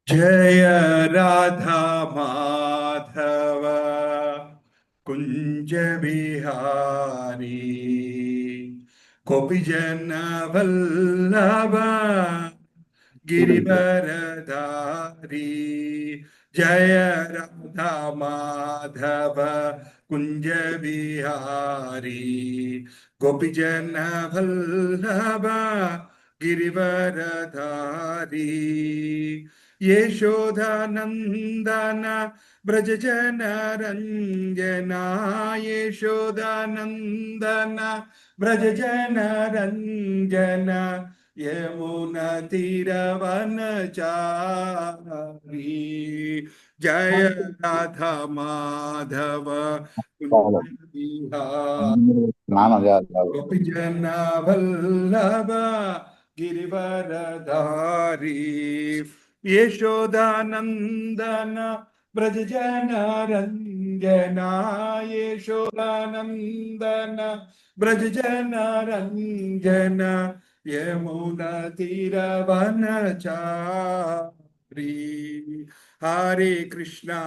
जय राधा माधव कुंज बिहारी गोपीजन वल्लभ गिरिवरधारी। जय राधा माधव कुंज बिहारी गोपीजन वल्लभ गिरिवरधारी। यशोदानंदन ब्रजजन रंजना यशोदानंदन ब्रजजन रंजन यमुना तीरवनचारी। जय राधा माधव कुंज बिहारी गोपीजन वल्लभ गिरिवरधारी। यशोदानंदन ब्रजजन रंजना यशोदानंदन ब्रजजन रंजन यमुना तीरवनचारी। हरे कृष्णा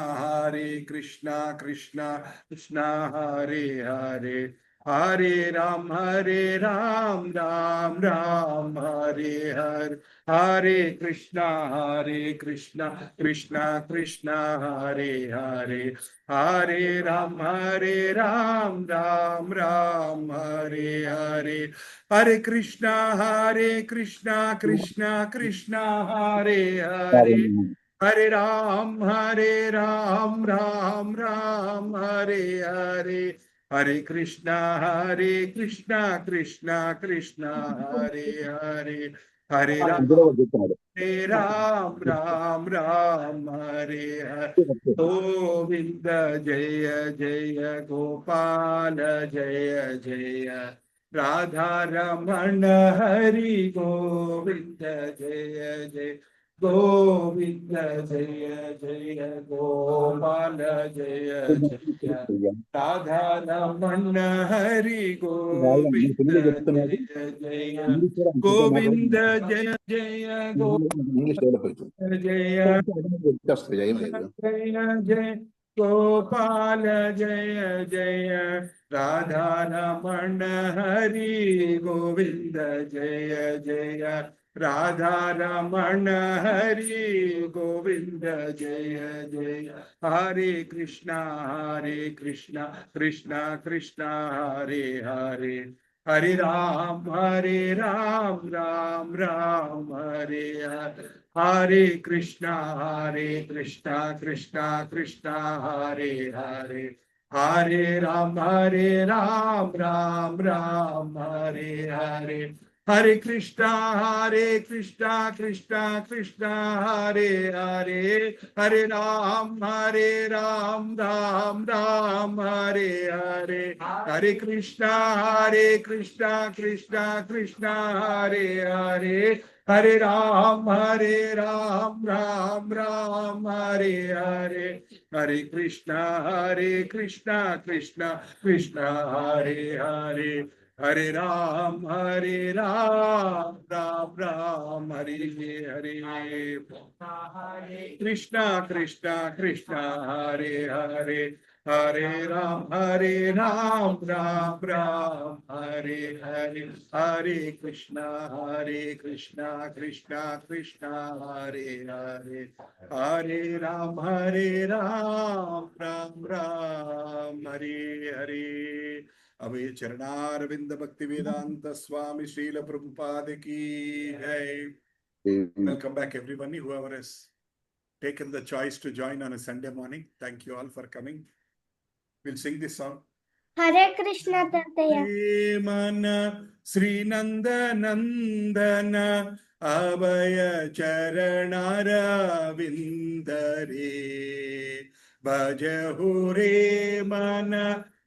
कृष्णा कृष्णा हरे हरे हरे राम राम राम हरे हरे हरे कृष्णा कृष्णा कृष्णा हरे हरे हरे राम राम हरे हरे हरे कृष्णा कृष्णा कृष्णा हरे हरे हरे राम राम हरे हरे हरे कृष्णा कृष्णा कृष्णा हरे हरे हरे राम हरे हरे गोविंद जय जय गोपाल जय जय राधा रमण हरि गोविंद जय जय गोविंद जय जय गोपाल जय जय राधा रमण हरि गोविंद जय जय गोविंद जय जय गोविंद जय जय जय गोपाल जय जय राधा रमण हरि गोविंद जय जय राधा रमण हरि गोविंद जय जय हरे कृष्णा कृष्णा कृष्णा हरे हरे हरे राम राम हरे हरे हरे कृष्णा कृष्णा कृष्णा हरे हरे हरे राम राम हरे हरे हरे कृष्णा कृष्णा कृष्णा हरे हरे हरे राम राम हरे हरे हरे कृष्णा कृष्णा कृष्णा हरे हरे हरे राम राम हरे हरे हरे कृष्णा कृष्णा कृष्णा हरे हरे हरे राम राम हरे हरे कृष्णा कृष्णा हरे हरे हरे राम राम हरे हरे हरे कृष्णा कृष्णा कृष्णा हरे हरे हरे राम राम हरे हरे। अभय चरणारविंद भक्ति वेदांत स्वामी श्रील प्रभुपाद की जय। Welcome back everyone whoever has taken the choice to join on a Sunday morning. Thank you all for coming. We'll sing this song. हरे कृष्णा ततया मन श्री नंद नंदन अभय चरणार विंदरे भजहु रे मन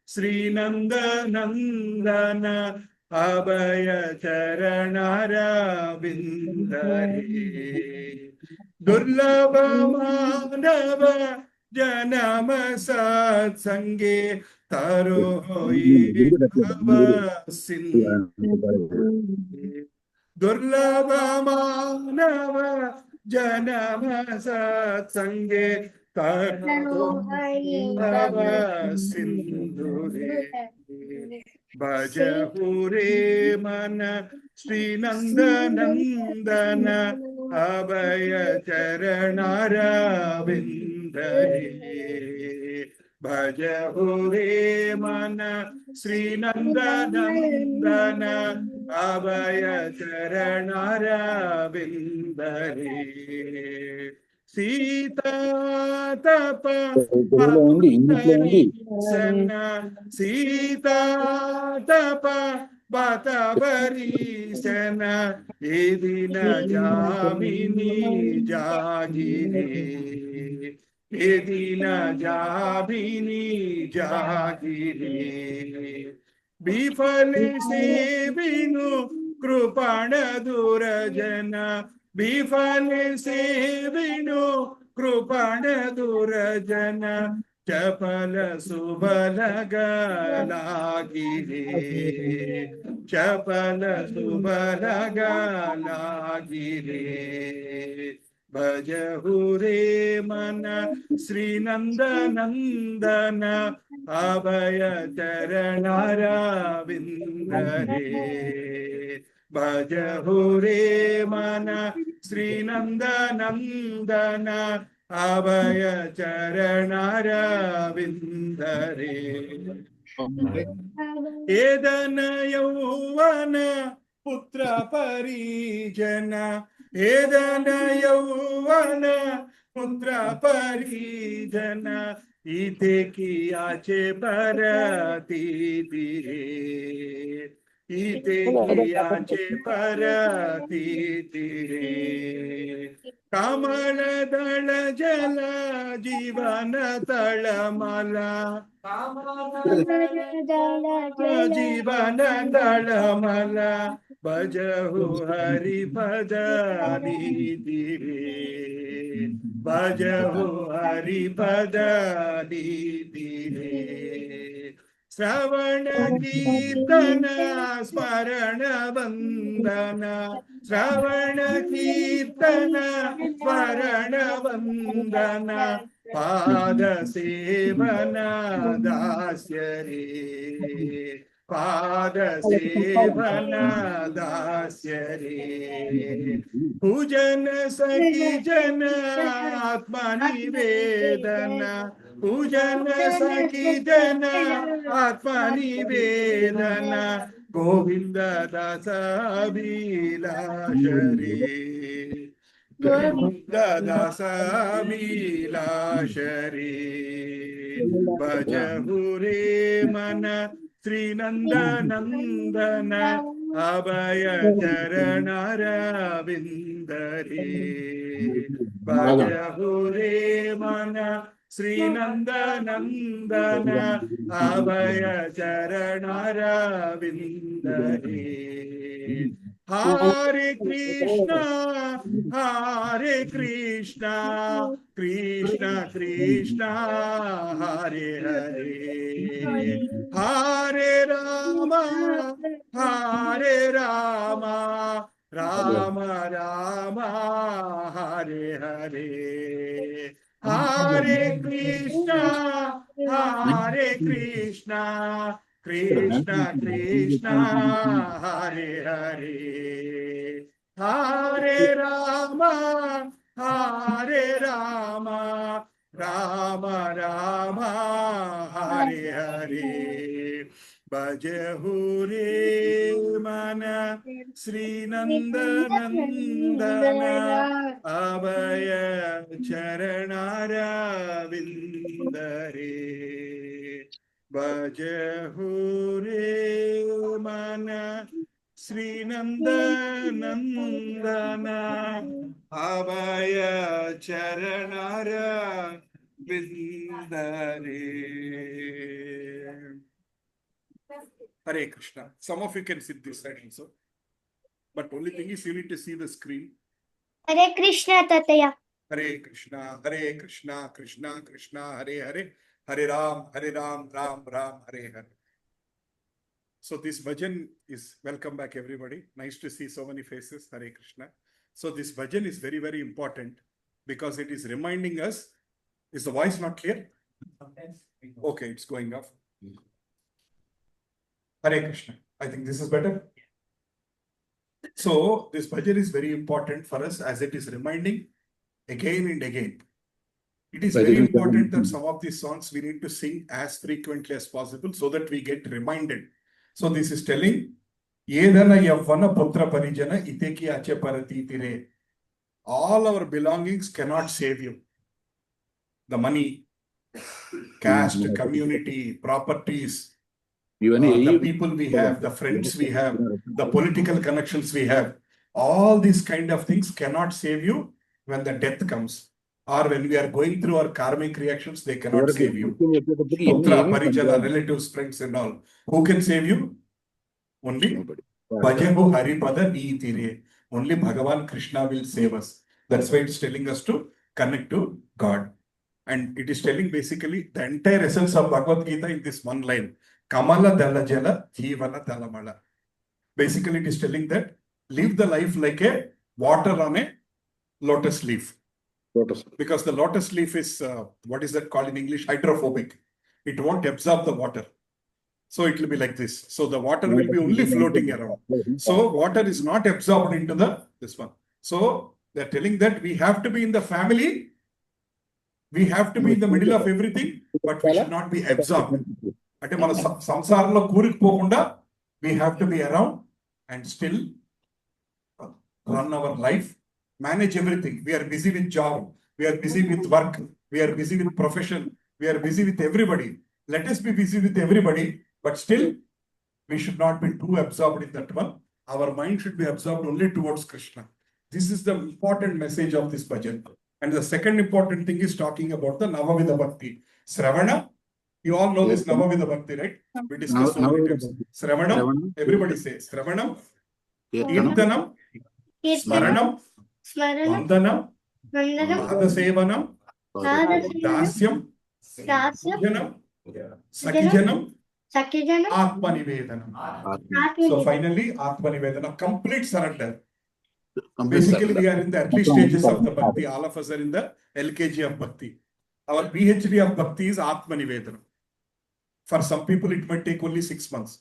श्री नंद नंदन अभय चरणार विंदरे दुर्लभ मानव जन्म सत्संगे तारो सिंह दुर्लभ मानव जनम सत्संगे तव सिंधुरे भजहुरे मन श्रीनंदनंदन अभय चरणारविंदरे भजहुरे मन श्रीनंदनंदन अभय चरणारविंदरे सीता तप తెలుగులో ఉంది ఇంగ్లీష్లో ఉంది సన్న సీతా తప బతబరీసన ఏదిన జామిని జాగిరే ఏదిన జామిని జాగిరే বিফল সে বিনু কৃপণ দুরজন বিফল সে বিনু কৃপণ দুরজন চপল সুবল লাগিরে চপল সুবল লাগিরে भजहुरे मन श्रीनंदनंदन अभय चरणारविंदरे भजहुरे मन श्रीनंदनंदन अभय चरणारविंदरे एदन यौवन पुत्र परिजन एदन यौवन पुत्र परिजन इते कियाचे परतीतिरे इते कियाचे परतीतिरे कमल दल जल जीवन तळमला जीवन तळमला भजहु हरिपद नीतिरे भजहु हरिपद नीतिरे श्रवण कीर्तन स्मरण वंदन श्रवण कीर्तन स्मरण वंदन पाद सेवन दास्य रे पाद सेवन दास्य रे पूजन सखी जन आत्मनिवेदन पूजन सखी जन आत्मनिवेदन गोविंद दास अभिलाष रे गोविंद दास अभिलाष रे भजहुरे मन श्रीनंदनंदन अभय चरणारविंदरे भजहुरे मन श्रीनंदनंदन अभय चरणारविंदरे हरे कृष्णा कृष्ण कृष्ण हरे हरे हरे राम राम राम हरे हरे हरे कृष्णा कृष्ण कृष्ण हरे हरे हरे राम राम राम हरे हरे भजहुरे मन श्रीनंदनंदन अभय चरणारविंदरे भजहुरे मन श्रीनंदनंदन अभय चरणारविंदरे. Hare Krishna. Some of you can sit this side also. But only thing is you need to see the screen. Hare Krishna Tataya. Hare Krishna, Krishna Krishna, Hare Hare, Hare Ram, Ram Ram, Hare Hare. So this bhajan is welcome back everybody. Nice to see so many faces. Hare Krishna. So this bhajan is very, very important because it is reminding us. Is the voice not clear? Okay, it's going off. Hare Krishna. I think this is better. So this bhajan is very important for us as it is reminding again and again. It is very important that some of these songs we need to sing as frequently as possible so that we get reminded. So this is telling, Yedana yavvana putra parijana iteki ache parati tire. All our belongings cannot save you. The money, caste, community, properties, the people we have, the friends we have, the political connections we have, all these kind of things cannot save you when the death comes. Or when we are going through our karmic reactions, they cannot save you. Putra, parijana, relatives, friends and all. Who can save you? Only Bhajahu Haripada Niitire. Only Bhagavan Krishna will save us. That's why it's telling us to connect to God. And it is telling basically the entire essence of Bhagavad-Gita in this one line. Kamala Dala Jala Jivana Dalamala. Basically, it is telling that live the life like a water on a lotus leaf. Because the lotus leaf is, what is that called in English? Hydrophobic. It won't absorb the water. So it will be like this. So the water will be only floating around. So water is not absorbed into this one. So they're telling that we have to be in the family. We have to be in the middle of everything, but we should not be absorbed. Ante mana samsaranlo koorikupokunda we have to be around and still run our life, manage everything. We are busy with job, we are busy with work, we are busy with profession, we are busy with everybody. Let us be busy with everybody, but still we should not be too absorbed in that one. Our mind should be absorbed only towards Krishna. This is the important message of this bhajan. And the second important thing is talking about the Navavida Bhakti. Sravana, you all know this Navavida Bhakti, right? We discussed so many times. Sravanam, everybody says Sravanam, Kirtanam, Smaranam, Vandanam, Padasevanam, Dasyam, Janam, Sakijanam, Atmanivedanam. So finally, Atmanivedanam, complete surrender. Basically, we are in the early stages of the Bhakti. All of us are in the LKG of Bhakti. Our PhD of Bhakti is Atmanivedanam. For some people, it might take only 6 months.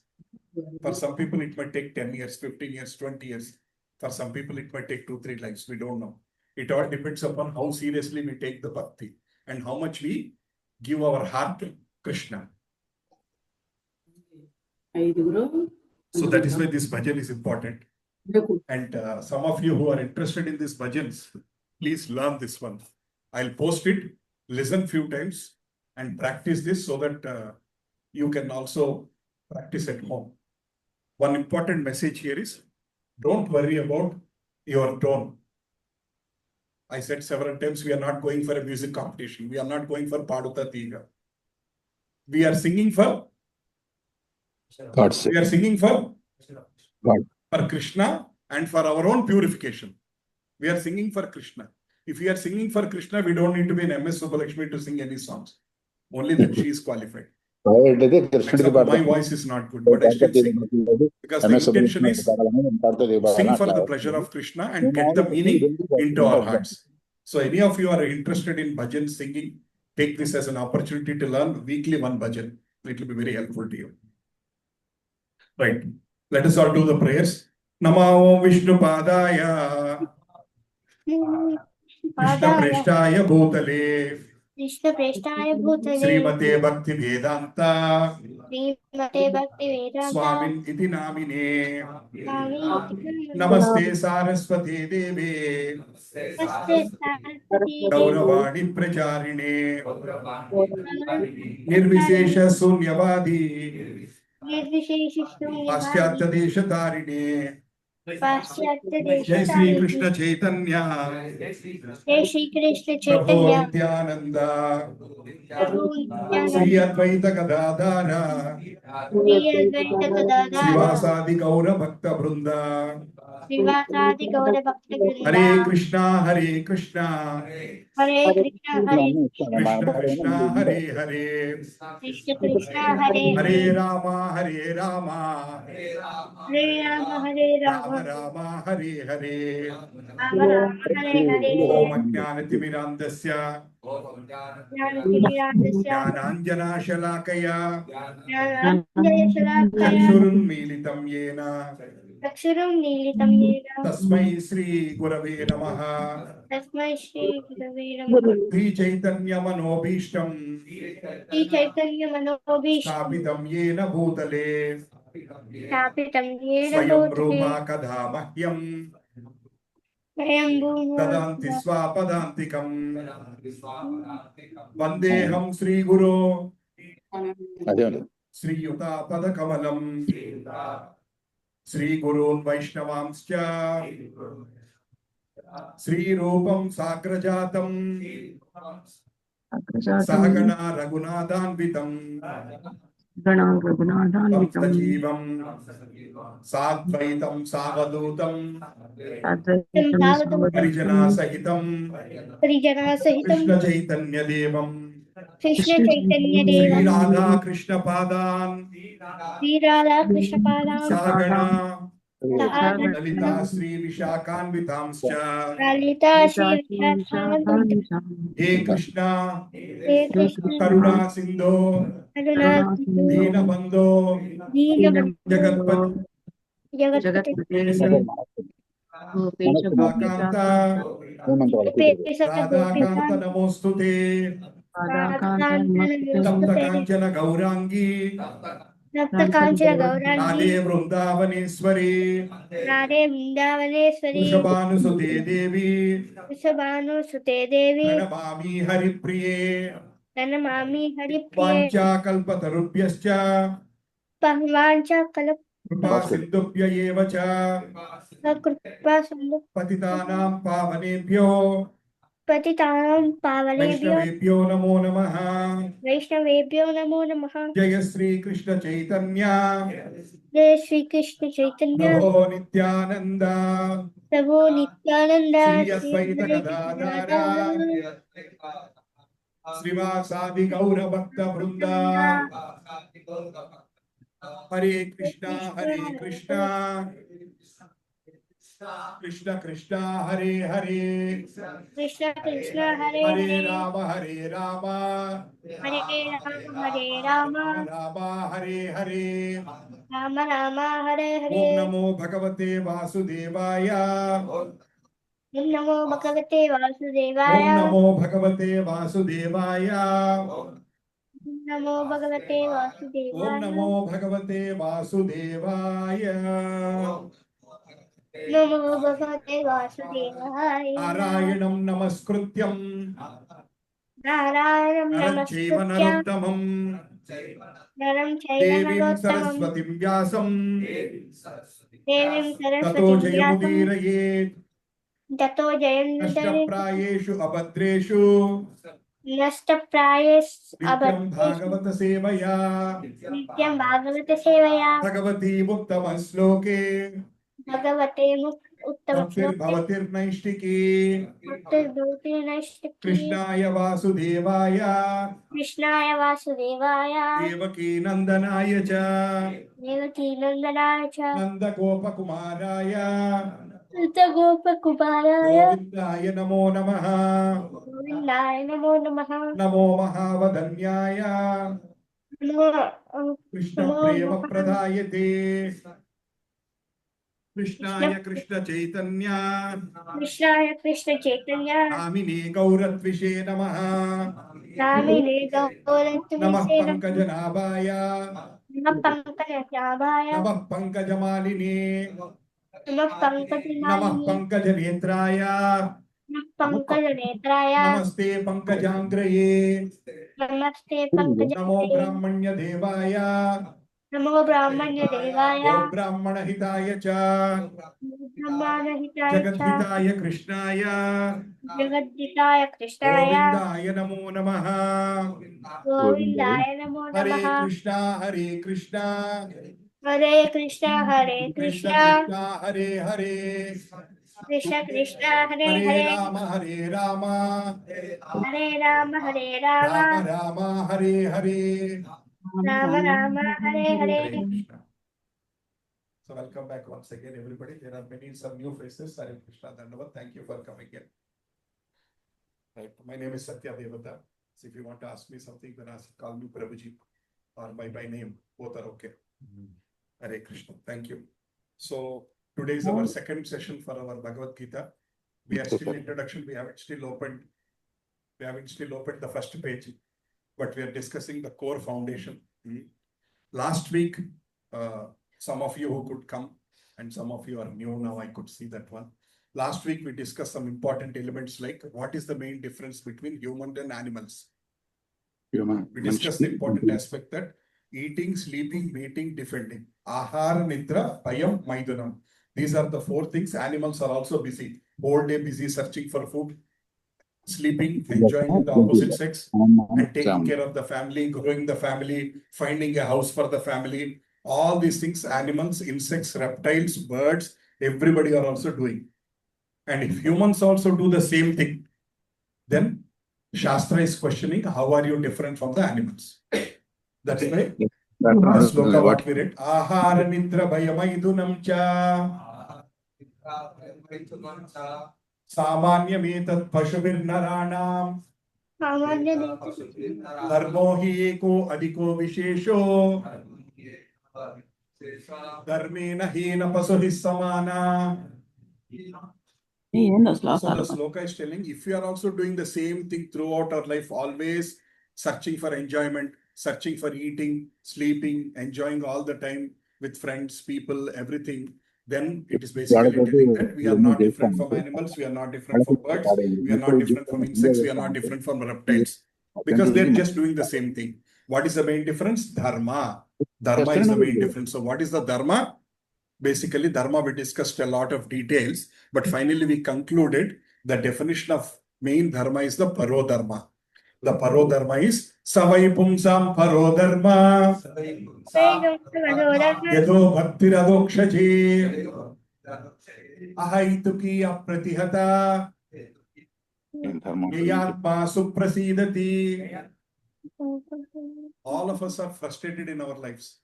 For some people, it might take 10 years, 15 years, 20 years. For some people, it might take 2-3 lives. We don't know. It all depends upon how seriously we take the Bhakti and how much we give our heart to Krishna. So that is why this bhajan is important. And some of you who are interested in these bhajans, please learn this one. I'll post it, listen few times and practice this so that you can also practice at home. One important message here is, don't worry about your tone. I said several times, we are not going for a music competition. We are not going for Paduta Tiga. We are singing for God. We are singing for God, for Krishna and for our own purification. We are singing for Krishna. If we are singing for Krishna, we don't need to be an MS Subbalakshmi to sing any songs. Only then she is qualified. Example, my voice is not good, but I still sing. Because the intention is to sing for the pleasure of Krishna and get the meaning into our hearts. So any of you are interested in bhajan singing, take this as an opportunity to learn weekly one bhajan. It will be very helpful to you. Right. Let us all do the prayers. Namo Vishnu Padaya Krishna Preshtaya Bhutale Krishna Preshtaya Bhutale Srimate Bhakti Vedanta Srimate Bhakti Vedanta Swamin Iti Namine Swami Namaste Saraswati Devi Namaste Saraswati Gauravani Pracharine Nirvishesha Sunyavadi Paschatya Desha Tarine Jai Sri Krishna Chaitanya Jai Shri Krishna Prabhu Chaitanya Nityananda Prabhu Sri Nityananda Advaita Gadadhara Sri Advaita Gadadhara Srivasadi Gaura Bhakta Brunda Srivasadi Gaura Bhakta Hare Vrinda Krishna Hare Krishna Hare Krishna Hare Krishna Krishna Hare Hare Krishna Krishna Hare Hare Hare Rama Hare Rama Hare Rama Hare Rama Ram Hare Hare Ram Ram Hare Hare ओम अज्ञानतिमिरान्धस्य ज्ञानतिमिरान्धस्य ज्ञानाञ्जनाशलाकया ज्ञानाञ्जनशलाकया चक्षुरुन्मीलितं येन चक्षुरुन्मीलितं येन तस्मै श्री गुरवे नमः तस्मै श्रीगुरवे नमः श्रीचैतन्यमनोभीष्टं श्रीचैतन्यमनोभीष्टं स्थापितं येन भूतले स्थापितं येन स्वयं भूतले रूपा कदा मह्यं स्वयम्भूः ददान्ति स्वापदान्तिकम् वन्देऽहं श्रीगुरो అదే అండి श्रीयुतापदकमलं श्रीगुरून् वैष्णवांश्च श्रीरूपं साग्रजातं सहगणा रघुनाथान्वितं तं सजीवं साद्वैतं सावधूतं परिजनासहितं परिजनसहितं कृष्णचैतन्यदेवं कृष्णचैतन्यदेवं श्रीराधा कृष्णपादान् श्रीराधाकृष्णपादां सहगणा ललिता सहागणं श्रीविशाखान्वितांश्च ललिता श्रीविशाखान्वितं हे कृष्णा हे कृष्ण करुणा सिंधो करुणा सिन्धु दीनबंधो दीनबन्धु जगत्पते जगत्पते कांता ఏమంటే వాళ్ళకి गोपेश राधाकांत गोपीकान्त नमोस्तुते तप्त नमोस्तुते कांचन गौरांगी सप्तकाञ्चन गौराङ्गी राधे वृंदावनेश्वरी राधे वृन्दावनेश्वरी वृषभानुसुते देवी वृषभानुसुते देवी प्रणमामि हरिप्रिये प्रणमामि हरिप्रिये वाञ्छाकल्पतरुभ्यश्च पहवाञ्च कल्प कृपा सिन्धुभ्य एव च कृपा सिन्धु पतितानां पावनेभ्यो पतितानां पावनेभ्यो वैष्णवेभ्यो नमो नमः वैष्णवेभ्यो नमो नमः जय श्री कृष्ण चैतन्य जय श्री कृष्ण चैतन्य प्रभो नित्यानंद प्रभु नित्यानंद श्री श्री अद्वैत अद्वैत गदाधर गदाधर श्रीवासादि गौर भक्त वृंद हरे कृष्णा कृष्ण कृष्ण हरे हरे कृष्ण कृष्ण हरे हरे हरे राम हरे राम हरे राम राम हरे हरे राम राम हरे हरे ओम नमो भगवते वासुदेवाय ओम नमो भगवते वासुदेवाय ओम नमो भगवते वासुदेवाय ओम नमो भगवते ओम वासुदेवाय नमो भगवते वासुदेवाय नमो भगवते वासुदेवाय नारायणं नमस्कृत्यं नारायणं नरं चैव नमस्कृत्य नरोत्तमं नरं चैव देवीं नरोत्तमं सरस्वतीं व्यासं देवीं ततो सरस्वतीं व्यासं जयमुदीरयेत् ततो जयमुदीरयेत् नष्टप्रायेषु अभद्रेषु नष्टप्रायेषु नित्यं अभद्रेषु भागवत सेवया नित्यं भागवत सेवया भगवती उत्तमश्लोके भगवते उत्तमश्लोके भक्तिर्भवतिर्नैष्टिकी भक्तिर्भवति नैष्टिकी कृष्णाय वासुदेवाय कृष्णाय वासुदेवाय देवकी नन्दनाय च देवकी नन्दनाय च नन्दगोपकुमाराय गोपकुमाराय गोविन्दाय नमो नमः गोविन्दाय नमो नमः नमो महावदन्याय नमो कृष्णप्रेम नमः प्रदायते कृष्णाय कृष्ण कृष्ण चैतन्य कृष्णाय कृष्ण चैतन्य नामिने गौरत्विषे नमः नामिने नमः गौरत्विषे पंकजनाभाय नमः पंकजनाभाय नमः पंकजमालिने नमः नमः पंकजमालिने पंकजनेत्राय नमः पंकजनेत्राय नमस्ते पंकजांग्रये नमस्ते नमो पंकजाय ब्राह्मण्य देवाय नमो ब्राह्मण्य देवाय गोब्राह्मण हिताय च ब्रह्माणहिताय च जगद्हिताय कृष्णाय जगद्दिताय कृष्णाय गोविन्दाय नमो नमः गोविन्दाय नमो हरे नमः कृष्णा हरे कृष्ण कृष्ण कृष्णा हरे हरे कृष्ण कृष्ण हरे हरे हरे राम हरे राम हरे Ram Ram Ram Hare Hare Ram Ram Hare Hare Hare Krishna So welcome back once again, everybody. There are some new faces. Hare Krishna Dandavat. Thank you for coming in. Right. My name is Satya Devata. So if you want to ask me something, then call me Prabhuji or by name. Both are okay. Hare Krishna. Thank you. So today is our second session for our Bhagavad-Gita. We are still introduction. We haven't still opened the first page, but we are discussing the core foundation. Last week, some of you who could come and some of you are new now, I could see that one. Last week, we discussed some important elements like what is the main difference between human and animals. We discussed the important aspect that eating, sleeping, mating, defending. Ahara, Nidra, Payam, Maidunam. These are the four things. Animals are also busy. Whole day busy searching for food, sleeping, enjoying with the opposite sex, and taking care of the family, growing the family, finding a house for the family. All these things, animals, insects, reptiles, birds, everybody are also doing. And if humans also do the same thing, then Shastra is questioning, how are you different from the animals? That's why the sloka what we read, Ahara Nidra Bhayamaidunam cha Samanyam etat Pashubir Naranam Dharmo hi eko adiko vishesho Dharmena hina pasuhi samana. So the sloka is telling, if you are also doing the same thing throughout our life, always searching for enjoyment, searching for eating, sleeping, enjoying all the time with friends, people, everything, then it is basically telling that we are not different from animals, we are not different from birds, we are not different from insects, we are not different from reptiles, because they're just doing the same thing. What is the main difference? Dharma. Dharma is the main difference. So what is the dharma? Basically, dharma, we discussed a lot of details, but finally we concluded the definition of main dharma is the paro dharma. The paro dharma is savai pumsam paro dharma yado bhaktir adokshaji ahaituki apratihata yayatma suprasidati. All of us are frustrated in our lives.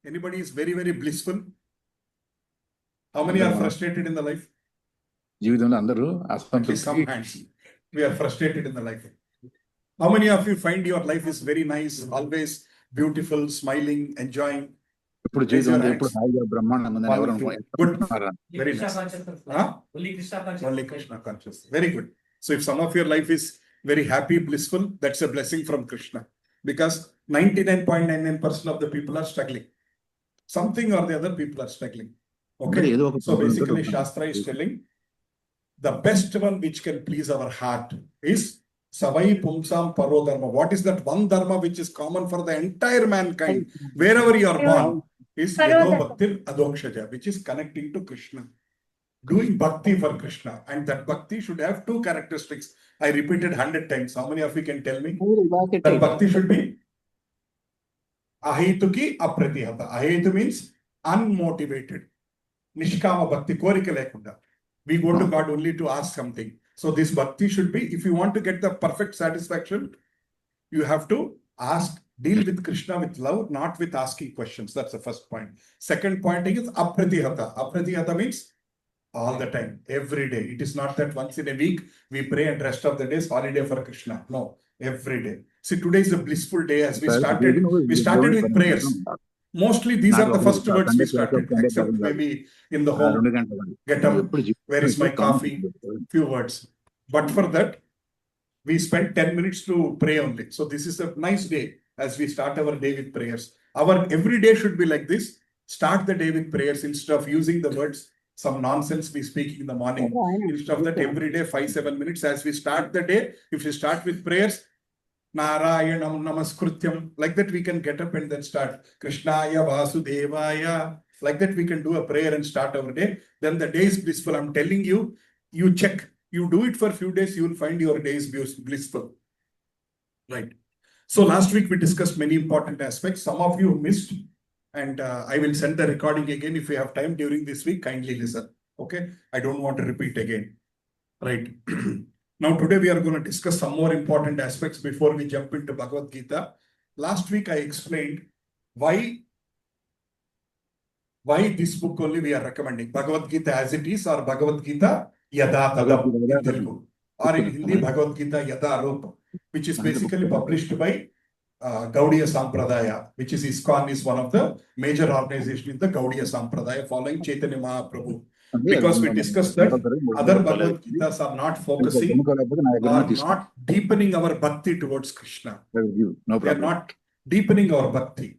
Anybody is very, very blissful? How many are frustrated in the life? At least some hands. We are frustrated in the life. How many of you find your life is very nice, always beautiful, smiling, enjoying? Raise your hands. Good. Very nice. Only Krishna conscious. Very good. So if some of your life is very happy, blissful, that's a blessing from Krishna. Because 99.99% of the people are struggling. Something or the other people are struggling. Okay. So basically, Shastra is telling the best one which can please our heart is Savai Pumsam Paro Dharma. What is that one dharma which is common for the entire mankind, wherever you are born, is Yado Bhaktir Adokshaja, which is connecting to Krishna. Doing bhakti for Krishna. And that bhakti should have two characteristics. I repeated 100 times. How many of you can tell me? That bhakti should be Ahituki Apratihata. Ahitu means unmotivated. Nishkama Bhakti, Korika Lekunda. We go to God only to ask something. So this bhakti should be, if you want to get the perfect satisfaction, you have to ask, deal with Krishna with love, not with asking questions. That's the first point. Second point is Apratihata. Apratihata means all the time, every day. It is not that once in a week we pray and rest of the day is holiday for Krishna. No, every day. See, today is a blissful day as we started with prayers. Mostly these are the first words we started, except maybe in the home. Get up, where is my coffee? Few words. But for that, we spent 10 minutes to pray only. So this is a nice day as we start our day with prayers. Our every day should be like this. Start the day with prayers instead of using the words, some nonsense we speak in the morning. Instead of that, every day 5-7 minutes as we start the day, if we start with prayers, Narayanam Namaskrutyam, like that we can get up and then start Krishnaya Vasudevaya. Like that we can do a prayer and start our day. Then the day is blissful. I'm telling you, you check. You do it for a few days, you will find your day is blissful. Right. So last week we discussed many important aspects. Some of you missed, and I will send the recording again. If you have time during this week, kindly listen. Okay. I don't want to repeat again. Right. Now, today we are going to discuss some more important aspects before we jump into Bhagavad Gita. Last week I explained why Why this book only we are recommending? Bhagavad-Gita as it is, or Bhagavad-Gita Yada Tadam in Telugu, or in Hindi Bhagavad-Gita Yada Rupa, which is basically published by Gaudiya Sampradaya, which is ISKCON, is one of the major organizations in the Gaudiya Sampradaya following Chaitanya Mahaprabhu. Because we discussed that other Bhagavad-Gitas are not focusing or not deepening our bhakti towards Krishna. They are not deepening our bhakti.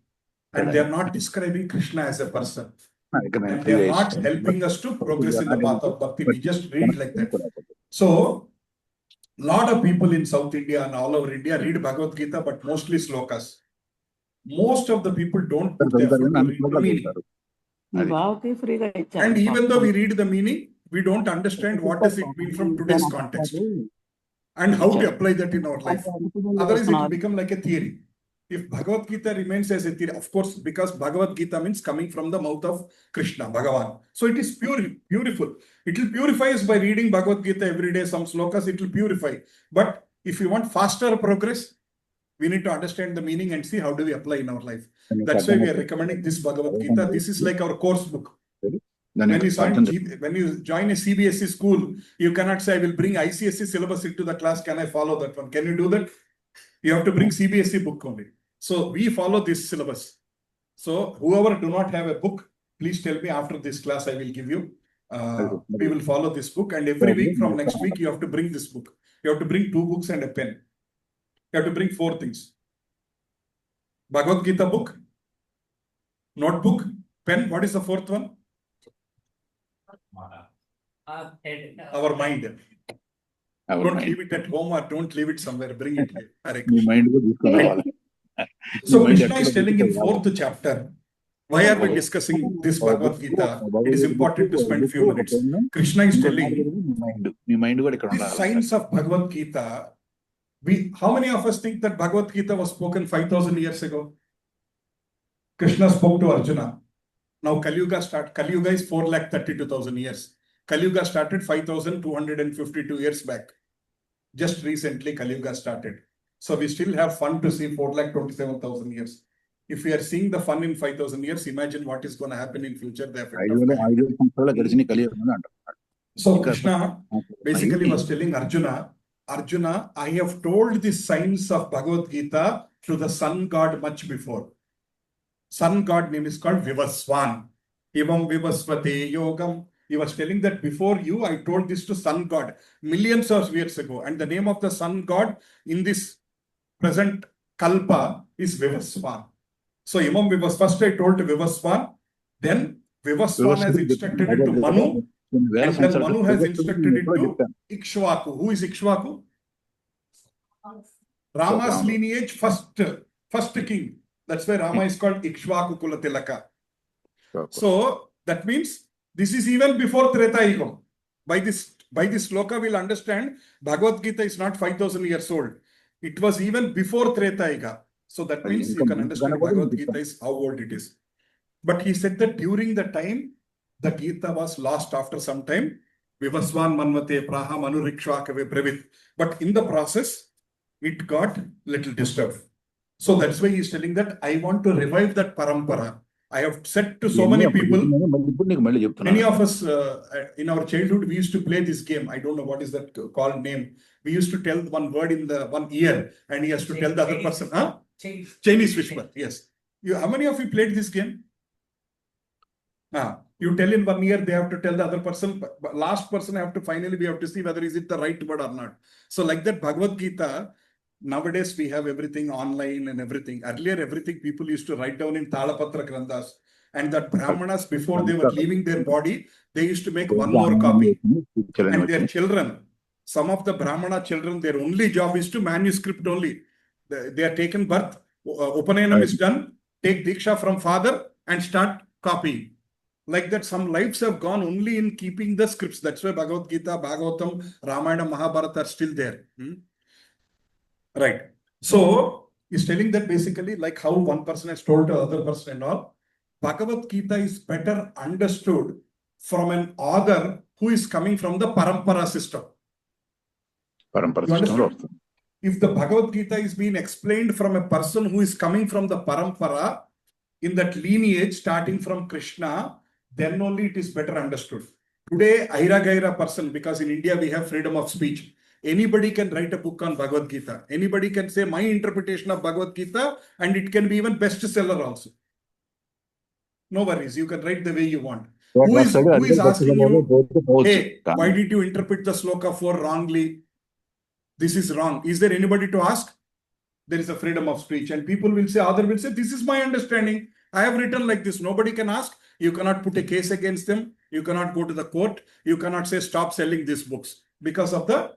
And they are not describing Krishna as a person. And they are not helping us to progress in the path of bhakti. We just read like that. So, a lot of people in South India and all over India read Bhagavad Gita, but mostly slokas. Most of the people don't put the effort to read the meaning. And even though we read the meaning, we don't understand what does it mean from today's context and how to apply that in our life. Otherwise, it will become like a theory. If Bhagavad Gita remains as a theory, of course, because Bhagavad Gita means coming from the mouth of Krishna, Bhagavan. So it is beautiful. It will purify us by reading Bhagavad Gita every day, some slokas, it will purify. But if you want faster progress, we need to understand the meaning and see how do we apply in our life. That's why we are recommending this Bhagavad Gita. This is like our course book. When you join a CBSE school, you cannot say, I will bring ICSE syllabus into the class. Can I follow that one? Can you do that? You have to bring CBSE book only. So we follow this syllabus. So whoever do not have a book, please tell me after this class, I will give you. We will follow this book, and every week from next week, you have to bring this book. You have to bring 2 books and a pen. You have to bring 4 things. Bhagavad Gita book, notebook, pen. What is the 4th one? Our mind. Don't leave it at home or don't leave it somewhere. Bring it here. So Krishna is telling in 4th chapter. Why are we discussing this Bhagavad Gita? It is important to spend a few minutes. Krishna is telling the signs of Bhagavad Gita. How many of us think that Bhagavad Gita was spoken 5,000 years ago? Krishna spoke to Arjuna. Now Kali Yuga is 4,32,000 years. Kali Yuga started 5,252 years back. Just recently Kali Yuga started. So we still have fun to see 4,27,000 years. If we are seeing the fun in 5,000 years, imagine what is going to happen in future. So Krishna basically was telling Arjuna, I have told the signs of Bhagavad Gita to the sun god much before. Sun god name is called Vivaswan. Evam Vivasvate Yogam. He was telling that before you, I told this to sun god millions of years ago. And the name of the sun god in this present Kalpa is Vivaswan. So Imam Vivas, first I told to Vivaswan, then Vivaswan has instructed it to Manu, and then Manu has instructed it to Ikshvaku. Who is Ikshvaku? Rama's lineage, first king. That's why Rama is called Ikshvaku Kulatilaka. So that means this is even before Treta Yugam. By this sloka, we'll understand Bhagavad Gita is not 5,000 years old. It was even before Treta Yuga. So that means you can understand Bhagavad Gita is how old it is. But he said that during the time, the Gita was lost after some time. Vivaswan Manvate Praha Manurikshvakave Pravit. But in the process, it got little disturbed. So that's why he's telling that I want to revive that Parampara. I have said to so many people, many of us in our childhood, we used to play this game. I don't know what is that called name. We used to tell one word in the one ear and he has to tell the other person. Huh? Chinese whisper. Yes. How many of you played this game? You tell in one ear, they have to tell the other person. But last person we have to see whether is it the right word or not. So like that Bhagavad Gita, nowadays we have everything online and everything. Earlier, everything people used to write down in Talapatra Granthas. And that Brahmanas, before they were leaving their body, they used to make one more copy. And their children, some of the Brahmana children, their only job is to manuscript only. They are taken birth, Upanayana is done, take Diksha from father and start copying. Like that, some lives have gone only in keeping the scripts. That's why Bhagavad Gita, Bhagavatam, Ramayana, Mahabharata are still there. Right. So, he's telling that basically like how one person has told to other person and all, Bhagavad Gita is better understood from an author who is coming from the Parampara system. If the Bhagavad Gita is being explained from a person who is coming from the Parampara, in that lineage starting from Krishna, then only it is better understood. Today, Aira Gaira person, because in India we have freedom of speech. Anybody can write a book on Bhagavad Gita. Anybody can say my interpretation of Bhagavad Gita, and it can be even bestseller also. No worries, you can write the way you want. Who is asking you, hey, why did you interpret the sloka 4 wrongly? This is wrong. Is there anybody to ask? There is a freedom of speech, and people will say, other will say, this is my understanding. I have written like this. Nobody can ask. You cannot put a case against them. You cannot go to the court. You cannot say, stop selling these books because of the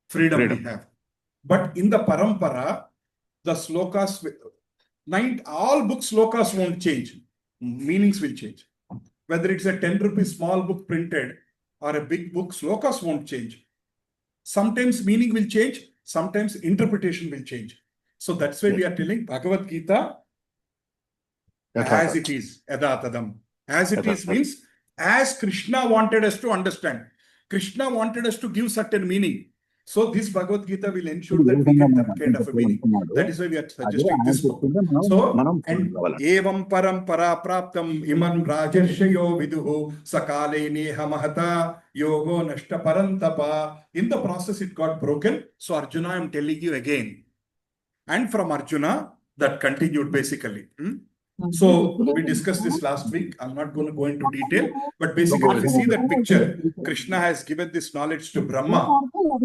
freedom we have. But in the Parampara, the slokas, all book slokas won't change. Meanings will change. Whether it's a 10 rupees small book printed or a big book, slokas won't change. Sometimes meaning will change. Sometimes interpretation will change. So that's why we are telling Bhagavad Gita as it is, Yada Tadam. As it is means as Krishna wanted us to understand. Krishna wanted us to give certain meaning. So this Bhagavad Gita will ensure that we get that kind of a meaning. That is why we are suggesting this book. So, and evam parampara praptam iman rajarshayo viduhu sakale neha mahata yogo nashta parantapa. In the process it got broken. So Arjuna, I am telling you again. And from Arjuna, that continued basically. So we discussed this last week. I'm not going to go into detail, but basically if you see that picture, Krishna has given this knowledge to Brahma.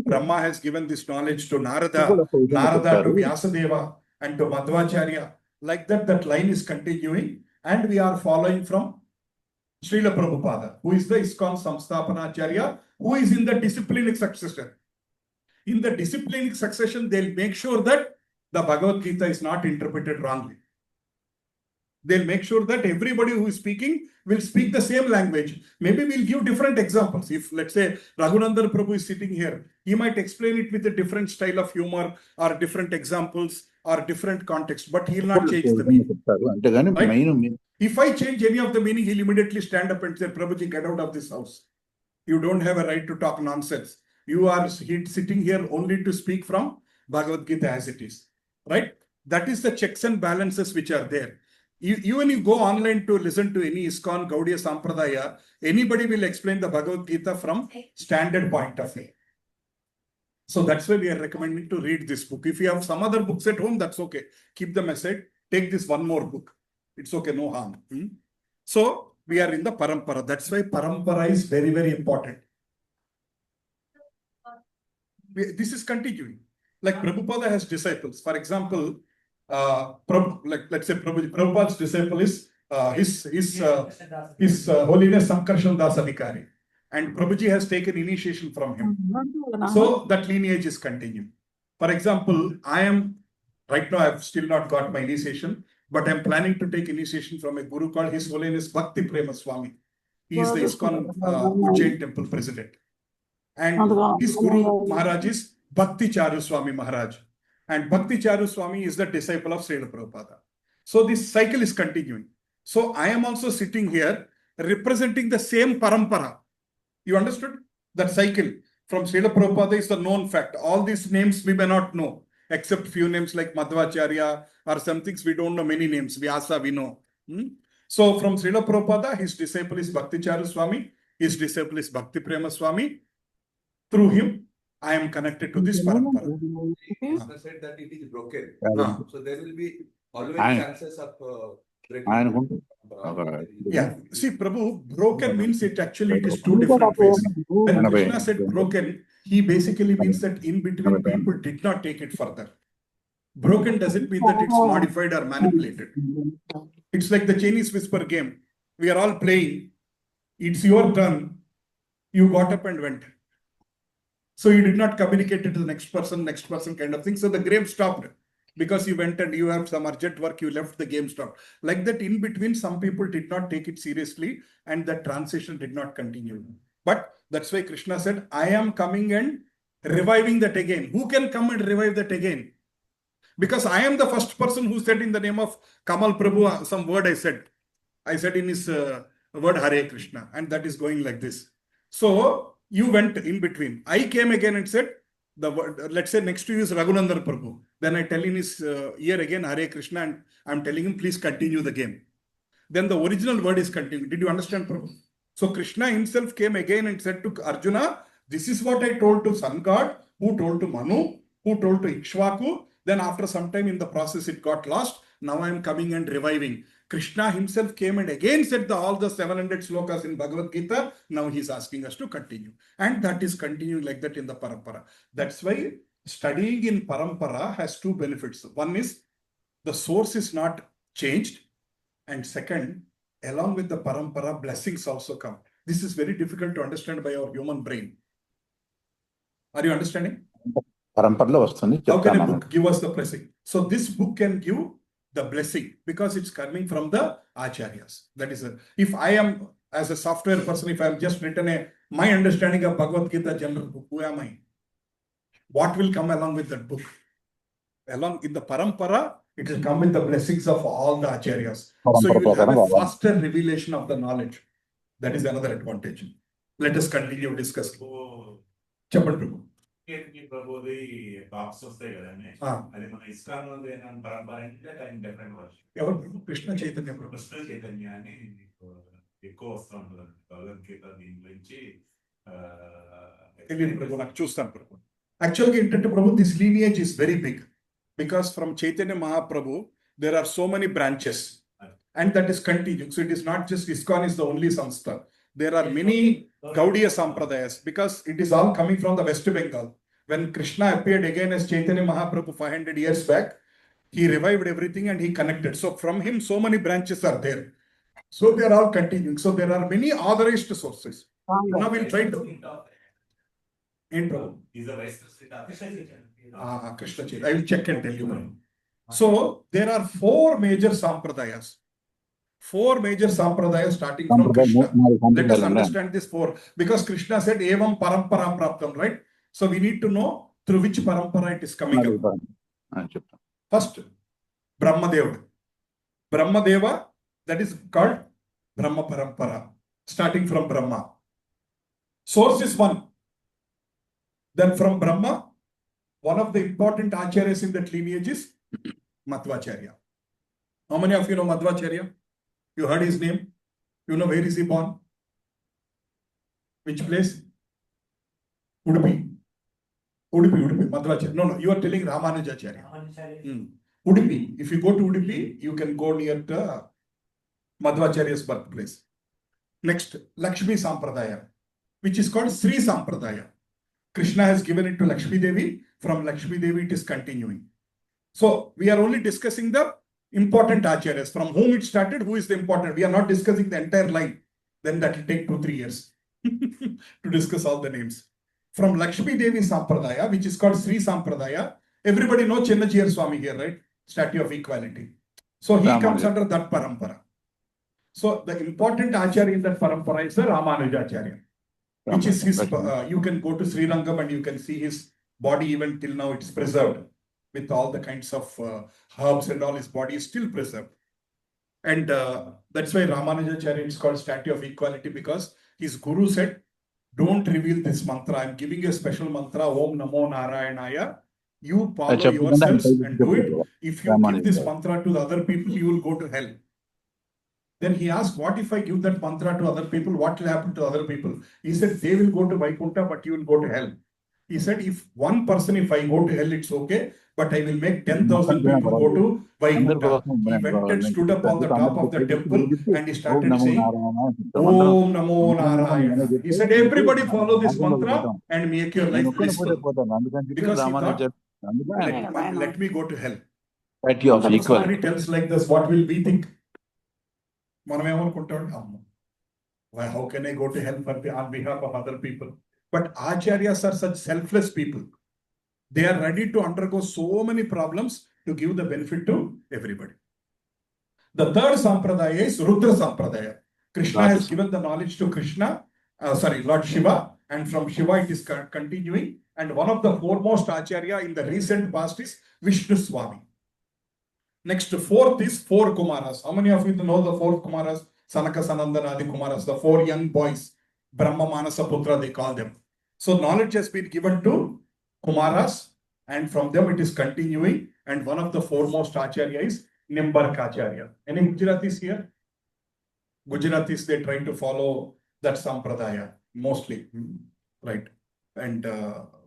Brahma has given this knowledge to Narada, Narada to Vyasadeva and to Madhvacharya. Like that, that line is continuing, and we are following from Srila Prabhupada, who is the ISKCON Samsthapanacharya, who is in the disciplinic succession. In the disciplinic succession, they'll make sure that the Bhagavad Gita is not interpreted wrongly. They'll make sure that everybody who is speaking will speak the same language. Maybe we'll give different examples. If, let's say, Raghunandar Prabhu is sitting here, he might explain it with a different style of humor or different examples or different context, but he'll not change the meaning. Right? If I change any of the meaning, he'll immediately stand up and say, Prabhuji, get out of this house. You don't have a right to talk nonsense. You are sitting here only to speak from Bhagavad Gita as it is. Right? That is the checks and balances which are there. When you go online to listen to any ISKCON, Gaudiya, Sampradaya, anybody will explain the Bhagavad Gita from standard point of view. So that's why we are recommending to read this book. If you have some other books at home, that's okay. Keep them aside. Take this one more book. It's okay, no harm. So we are in the Parampara. That's why Parampara is very, very important. This is continuing. Like Prabhupada has disciples. For example, let's say Prabhupada's disciple is His Holiness Sankarshan Das Adhikari, and Prabhuji has taken initiation from him. So that lineage is continuing. For example, right now I've still not got my initiation, but I'm planning to take initiation from a guru called His Holiness Bhakti Prema Swami. He is the ISKCON Ujjain Temple president. And his guru Maharaj is Bhakti Charu Swami Maharaj. And Bhakti Charu Swami is the disciple of Srila Prabhupada. So this cycle is continuing. So I am also sitting here representing the same Parampara. You understood? That cycle from Srila Prabhupada is the known fact. All these names we may not know, except few names like Madhvacharya or some things we don't know many names. Vyasa we know. So from Srila Prabhupada, his disciple is Bhakti Charu Swami. His disciple is Bhakti Prema Swami. Through him, I am connected to this Parampara. Krishna said that it is broken. So there will be always chances of breaking. Yeah. See, Prabhu, broken means it is two different ways. When Krishna said broken, he basically means that in between people did not take it further. Broken doesn't mean that it's modified or manipulated. It's like the Chinese whisper game. We are all playing. It's your turn. You got up and went. So you did not communicate it to the next person kind of thing. So the game stopped because you went and you have some urgent work, you left, the game stopped. Like that in between, some people did not take it seriously and that transition did not continue. But that's why Krishna said, I am coming and reviving that again. Who can come and revive that again? Because I am the first person who said in the name of Kamal Prabhu, some word I said. I said in his word Hare Krishna, and that is going like this. So you went in between. I came again and said, the word, let's say next to you is Raghunandar Prabhu. Then I tell in his ear again, Hare Krishna, and I'm telling him, please continue the game. then the original word is continuing. Did you understand, Prabhu? So Krishna himself came again and said to Arjuna, this is what I told to Sun God, who told to Manu, who told to Ikshvaku. Then after some time in the process, it got lost. Now I am coming and reviving. Krishna himself came and again said all the 700 slokas in Bhagavad-Gita. Now he is asking us to continue. And that is continuing like that in the Parampara. That's why studying in Parampara has two benefits. One is the source is not changed. And second, along with the Parampara, blessings also come. This is very difficult to understand by our human brain. Are you understanding? How can a book give us the blessing? So this book can give the blessing because it's coming from the acharyas. That is, if I am as a software person, if I have just written my understanding of Bhagavad-Gita general book, who am I? What will come along with that book? Along in the Parampara, it will come with the blessings of all the acharyas. So you will have a faster revelation of the knowledge. That is another advantage. Let us continue discussing. Chapter ప్రభుది box వస్తాయి కదండి అది మన ISKCON పరంపర అంటే దాని different version ఎవరు కృష్ణ చైతన్య ప్రభు కృష్ణ చైతన్య అని ఎక్కువ వస్తూ ఉంటుంది భగవద్గీత దీని గురించి తెలియదు ప్రభు నాకు చూస్తాను ప్రభు యాక్చువల్గా ఏంటంటే Prabhu this lineage is very big because from Chaitanya Mahaprabhu there are so many branches and that is continuing. So it is not just ISKCON is the only samstha. There are many Gaudiya Sampradayas because it is all coming from the West Bengal. When Krishna appeared again as Chaitanya Mahaprabhu 500 years back, he revived everything and he connected. So from him, so many branches are there. So they are all continuing. So there are many authorized sources. Now we'll try to... He's a vice Krishna Chaitanya. I will check and tell you. So there are four major Sampradayas. Four major Sampradayas starting from Krishna. Let us understand this four. Because Krishna said, Evam Parampara Praptam, right? So we need to know through which Parampara it is coming up. First, Brahmadeva. Brahmadeva, that is called Brahma Parampara, starting from Brahma. Source is one. Then from Brahma, one of the important acharyas in that lineage is Madhvacharya. How many of you know Madhvacharya? You heard his name? You know where is he born? Which place? Udupi. Udupi, Madhvacharya. No, you are telling Ramanujacharya. Udupi. If you go to Udupi, you can go near the Madhvacharya's birthplace. Next, Lakshmi Sampradaya, which is called Sri Sampradaya. Krishna has given it to Lakshmi Devi. From Lakshmi Devi, it is continuing. So we are only discussing the important acharyas. From whom it started, who is the important. We are not discussing the entire line. Then that will take 2-3 years to discuss all the names. From Lakshmi Devi Sampradaya, which is called Sri Sampradaya, everybody knows Chennachiyar Swami here, right? Statue of Equality. So he comes under that Parampara. So the important acharya in that Parampara is the Ramanujacharya, which is his, you can go to Sri Rangam and you can see his body even till now it's preserved. With all the kinds of herbs and all, his body is still preserved. And that's why Ramanujacharya is called Statue of Equality, because his guru said, don't reveal this mantra. I'm giving you a special mantra, Om Namo Narayanaya. You follow yourselves and do it. If you give this mantra to the other people, you will go to hell. Then he asked, what if I give that mantra to other people? What will happen to other people? He said, they will go to Vaikuntha, but you will go to hell. He said, if one person, if I go to hell, it's okay. But I will make 10,000 people go to Vaikuntha. He went and stood up on the top of the temple and he started saying, Om Namo Narayana. He said, everybody follow this mantra and make your life blissful. Because he thought, let me go to hell. If somebody tells like this, what will we think? How can I go to hell on behalf of other people? But acharyas are such selfless people. They are ready to undergo so many problems to give the benefit to everybody. The third Sampradaya is Rudra Sampradaya. Krishna has given the knowledge to Lord Shiva, and from Shiva it is continuing. And one of the foremost acharya in the recent past is Vishnu Swami. Next, fourth is 4 Kumaras. How many of you know the 4 Kumaras? Sanaka, Sanandana, Adi Kumaras, the 4 young boys. Brahma Manasa Putra, they call them. So knowledge has been given to Kumaras, and from them it is continuing. And one of the foremost acharya is Nimbarkacharya. Any Gujaratis here? Gujaratis, they try to follow that Sampradaya mostly, right? And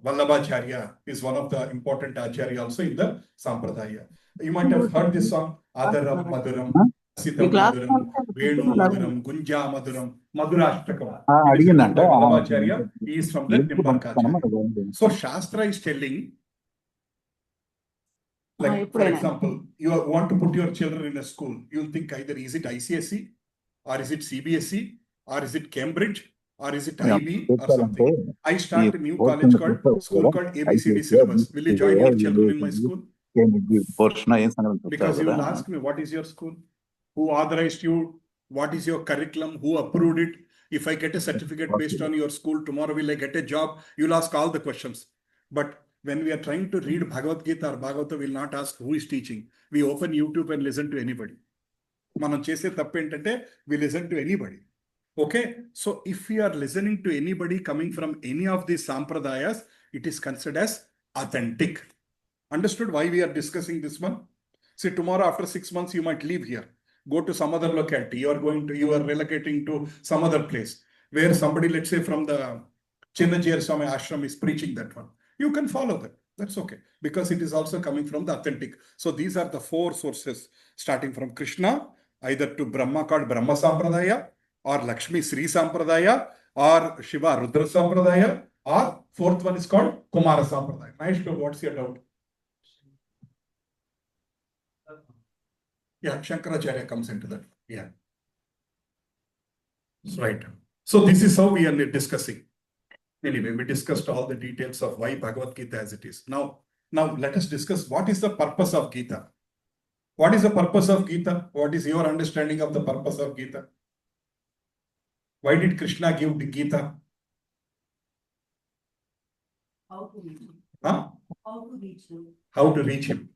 Vallabhacharya is one of the important Acharya also in the Sampradaya. You might have heard this song, Adaram Maduram, Sitam Maduram, Venu Maduram, Gunja Maduram, Madurashtakam. It is written by Vallabhacharya. He is from the Nimbarkacharya. So Shastra is telling, like for example, you want to put your children in a school, you'll think either is it ICSE or is it CBSE or is it Cambridge or is it IB or something. I start a new college school called ABCD syllabus. Will you join your children in my school? Because you will ask me, what is your school? Who authorized you? What is your curriculum? Who approved it? If I get a certificate based on your school, tomorrow will I get a job? You'll ask all the questions. But when we are trying to read Bhagavad Gita or Bhagavata, we will not ask who is teaching. We open YouTube and listen to anybody. Manam chese tappu entante, we listen to anybody. Okay, so if we are listening to anybody coming from any of these Sampradayas, it is considered as authentic. Understood why we are discussing this one? See, tomorrow after 6 months, you might leave here, go to some other locality. You are relocating to some other place where somebody, let's say from the Chinnajir Swami Ashram is preaching that one. You can follow that. That's okay. Because it is also coming from the authentic. So these are the 4 sources starting from Krishna, either to Brahma called Brahma Sampradaya, or Lakshmi Sri Sampradaya, or Shiva Rudra Sampradaya, or 4th one is called Kumara Sampradaya. Mahesh, what's your doubt? Yeah, Shankaracharya comes into that. Yeah. Right. So this is how we are discussing. Anyway, we discussed all the details of why Bhagavad Gita as it is. Now let us discuss what is the purpose of Gita. What is the purpose of Gita? What is your understanding of the purpose of Gita? Why did Krishna give the Gita? How to reach him. Huh? How to reach him. How to reach him.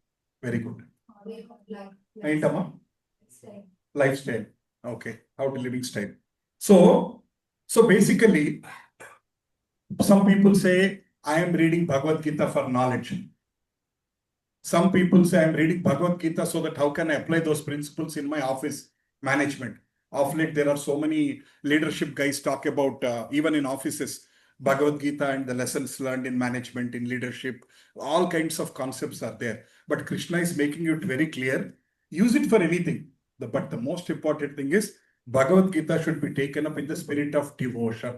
Very good. Lifestyle. Okay. How to living style. So basically, some people say, I am reading Bhagavad Gita for knowledge. Some people say, I am reading Bhagavad Gita so that how can I apply those principles in my office management. Of late, there are so many leadership guys talk about, even in offices, Bhagavad Gita and the lessons learned in management, in leadership, all kinds of concepts are there. But Krishna is making it very clear, use it for anything. But the most important thing is, Bhagavad Gita should be taken up in the spirit of devotion.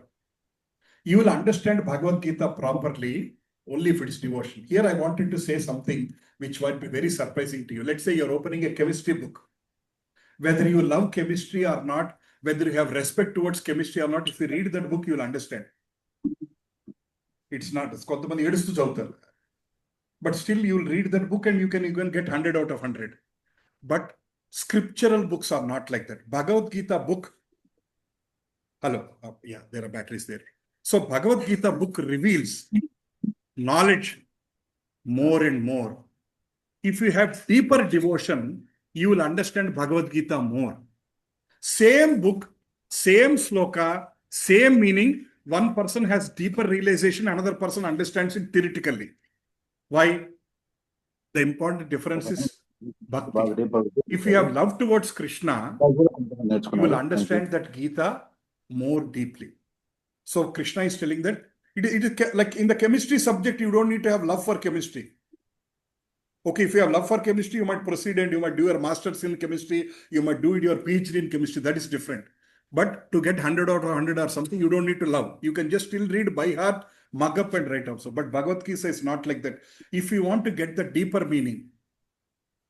You will understand Bhagavad Gita properly only if it is devotion. Here I wanted to say something which might be very surprising to you. Let's say you're opening a chemistry book. Whether you love chemistry or not, whether you have respect towards chemistry or not, if you read that book, you will understand. It's not. But still, you will read that book and you can even get 100 out of 100. But scriptural books are not like that. Bhagavad Gita book. Hello. Yeah, there are batteries there. So Bhagavad Gita book reveals knowledge more and more. If you have deeper devotion, you will understand Bhagavad Gita more. Same book, same sloka, same meaning. One person has deeper realization, another person understands it theoretically. Why? The important difference is bhakti. If you have love towards Krishna, you will understand that Gita more deeply. So Krishna is telling that it is like in the chemistry subject, you don't need to have love for chemistry. Okay, if you have love for chemistry, you might proceed and you might do your master's in chemistry, you might do your PhD in chemistry, that is different. But to get 100 out of 100 or something, you don't need to love. You can just still read by heart, mug up and write also. But Bhagavad Gita is not like that. If you want to get the deeper meaning,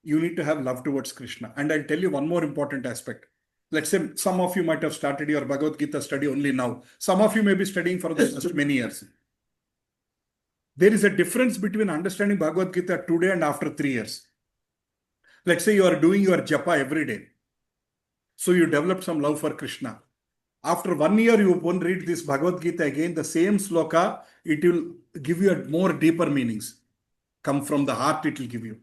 you need to have love towards Krishna. And I'll tell you one more important aspect. Let's say some of you might have started your Bhagavad Gita study only now. Some of you may be studying for the last many years. There is a difference between understanding Bhagavad Gita today and after 3 years. Let's say you are doing your japa every day. So you develop some love for Krishna. After 1 year, you won't read this Bhagavad Gita again, the same sloka, it will give you a more deeper meanings. Come from the heart, it will give you.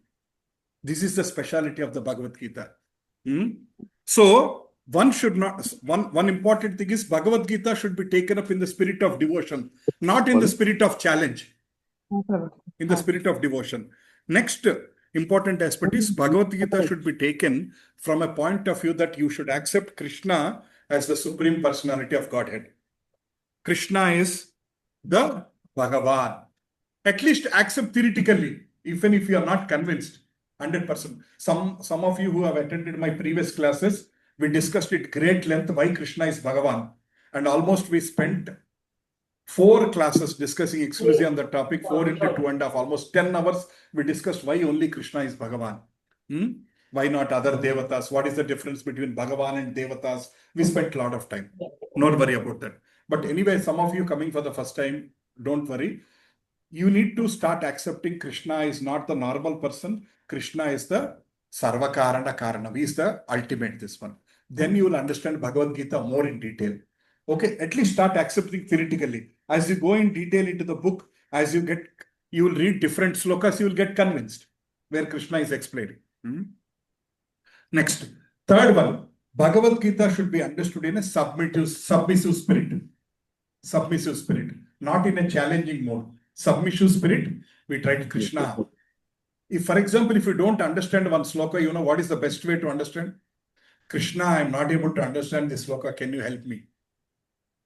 This is the speciality of the Bhagavad Gita. So one should not, one important thing is Bhagavad Gita should be taken up in the spirit of devotion, not in the spirit of challenge. In the spirit of devotion. Next important aspect is Bhagavad Gita should be taken from a point of view that you should accept Krishna as the Supreme Personality of Godhead. Krishna is the Bhagavan. At least accept theoretically, even if you are not convinced, 100%. Some of you who have attended my previous classes, we discussed at great length why Krishna is Bhagavan. And almost we spent 4 classes discussing exclusively on the topic, 4 into 2.5, almost 10 hours. We discussed why only Krishna is Bhagavan. Why not other devatas? What is the difference between Bhagavan and devatas? We spent a lot of time. Not worry about that. But anyway, some of you coming for the first time, don't worry. You need to start accepting Krishna is not the normal person. Krishna is the Sarvakarana Karana. He is the ultimate, this one. Then you will understand Bhagavad-Gita more in detail. Okay, at least start accepting theoretically. As you go in detail into the book, as you will read different slokas, you will get convinced where Krishna is explaining. Next, third one, Bhagavad-Gita should be understood in a submissive spirit. Submissive spirit, not in a challenging mode. Submissive spirit, we try to Krishna. If, for example, if you don't understand one sloka, you know what is the best way to understand? Krishna, I am not able to understand this sloka. Can you help me?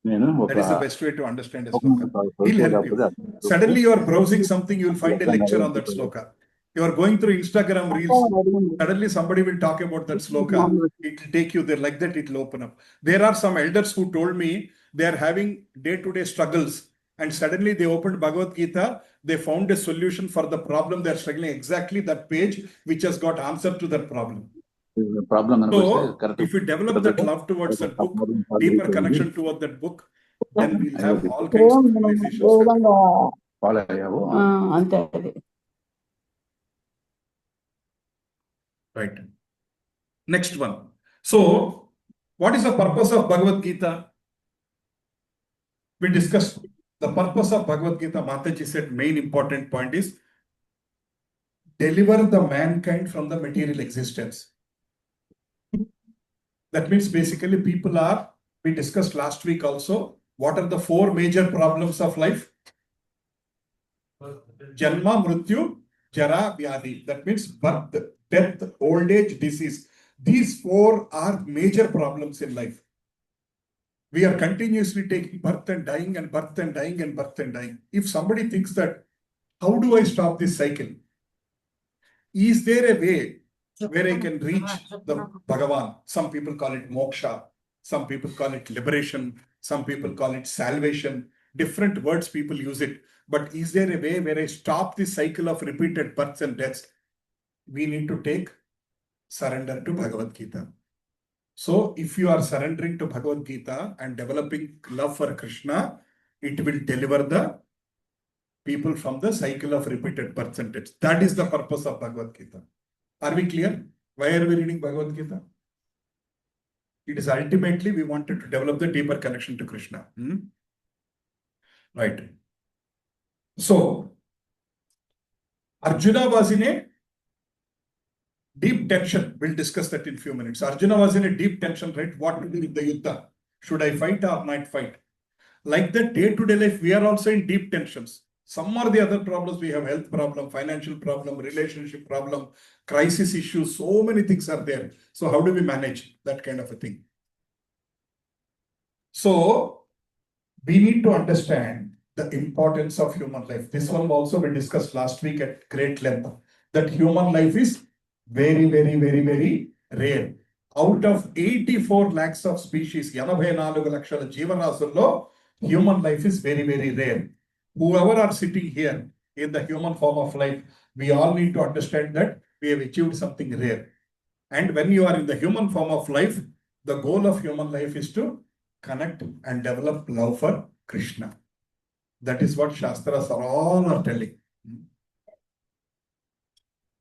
That is the best way to understand a sloka. He'll help you. Suddenly you are browsing something, you will find a lecture on that sloka. You are going through Instagram reels, suddenly somebody will talk about that sloka. It will take you there, like that it will open up. There are some elders who told me they are having day-to-day struggles, and suddenly they opened Bhagavad Gita, they found a solution for the problem they are struggling, exactly that page which has got answer to that problem. So, if you develop that love towards that book, deeper connection towards that book, then we'll have all kinds of realizations. Right. Next one. So, what is the purpose of Bhagavad Gita? We discussed the purpose of Bhagavad Gita. Mataji said main important point is deliver the mankind from the material existence. That means basically we discussed last week also, what are the 4 major problems of life? Janma, Mrityu, Jara, Vyadhi. That means birth, death, old age, disease. These 4 are major problems in life. We are continuously taking birth and dying and birth and dying and birth and dying. If somebody thinks that, how do I stop this cycle? Is there a way where I can reach the Bhagavan? Some people call it moksha. Some people call it liberation. Some people call it salvation. Different words people use it. But is there a way where I stop this cycle of repeated births and deaths? We need to take surrender to Bhagavad Gita. So if you are surrendering to Bhagavad Gita and developing love for Krishna, it will deliver the people from the cycle of repeated births and deaths. That is the purpose of Bhagavad Gita. Are we clear? Why are we reading Bhagavad Gita? It is ultimately we wanted to develop the deeper connection to Krishna. Right. So, Arjuna was in a deep tension. We'll discuss that in a few minutes. Arjuna was in a deep tension, right? What to do with the Yuddha? Should I fight or not fight? Like that day-to-day life, we are also in deep tensions. Some are the other problems. We have health problem, financial problem, relationship problem, crisis issues. So many things are there. So how do we manage that kind of a thing? So we need to understand the importance of human life. This one also we discussed last week at great length. That human life is very, very, very, very rare. Out of 84 lakhs of species, 84 lakshara jeevarasullo, human life is very, very rare. Whoever are sitting here in the human form of life, we all need to understand that we have achieved something rare. And when you are in the human form of life, the goal of human life is to connect and develop love for Krishna. That is what Shastras are all telling.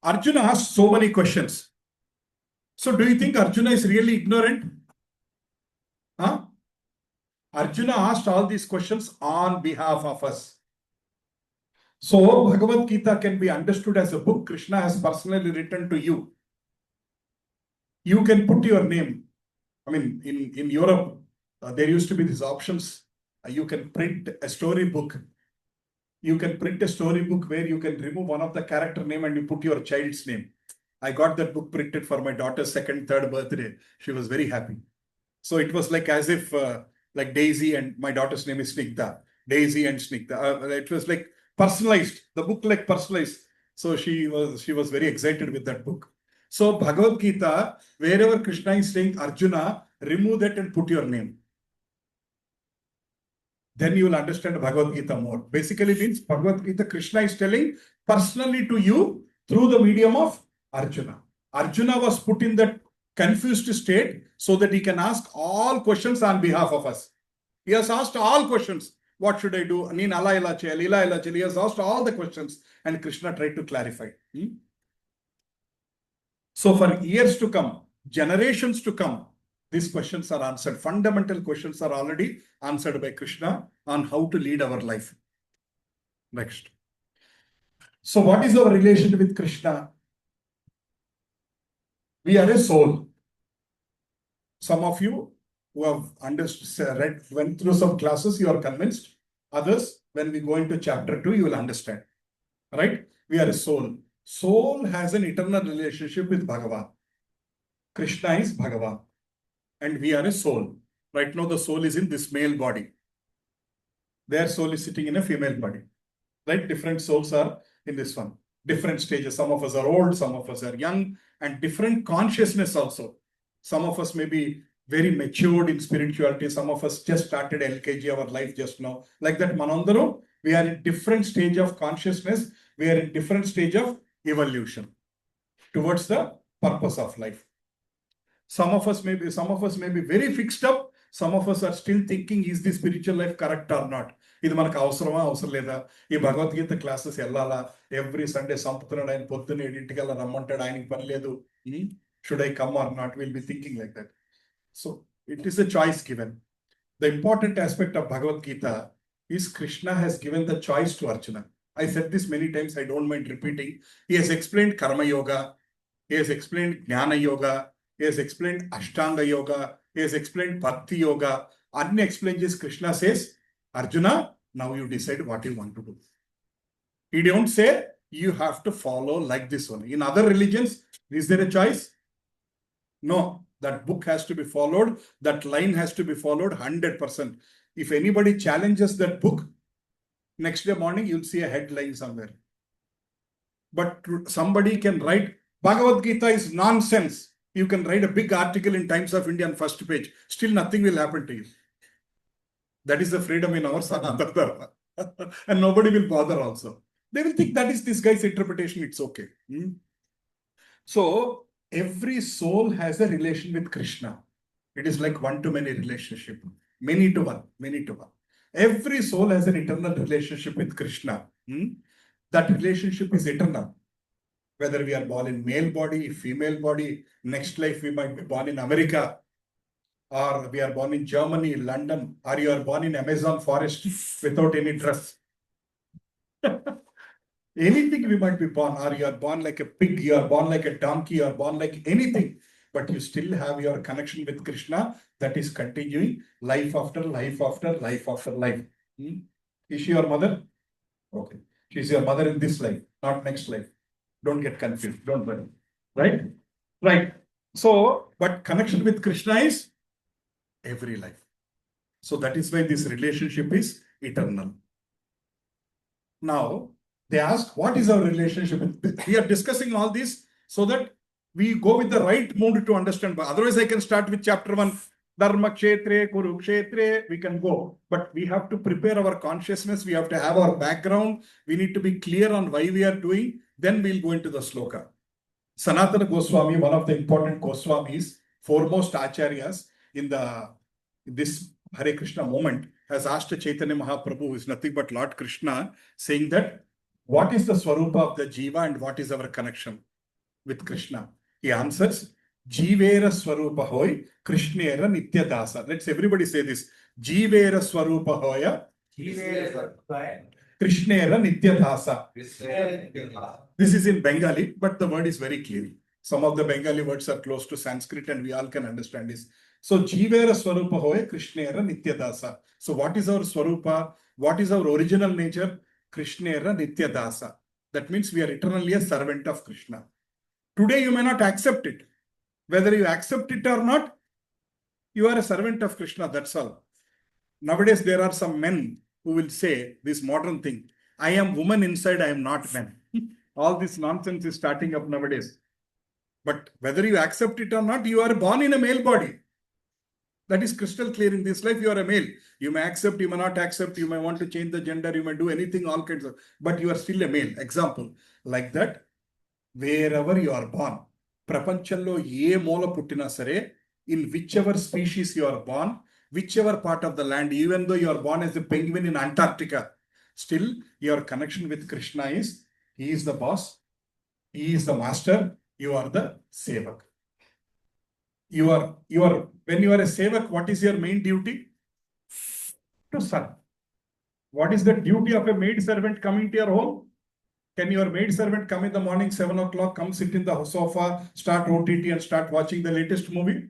Arjuna asked so many questions. So do you think Arjuna is really ignorant? Huh? Arjuna asked all these questions on behalf of us. So Bhagavad Gita can be understood as a book Krishna has personally written to you. You can put your name. I mean, in Europe, there used to be these options. You can print a storybook. You can print a storybook where you can remove one of the character name and you put your child's name. I got that book printed for my daughter's 2nd, 3rd birthday. She was very happy. So it was like as if like Daisy and my daughter's name is Snigdha. Daisy and Snigdha. It was like personalized. The book like personalized. So she was very excited with that book. So Bhagavad Gita, wherever Krishna is saying Arjuna, remove that and put your name. Then you will understand Bhagavad Gita more. Basically it means Bhagavad Gita, Krishna is telling personally to you through the medium of Arjuna. Arjuna was put in that confused state so that he can ask all questions on behalf of us. He has asked all questions. What should I do? He has asked all the questions and Krishna tried to clarify. So for years to come, generations to come, these questions are answered. Fundamental questions are already answered by Krishna on how to lead our life. Next. So what is our relation with Krishna? We are a soul. Some of you who have went through some classes, you are convinced. Others, when we go into chapter 2, you will understand. Right? We are a soul. Soul has an eternal relationship with Bhagavan. Krishna is Bhagavan. And we are a soul. Right now, the soul is in this male body. Their soul is sitting in a female body. Right? Different souls are in this one. Different stages. Some of us are old, some of us are young, and different consciousness also. Some of us may be very matured in spirituality. Some of us just started LKG, our life just now. Like that, Manandaro, we are in different stage of consciousness. We are in different stage of evolution towards the purpose of life. Some of us may be very fixed up. Some of us are still thinking, is the spiritual life correct or not? ఇది మనకు అవసరమా అవసరం లేదా ఈ Bhagavad Gita classes వెళ్ళాలా every Sunday సంపుతున్నాడు ఆయన పొద్దున్న 7 రమ్మంటాడు ఆయనకి పని లేదు should I come or not will be thinking like that so it is a choice given. The important aspect of Bhagavad Gita is Krishna has given the choice to Arjuna. I said this many times, I don't mind repeating. He has explained Karma Yoga, he has explained Jnana Yoga, he has explained Ashtanga Yoga, he has explained Bhakti Yoga. Unexplained is Krishna says, Arjuna, now you decide what you want to do. He don't say you have to follow like this one. In other religions, is there a choice? No, that book has to be followed. That line has to be followed 100%. If anybody challenges that book, next day morning, you'll see a headline somewhere. But somebody can write, Bhagavad Gita is nonsense. You can write a big article in Times of India on first page. Still nothing will happen to you. That is the freedom in our Sanatana Dharma. And nobody will bother also. They will think that is this guy's interpretation. It's okay. So, every soul has a relation with Krishna. It is like one-to-many relationship. Many to one. Many to one. Every soul has an eternal relationship with Krishna. That relationship is eternal. Whether we are born in male body, female body, next life we might be born in America, or we are born in Germany, London, or you are born in Amazon forest without any dress. Anything we might be born, or you are born like a pig, you are born like a donkey, you are born like anything, but you still have your connection with Krishna that is continuing life after life after life after life. Is she your mother? Okay. She is your mother in this life, not next life. Don't get confused. Don't worry. Right? Right. So, but connection with Krishna is every life. So that is why this relationship is eternal. Now, they ask, what is our relationship? We are discussing all this so that we go with the right mood to understand. But otherwise, I can start with chapter 1. Dharma Kshetre, Kurukshetre, we can go. But we have to prepare our consciousness. We have to have our background. We need to be clear on why we are doing. Then we'll go into the sloka. Sanatana Goswami, one of the important Goswamis, foremost acharyas in this Hare Krishna moment, has asked Chaitanya Mahaprabhu, who is nothing but Lord Krishna, saying that, what is the Swarupa of the Jiva and what is our connection with Krishna? He answers, Jivera Swarupa Hoy, Krishnera Nitya Dasa. Let's everybody say this. Jivera Swarupa Hoya, Krishnera Nitya Dasa. This is in Bengali, but the word is very clear. Some of the Bengali words are close to Sanskrit and we all can understand this. So, Jivera Swarupa Hoya, Krishnera Nitya Dasa. So, what is our Swarupa? What is our original nature? Krishnera Nitya Dasa. That means we are eternally a servant of Krishna. Today you may not accept it. Whether you accept it or not, You are a servant of Krishna, that's all. Nowadays, there are some men who will say this modern thing, I am woman inside, I am not man. All this nonsense is starting up nowadays. But whether you accept it or not, you are born in a male body. That is crystal clear. In this life, you are a male. You may accept, you may not accept, you may want to change the gender, you may do anything, all kinds of, but you are still a male. Example, like that, wherever you are born, prapanchallo ye moola puttina sare, in whichever species you are born, whichever part of the land, even though you are born as a penguin in Antarctica, still your connection with Krishna is, he is the boss, he is the master, you are the sevak. When you are a sevak, what is your main duty? To serve. What is the duty of a maid servant coming to your home? Can your maid servant come in the morning, 7 o'clock, come sit in the sofa, start OTT and start watching the latest movie?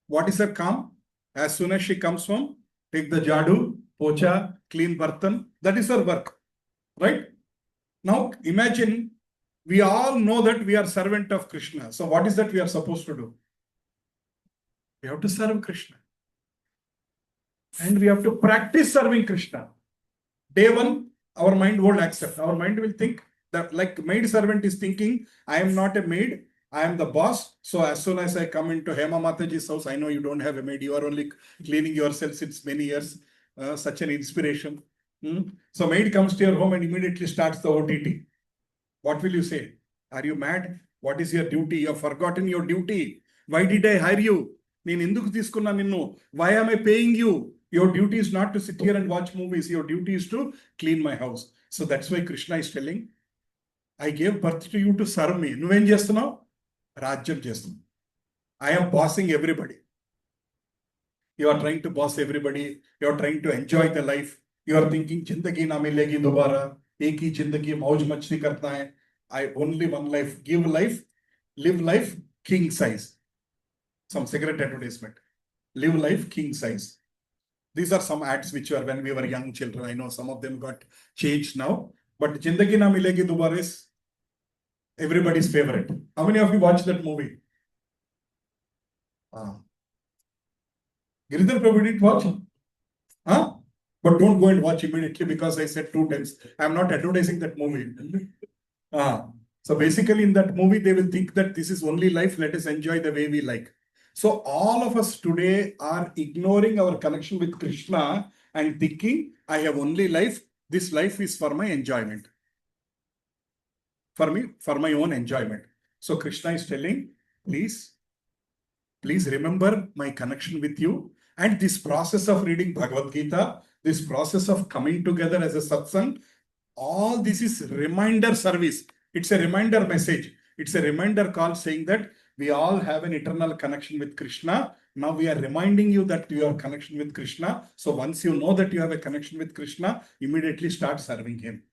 What is her calm? As soon as she comes home, take the jadu, pocha, clean bartan. That is her work, right? Now imagine, we all know that we are servant of Krishna. So what is that we are supposed to do? We have to serve Krishna. And we have to practice serving Krishna. Day one, our mind won't accept. Our mind will think that, like maid servant is thinking, I am not a maid, I am the boss. So as soon as I come into Hema Mataji's house, I know you don't have a maid. You are only cleaning yourself since many years. Such an inspiration. So maid comes to your home and immediately starts the OTT. What will you say? Are you mad? What is your duty? You have forgotten your duty. Why did I hire you? Why am I paying you? Your duty is not to sit here and watch movies. Your duty is to clean my house. So that's why Krishna is telling, I gave birth to you to serve me. Nuven chestunnava? Rajyam chestunnava. I am bossing everybody. You are trying to boss everybody. You are trying to enjoy the life. You are thinking, Jindagi na milegi dobara. Ek hi jindagi mauj machli karna hai. I only one life. Give life. Live life king size. Some cigarette advertisement. Live life king size. These are some ads which were when we were young children. I know some of them got changed now. But Jindagi na milegi dobara is everybody's favorite. How many of you watched that movie? Giridhar Prabhu didn't watch. Huh? But don't go and watch immediately because I said 2 times. I am not advertising that movie. So basically in that movie, they will think that this is only life. Let us enjoy the way we like. So all of us today are ignoring our connection with Krishna and thinking, I have only life. This life is for my enjoyment. For me, for my own enjoyment. So Krishna is telling, please remember my connection with you. And this process of reading Bhagavad-Gita, this process of coming together as a satsang, all this is reminder service. It's a reminder message. It's a reminder call saying that we all have an eternal connection with Krishna. Now we are reminding you that you have a connection with Krishna. So once you know that you have a connection with Krishna, immediately start serving him.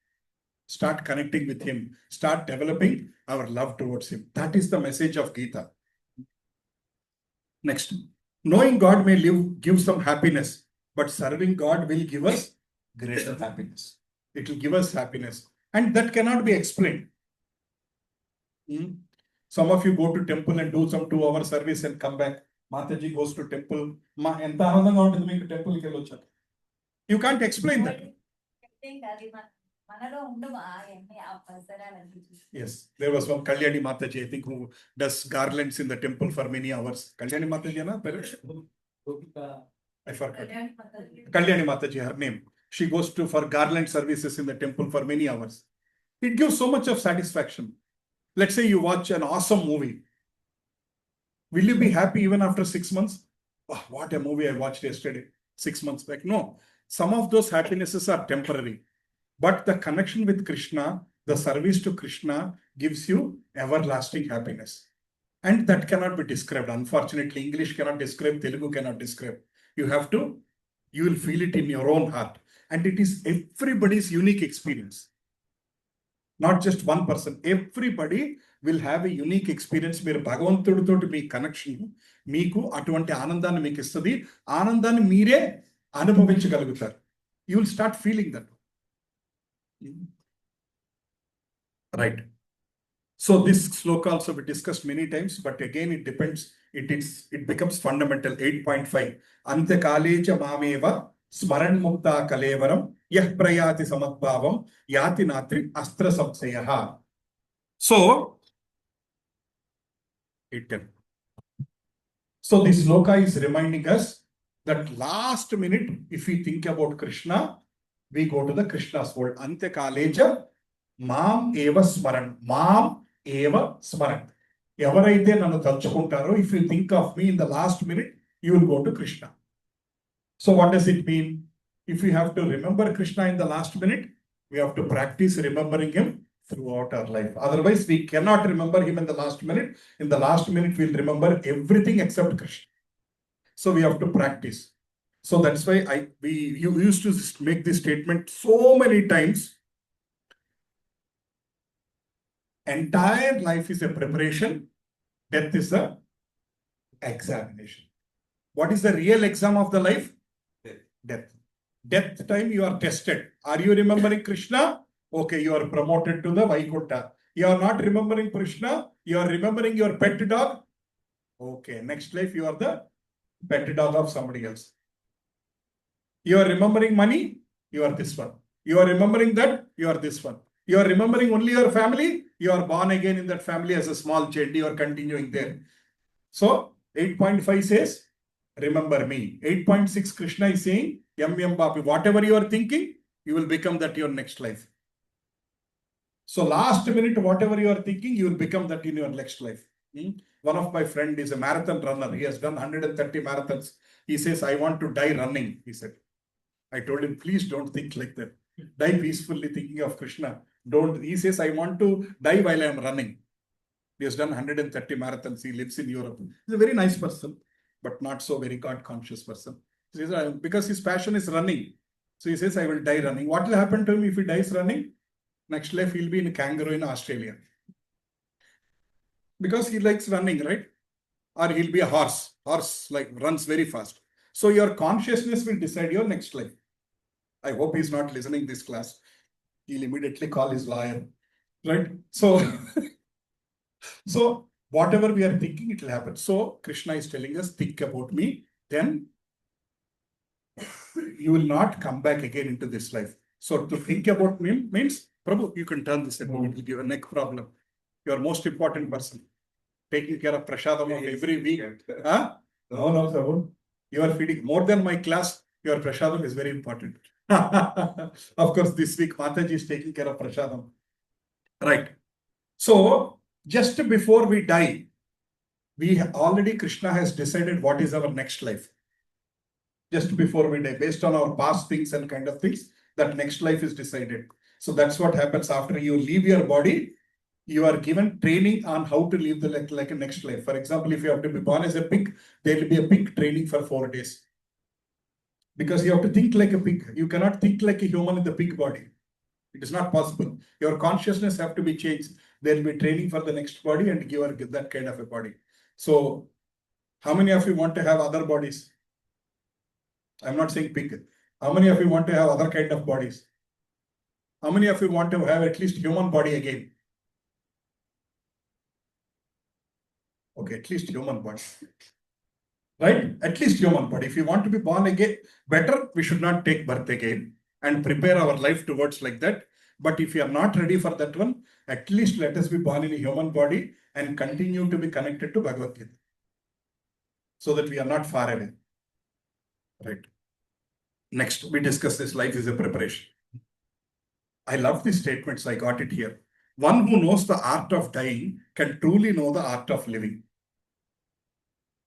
Start connecting with him. Start developing our love towards him. That is the message of Gita. Next. Knowing God may give some happiness, but serving God will give us greater happiness. It will give us happiness. And that cannot be explained. Some of you go to temple and do some 2-hour service and come back. Mataji goes to temple. You can't explain that. Yes, there was one Kalyani Mataji, I think, who does garlands in the temple for many hours. Kalyani Mataji, na? I forgot. Kalyani Mataji, her name. She goes for garland services in the temple for many hours. It gives so much of satisfaction. Let's say you watch an awesome movie. Will you be happy even after 6 months? Oh, what a movie I watched yesterday, 6 months back. No, some of those happinesses are temporary. But the connection with Krishna, the service to Krishna gives you everlasting happiness. And that cannot be described. Unfortunately, English cannot describe, Telugu cannot describe. You will feel it in your own heart. And it is everybody's unique experience. Not just one person. Everybody will have a unique experience. Meer Bhagavantudiతో మీ connection మీకు అటువంటి ఆనందాన్ని మీకు ఇస్తుంది. ఆనందాన్ని మీరే అనుభవించగలుగుతారు. You will start feeling that. Right. So this sloka also we discussed many times, but again it depends. It becomes fundamental. 8.5. Ante kalecha mameva smaran mukta kalevaram yah prayati samadbhavam yati natri astra samsayaha. So 8:10. So this sloka is reminding us that last minute, if we think about Krishna, we go to the Krishna's world. Ante kalecha mam eva smaran. Mam eva smaran. Evaraithe nanu talchukuntaro, if you think of me in the last minute, you will go to Krishna. So what does it mean? If we have to remember Krishna in the last minute, we have to practice remembering him throughout our life. Otherwise, we cannot remember him in the last minute. In the last minute, we'll remember everything except Krishna. So we have to practice. So that's why you used to make this statement so many times. Entire life is a preparation. Death is a examination. What is the real exam of the life? Death. Death time you are tested. Are you remembering Krishna? Okay, you are promoted to the Vaikuntha. You are not remembering Krishna. You are remembering your pet dog. Okay, next life you are the pet dog of somebody else. You are remembering money. You are this one. You are remembering that. You are this one. You are remembering only your family. You are born again in that family as a small child. You are continuing there. So 8.5 says, remember me. 8.6 Krishna is saying, Yam Yam Bapi, whatever you are thinking, you will become that your next life. So last minute, whatever you are thinking, you will become that in your next life. One of my friend is a marathon runner. He has done 130 marathons. He says, I want to die running, he said. I told him, please don't think like that. Die peacefully thinking of Krishna. Don't. He says, I want to die while I am running. He has done 130 marathons. He lives in Europe. He's a very nice person, but not so very God-conscious person. He says, because his passion is running. So he says, I will die running. What will happen to him if he dies running? Next life, he'll be in a kangaroo in Australia. Because he likes running, right? Or he'll be a horse. Horse like runs very fast. So your consciousness will decide your next life. I hope he's not listening this class. He'll immediately call his lawyer, right? So, so whatever we are thinking, it will happen. So Krishna is telling us, think about me, then you will not come back again into this life. So to think about me means, Prabhu, you can turn this and it will give you a neck problem. You are most important person. Taking care of prasadam of every week. Huh? No, Prabhu. You are feeding more than my class. Your prasadam is very important. Of course, this week Mataji is taking care of prasadam. Right. So just before we die, already Krishna has decided what is our next life. Just before we die, based on our past things and kind of things, that next life is decided. So that's what happens after you leave your body. You are given training on how to live like a next life. For example, if you have to be born as a pig, there will be a pig training for 4 days. Because you have to think like a pig. You cannot think like a human in the pig body. It is not possible. Your consciousness have to be changed. There will be training for the next body and give that kind of a body. So how many of you want to have other bodies? I'm not saying pig. How many of you want to have other kind of bodies? How many of you want to have at least human body again? Okay, at least human body. Right? At least human body. If you want to be born again, better, we should not take birth again and prepare our life towards like that. But if you are not ready for that one, at least let us be born in a human body and continue to be connected to Bhagavad-Gita. So that we are not far away. Right. Next, we discuss this life is a preparation. I love these statements. I got it here. One who knows the art of dying can truly know the art of living.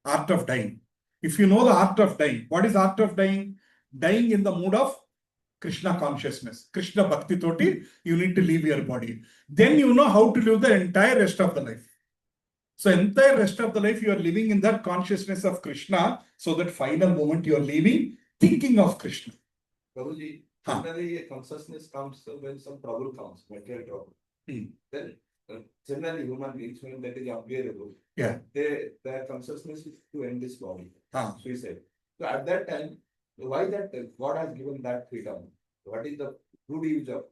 Art of dying. If you know the art of dying, what is art of dying? Dying in the mood of Krishna consciousness, Krishna Bhakti Toti, you need to leave your body. Then you know how to live the entire rest of the life. So entire rest of the life you are living in that consciousness of Krishna, so that final moment you are leaving thinking of Krishna. Prabhuji, generally consciousness comes when some trouble comes, material trouble. Then generally human beings, when that is unbearable, their consciousness is to end this body. Suicide. So at that time, why that God has given that freedom? What is the good use of?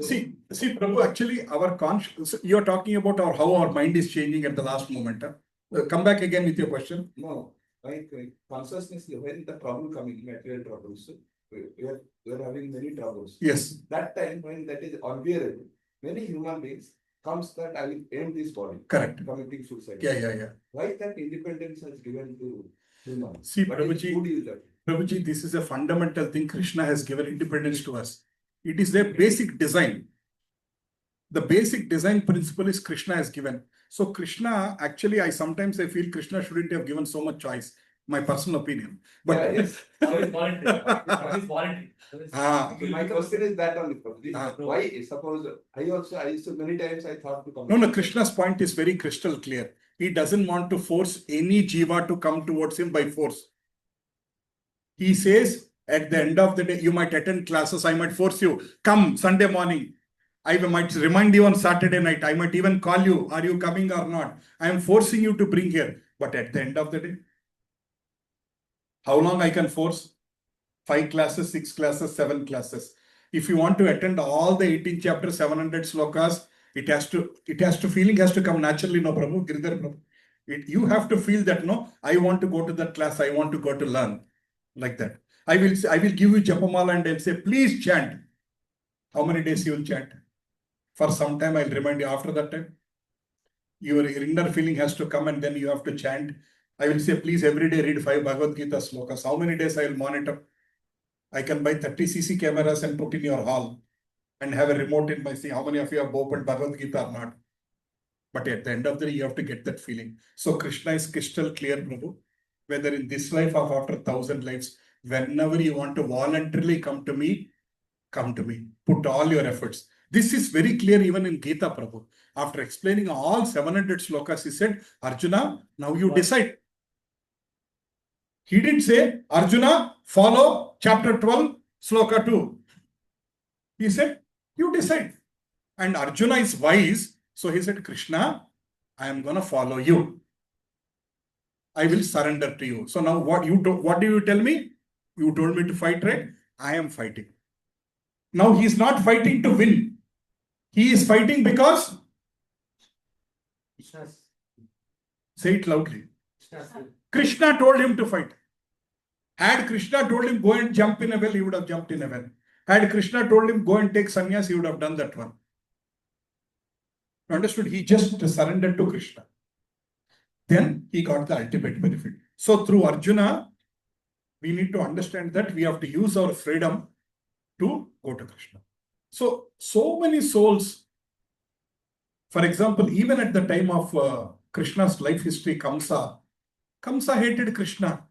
See, Prabhu, actually, our conscious, you're talking about how our mind is changing at the last moment. Huh? Come back again with your question. No, like consciousness, when the trouble coming, material troubles, we are having many troubles. Yes. That time when that is unbearable, many human beings comes that I will end this body. Correct. Committing suicide. Yeah. Why that independence has given to human? See, What Prabhuji, good is that? Prabhuji, this is a fundamental thing. Krishna has given independence to us. It is their basic design. The basic design principle is Krishna has given. So Krishna, actually, I sometimes feel Krishna shouldn't have given so much choice. My personal opinion. But Yeah, yes. voluntary. So my question is that only. Why? Suppose I used to many times I thought to come. No, Krishna's point is very crystal clear. He doesn't want to force any jiva to come towards him by force. He says, at the end of the day, you might attend classes, I might force you, come Sunday morning. I might remind you on Saturday night. I might even call you, are you coming or not? I am forcing you to bring here. But at the end of the day, how long I can force? 5 classes, 6 classes, 7 classes. If you want to attend all the 18 chapters, 700 slokas, feeling has to come naturally, no Prabhu, Giridhar Prabhu. You have to feel that, no, I want to go to that class, I want to go to learn. Like that. I will give you Japamala and I'll say, please chant. How many days you will chant? For some time, I'll remind you after that time. Your inner feeling has to come and then you have to chant. I will say, please every day read 5 Bhagavad-Gita slokas. How many days I will monitor? I can buy 30cc cameras and put in your hall and have a remote in my see how many of you have opened Bhagavad-Gita or not. But at the end of the day, you have to get that feeling. So Krishna is crystal clear, Prabhu. Whether in this life or after 1,000 lives, whenever you want to voluntarily come to me. Put all your efforts. This is very clear even in Gita, Prabhu. After explaining all 700 slokas, he said, Arjuna, now you decide. He didn't say, Arjuna, follow chapter 12, sloka 2. He said, you decide. And Arjuna is wise. So he said, Krishna, I am going to follow you. I will surrender to you. So now what do you tell me? You told me to fight, right? I am fighting. Now he is not fighting to win. He is fighting because? Say it loudly. Krishna told him to fight. Had Krishna told him go and jump in a well, he would have jumped in a well. Had Krishna told him go and take sannyas, he would have done that one. You understood? He just surrendered to Krishna. Then he got the ultimate benefit. So through Arjuna, we need to understand that we have to use our freedom to go to Krishna. So many souls, for example, even at the time of Krishna's life history, Kamsa hated Krishna.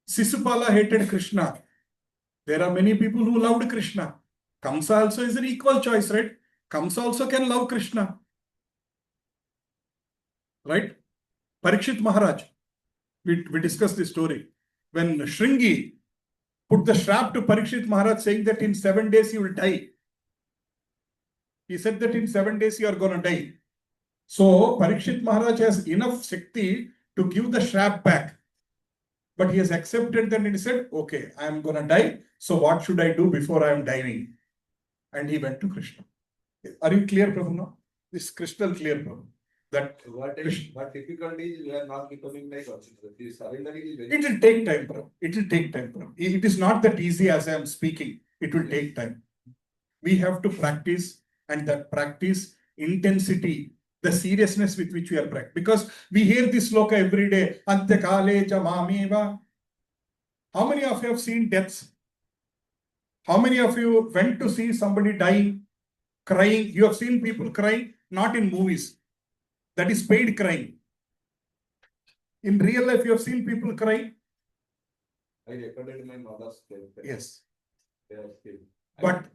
Sisupala hated Krishna. There are many people who loved Krishna. Kamsa also is an equal choice, right? Kamsa also can love Krishna. Right? Parikshit Maharaj, we discussed this story. When Shringi put the shrap to Parikshit Maharaj saying that in 7 days he will die. He said that in 7 days you are going to die. So Parikshit Maharaj has enough Shakti to give the shrap back. But he has accepted that and he said, okay, I am going to die. So what should I do before I am dying? And he went to Krishna. Are you clear, Prabhu? No? This is crystal clear, Prabhu. That what difficulty is we are not becoming like surrendering is very. It will take time, Prabhu. It will take time, Prabhu. It is not that easy as I am speaking. It will take time. We have to practice, and that practice intensity, the seriousness with which we are practicing. Because we hear this sloka every day. Antyakale cha mameva. How many of you have seen deaths? How many of you went to see somebody dying, crying? You have seen people crying, not in movies. That is paid crying. In real life, you have seen people crying. I recorded my mother's death. Yes. They are still. But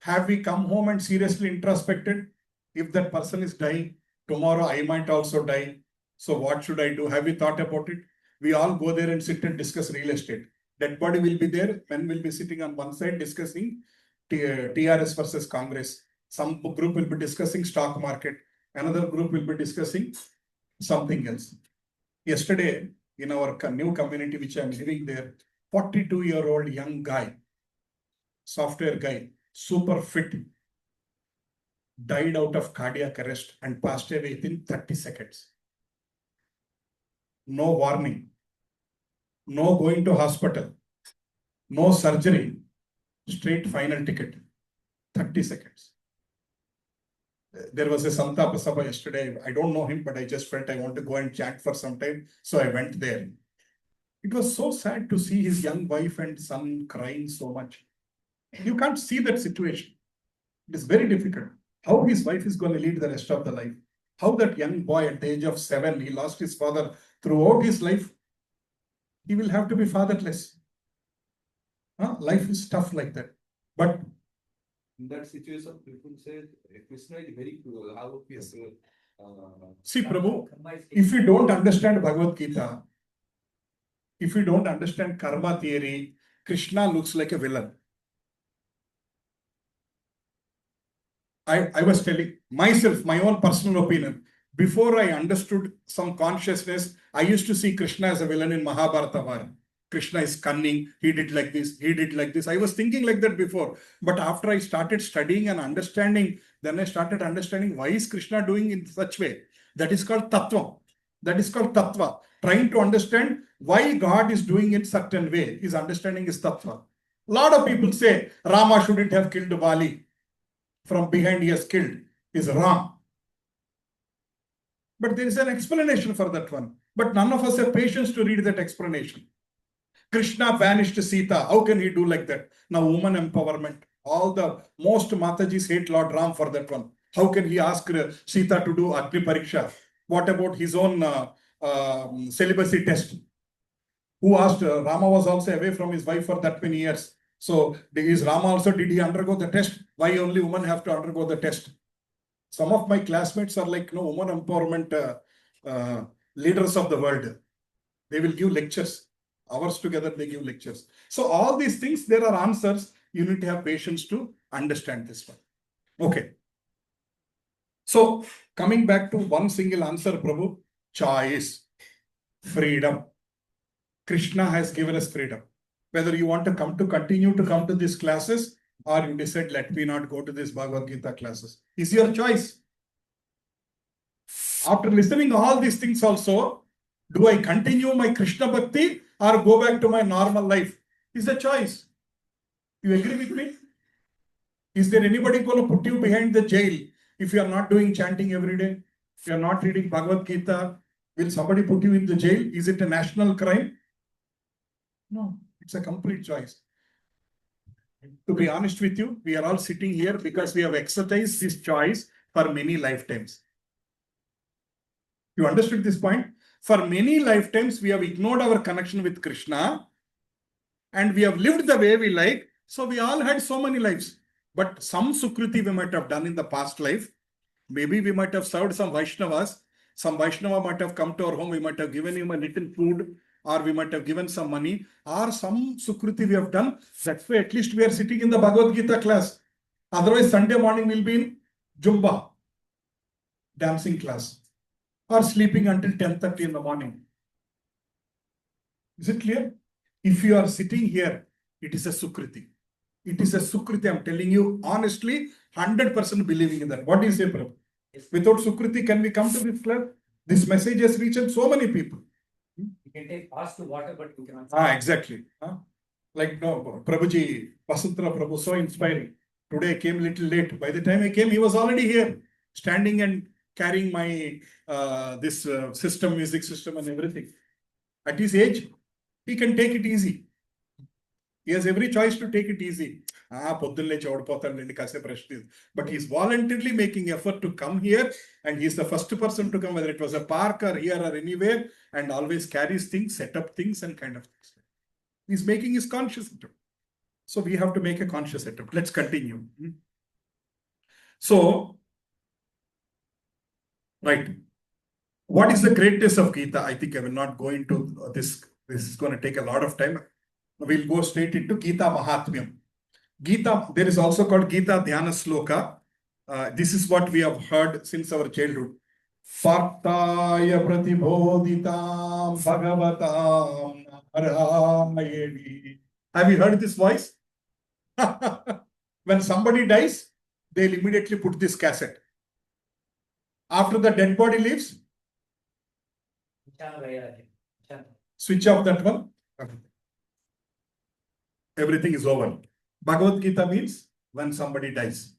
have we come home and seriously introspected? If that person is dying, tomorrow I might also die. So what should I do? Have we thought about it? We all go there and sit and discuss real estate. Dead body will be there. Men will be sitting on one side discussing TRS versus Congress. Some group will be discussing stock market. Another group will be discussing something else. Yesterday, in our new community, which I'm living there, 42-year-old young guy, software guy, super fit. died out of cardiac arrest and passed away within 30 seconds. No warning, no going to hospital, no surgery, straight final ticket, 30 seconds. There was a Santapa Sabha yesterday. I don't know him, but I just felt I want to go and chat for some time. So I went there. It was so sad to see his young wife and son crying so much. You can't see that situation. It is very difficult. How his wife is going to lead the rest of the life. How that young boy at the age of 7, he lost his father throughout his life. He will have to be fatherless. Life is tough like that. But in that situation, people say Krishna is very cruel. How? Yes. See, Prabhu, if you don't understand Bhagavad-Gita, if you don't understand karma theory, Krishna looks like a villain. I was telling myself, my own personal opinion. Before I understood some consciousness, I used to see Krishna as a villain in Mahabharata War. Krishna is cunning, he did like this, he did like this. I was thinking like that before. But after I started studying and understanding, then I started understanding why is Krishna doing in such way. That is called Tattva. That is called Tattva. Trying to understand why God is doing it certain way. His understanding is Tattva. A lot of people say Rama shouldn't have killed Bali. From behind he has killed. Is wrong. But there is an explanation for that one. But none of us have patience to read that explanation. Krishna vanished Sita. How can he do like that? Now, woman empowerment. All the most Matajis hate Lord Ram for that one. How can he ask Sita to do Agni Pariksha? What about his own celibacy test? Who asked? Rama was also away from his wife for that many years. So, is Rama also, did he undergo the test? Why only women have to undergo the test? Some of my classmates are like, no, woman empowerment leaders of the world. They will give lectures. Hours together, they give lectures. So all these things, there are answers. You need to have patience to understand this one. Okay. So coming back to one single answer, Prabhu, choice, freedom. Krishna has given us freedom. Whether you want to continue to come to these classes, or you decide, let me not go to these Bhagavad Gita classes. Is your choice. After listening all these things also, do I continue my Krishna Bhakti or go back to my normal life? Is a choice. You agree with me? Is there anybody going to put you behind the jail if you are not doing chanting every day? If you are not reading Bhagavad Gita, will somebody put you in the jail? Is it a national crime? No, it's a complete choice. To be honest with you, we are all sitting here because we have exercised this choice for many lifetimes. You understood this point? For many lifetimes, we have ignored our connection with Krishna and we have lived the way we like. So we all had so many lives. But some Sukriti we might have done in the past life. Maybe we might have served some Vaishnavas. Some Vaishnava might have come to our home. We might have given him a little food, or we might have given some money, or some Sukriti we have done. That's why at least we are sitting in the Bhagavad Gita class. Otherwise, Sunday morning we'll be in Zumba, dancing class, or sleeping until 10:30 in the morning. Is it clear? If you are sitting here, it is a Sukriti. It is a Sukriti. I'm telling you honestly, 100% believing in that. What do you say, Prabhu? Without Sukriti, can we come to this class? This message has reached so many people. You can take fast to water, but you cannot. Exactly. Like no, Prabhuji, Vasantara Prabhu, so inspiring. Today I came a little late. By the time I came, he was already here, standing and carrying my this system, music system and everything. At his age, he can take it easy. He has every choice to take it easy. But he's voluntarily making effort to come here, and he's the first person to come, whether it was a park or here or anywhere, and always carries things, set up things and kind of things. He's making his conscious attempt. So we have to make a conscious attempt. Let's continue. So, right. What is the greatness of Gita? I think I will not go into this. This is going to take a lot of time. We'll go straight into Gita Mahatmyam. Gita, there is also called Gita Dhyana Sloka. This is what we have heard since our childhood. Partaya pratibodhitam bhagavatam aramayeni. Have you heard this voice? When somebody dies, they'll immediately put this cassette. After the dead body leaves, switch off that one. Everything is over. Bhagavad Gita means when somebody dies.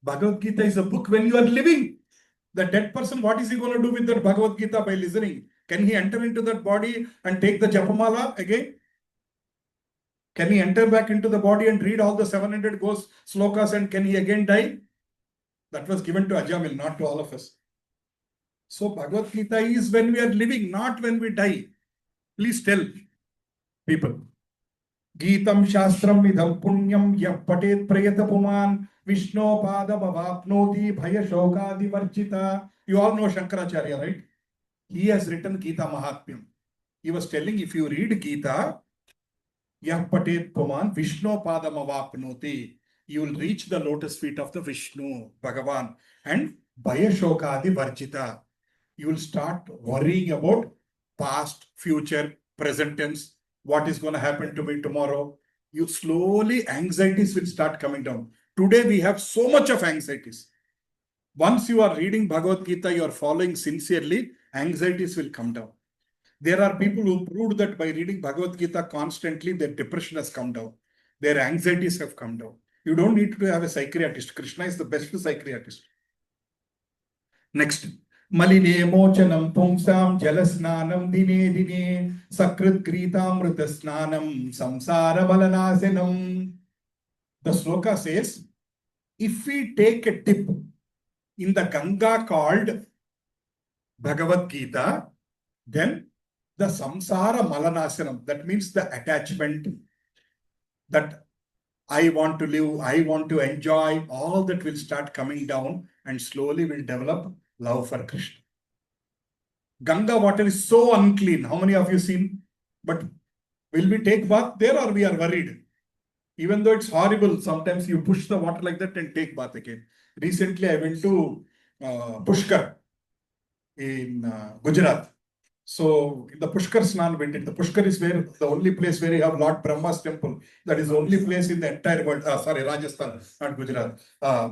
Bhagavad Gita is a book when you are living. The dead person, what is he going to do with that Bhagavad Gita by listening? Can he enter into that body and take the Japamala again? Can he enter back into the body and read all the 700 ghost slokas and can he again die? That was given to Ajamil, not to all of us. So Bhagavad Gita is when we are living, not when we die. Please tell people. Gitam Shastram Idam Punyam Yah Patet Prayata Puman Vishno Pada Bhavapnoti Bhaya Shokadi Varchita. You all know Shankaracharya, right? He has written Gita Mahatmyam. He was telling, if you read Gita, Yah Patet Puman Vishno Pada Bhavapnoti, you will reach the lotus feet of the Vishnu, Bhagavan, and Bhaya Shokadi Varchita. You will start worrying about past, future, present tense, what is going to happen to me tomorrow. You slowly, anxieties will start coming down. Today we have so much of anxieties. Once you are reading Bhagavad Gita, you are following sincerely, anxieties will come down. There are people who proved that by reading Bhagavad Gita constantly, their depression has come down. Their anxieties have come down. You don't need to have a psychiatrist. Krishna is the best psychiatrist. Next. Maline mochanam pumsam jalasnanam dine dine sakrit kritamrita snanam samsara malanasenam. The sloka says, if we take a dip in the Ganga called Bhagavad Gita, then the samsara malanasenam, that means the attachment, that I want to live, I want to enjoy, all that will start coming down and slowly will develop love for Krishna. Ganga water is so unclean. How many of you seen? But will we take bath there or we are worried? Even though it's horrible, sometimes you push the water like that and take bath again. Recently, I went to Pushkar in Gujarat. So in the Pushkar Snan went in. The Pushkar is where the only place where you have Lord Brahma's temple. That is the only place in the entire world. Rajasthan, not Gujarat.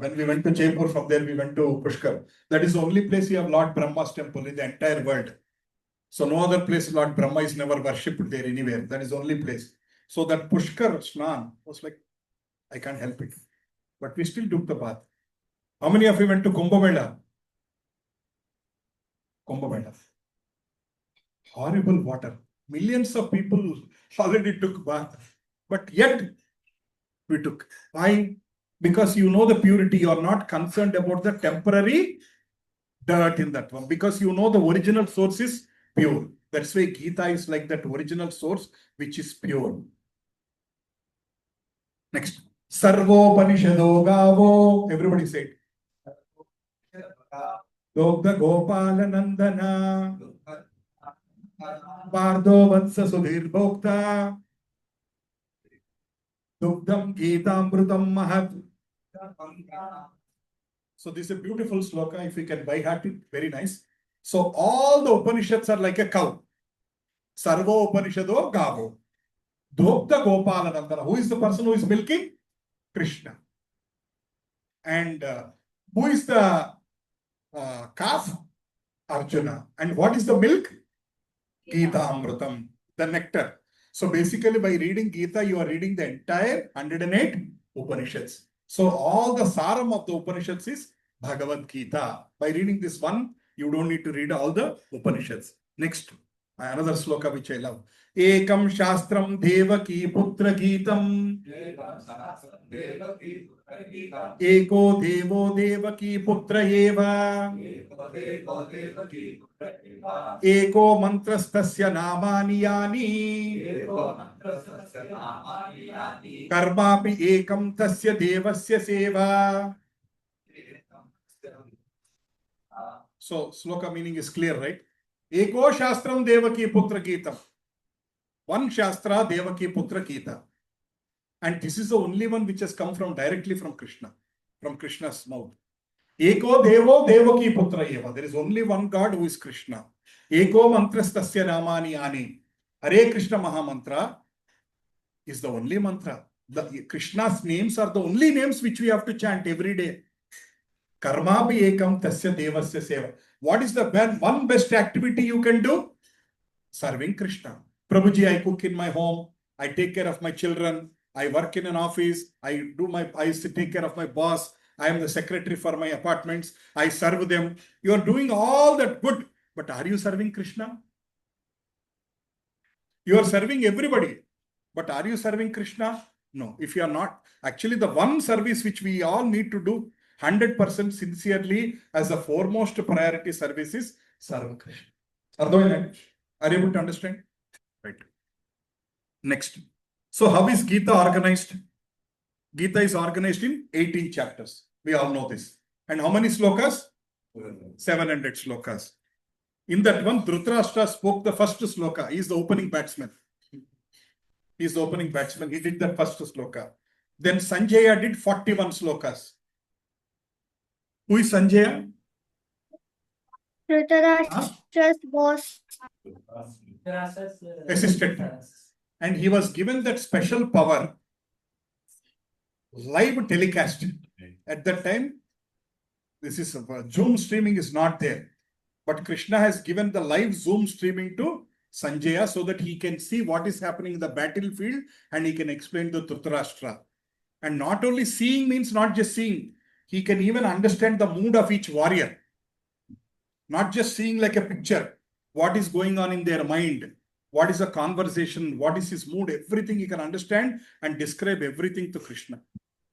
When we went to Jaipur, from there we went to Pushkar. That is the only place you have Lord Brahma's temple in the entire world. So no other place Lord Brahma is never worshipped there anywhere. That is the only place. So that Pushkar Snan was like, I can't help it. But we still took the bath. How many of you went to Kumbh Mela? Kumbh Mela. Horrible water. Millions of people already took bath. But yet, we took. Why? Because you know the purity. You are not concerned about the temporary dirt in that one. Because you know the original source is pure. That's why Gita is like that original source which is pure. Next. Sarvo Panishado Gavo. Everybody say it. Dogda Gopala Nandana. Pardo Vatsa Sudhir Bhokta Dugdam Gitamrutam Mahat. So this is a beautiful sloka. If you can by heart it, very nice. So all the Upanishads are like a cow. Sarvo Upanishado Gavo. Dogda Gopala Nandana. Who is the person who is milking? Krishna. And who is the calf? Arjuna. And what is the milk? Gita Amrutam, the nectar. So basically by reading Gita, you are reading the entire 108 Upanishads. So all the saram of the Upanishads is Bhagavad Gita. By reading this one, you don't need to read all the Upanishads. Next, another sloka which I love. Ekam Shastram Devaki Putra Gitam. Eko Devo Devaki Putra Eva. Eko Mantrastasya Namani Yani. Karmapi Ekam Tasya Devasya Seva. So, sloka meaning is clear, right? Eko Shastram Devaki Putra Gitam. One Shastra Devaki Putra Gita. And this is the only one which has come from directly from Krishna, from Krishna's mouth. Eko Devo Devaki Putra Eva. There is only one God who is Krishna. Eko Mantrastasya Namani Ani. Hare Krishna Maha Mantra is the only mantra. Krishna's names are the only names which we have to chant every day. Karmapi ekam tasya devasya seva. What is the one best activity you can do? Serving Krishna. Prabhuji, I cook in my home. I take care of my children. I work in an office. I take care of my boss. I am the secretary for my apartments. I serve them. You are doing all that good. But are you serving Krishna? You are serving everybody. But are you serving Krishna? No. If you are not, actually the one service which we all need to do 100% sincerely as the foremost priority service is serve Krishna. Are you able to understand? Right. Next. So how is Gita organized? Gita is organized in 18 chapters. We all know this. And how many slokas? 700 slokas. In that one, Dhritarashtra spoke the first sloka. He is the opening batsman. He is the opening batsman. He did the first sloka. Then Sanjaya did 41 slokas. Who is Sanjaya? Dhritarashtra's boss. Assistant. And he was given that special power, live telecast. At that time, this is Zoom streaming is not there. But Krishna has given the live Zoom streaming to Sanjaya so that he can see what is happening in the battlefield and he can explain to Dhritarashtra. And not only seeing means not just seeing, he can even understand the mood of each warrior. Not just seeing like a picture, what is going on in their mind, what is the conversation, what is his mood, everything he can understand and describe everything to Krishna.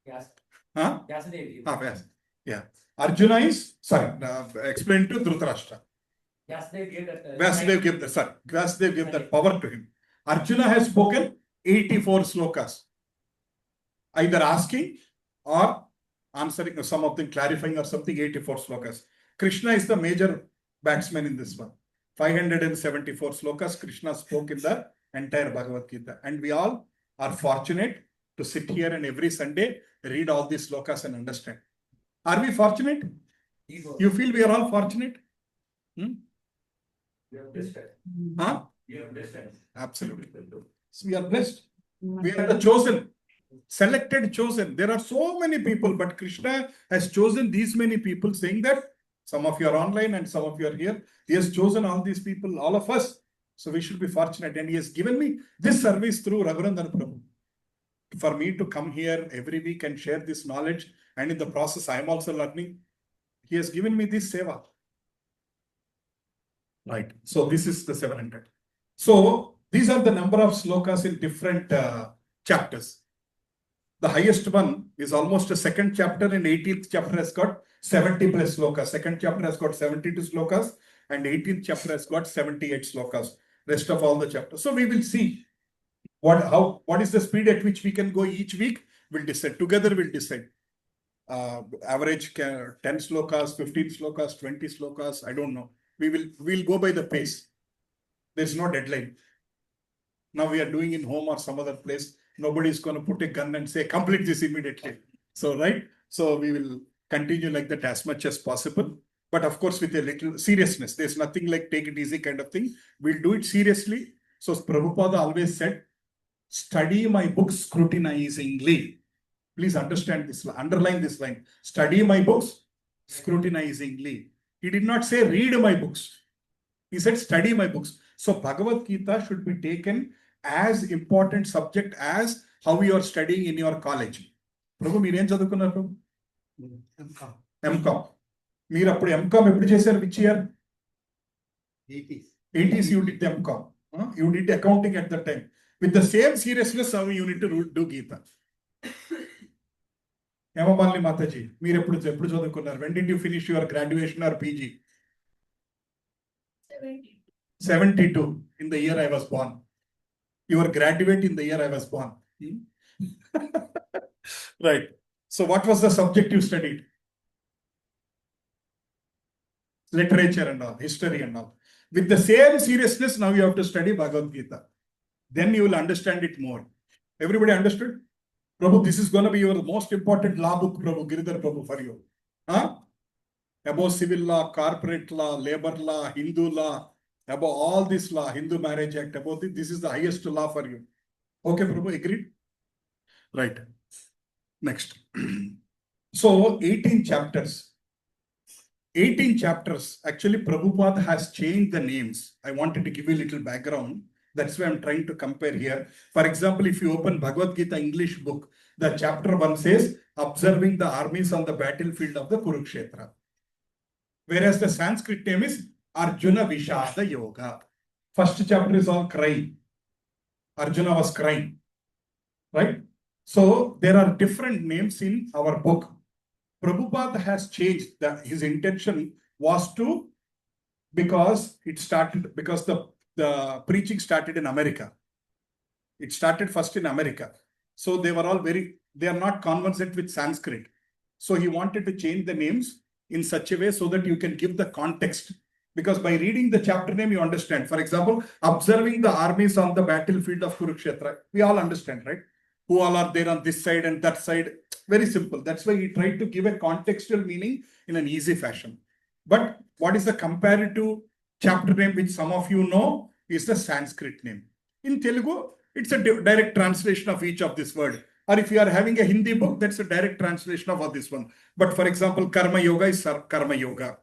Yes. Huh? Yes. Yes. Yeah. Arjuna is, explain to Dhritarashtra. Vasudev gave that. Vasudev gave that power to him. Arjuna has spoken 84 slokas. Either asking or answering, or some of them clarifying or something, 84 slokas. Krishna is the major batsman in this one. 574 slokas Krishna spoke in the entire Bhagavad-Gita. And we all are fortunate to sit here and every Sunday read all these slokas and understand. Are we fortunate? You feel we are all fortunate? You are blessed. Huh? You are blessed. Absolutely. So we are blessed. We are the chosen. Selected, chosen. There are so many people, but Krishna has chosen these many people, saying that some of you are online and some of you are here. He has chosen all these people, all of us. So we should be fortunate. And he has given me this service through Raghurandan Prabhu. For me to come here every week and share this knowledge. And in the process, I am also learning. He has given me this seva. Right. So this is the 700. So these are the number of slokas in different chapters. The highest one is almost a second chapter, and 18th chapter has got 70 plus slokas. Second chapter has got 72 slokas and 18th chapter has got 78 slokas. Rest of all the chapters. So we will see what is the speed at which we can go each week. We'll decide. Together we'll decide. Average 10 slokas, 15 slokas, 20 slokas. I don't know. We'll go by the pace. There's no deadline. Now we are doing in home or some other place. Nobody is going to put a gun and say, complete this immediately. So, right? So we will continue like that as much as possible. But of course, with a little seriousness. There's nothing like take it easy kind of thing. We'll do it seriously. So Prabhupada always said, study my books scrutinizingly. Please understand this, underline this line. Study my books scrutinizingly. He did not say read my books. He said study my books. So Bhagavad-Gita should be taken as important subject as how you are studying in your college. Prabhu, మీరు ఏం చదువుకున్నారు? MCom. మీరు అప్పుడు MCom ఎప్పుడు చేశారు? Which year? 80s you did the MCom. You did accounting at that time. With the same seriousness, how you need to do Gita. Hemapalli Mataji, మీరు ఎప్పుడు చదువుకున్నారు? When did you finish your graduation or PG? 72, in the year I was born. You were graduate in the year I was born. Right. So what was the subject you studied? Literature and all, history and all. With the same seriousness, now you have to study Bhagavad Gita. Then you will understand it more. Everybody understood? Prabhu, this is going to be your most important law book, Prabhu, Giridhar Prabhu, for you. Huh? About civil law, corporate law, labor law, Hindu law, about all this law, Hindu Marriage Act, about this is the highest law for you. Okay, Prabhu, agreed? Right. Next. So, 18 chapters. 18 chapters. Actually, Prabhupada has changed the names. I wanted to give you a little background. That's why I'm trying to compare here. For example, if you open Bhagavad-Gita English book, the chapter 1 says, observing the armies on the battlefield of the Kurukshetra. Whereas the Sanskrit name is Arjuna Vishada Yoga. First chapter is all crying. Arjuna was crying. Right? So there are different names in our book. Prabhupada has changed. His intention was to, because the preaching started in America. It started first in America. So they were all they are not conversant with Sanskrit. So he wanted to change the names in such a way so that you can give the context. Because by reading the chapter name, you understand. For example, observing the armies on the battlefield of Kurukshetra. We all understand, right? Who all are there on this side and that side. Very simple. That's why he tried to give a contextual meaning in an easy fashion. But what is the comparative chapter name which some of you know is the Sanskrit name. In Telugu, it's a direct translation of each of this word. Or if you are having a Hindi book, that's a direct translation of this one. But for example, Karma Yoga is Karma Yoga.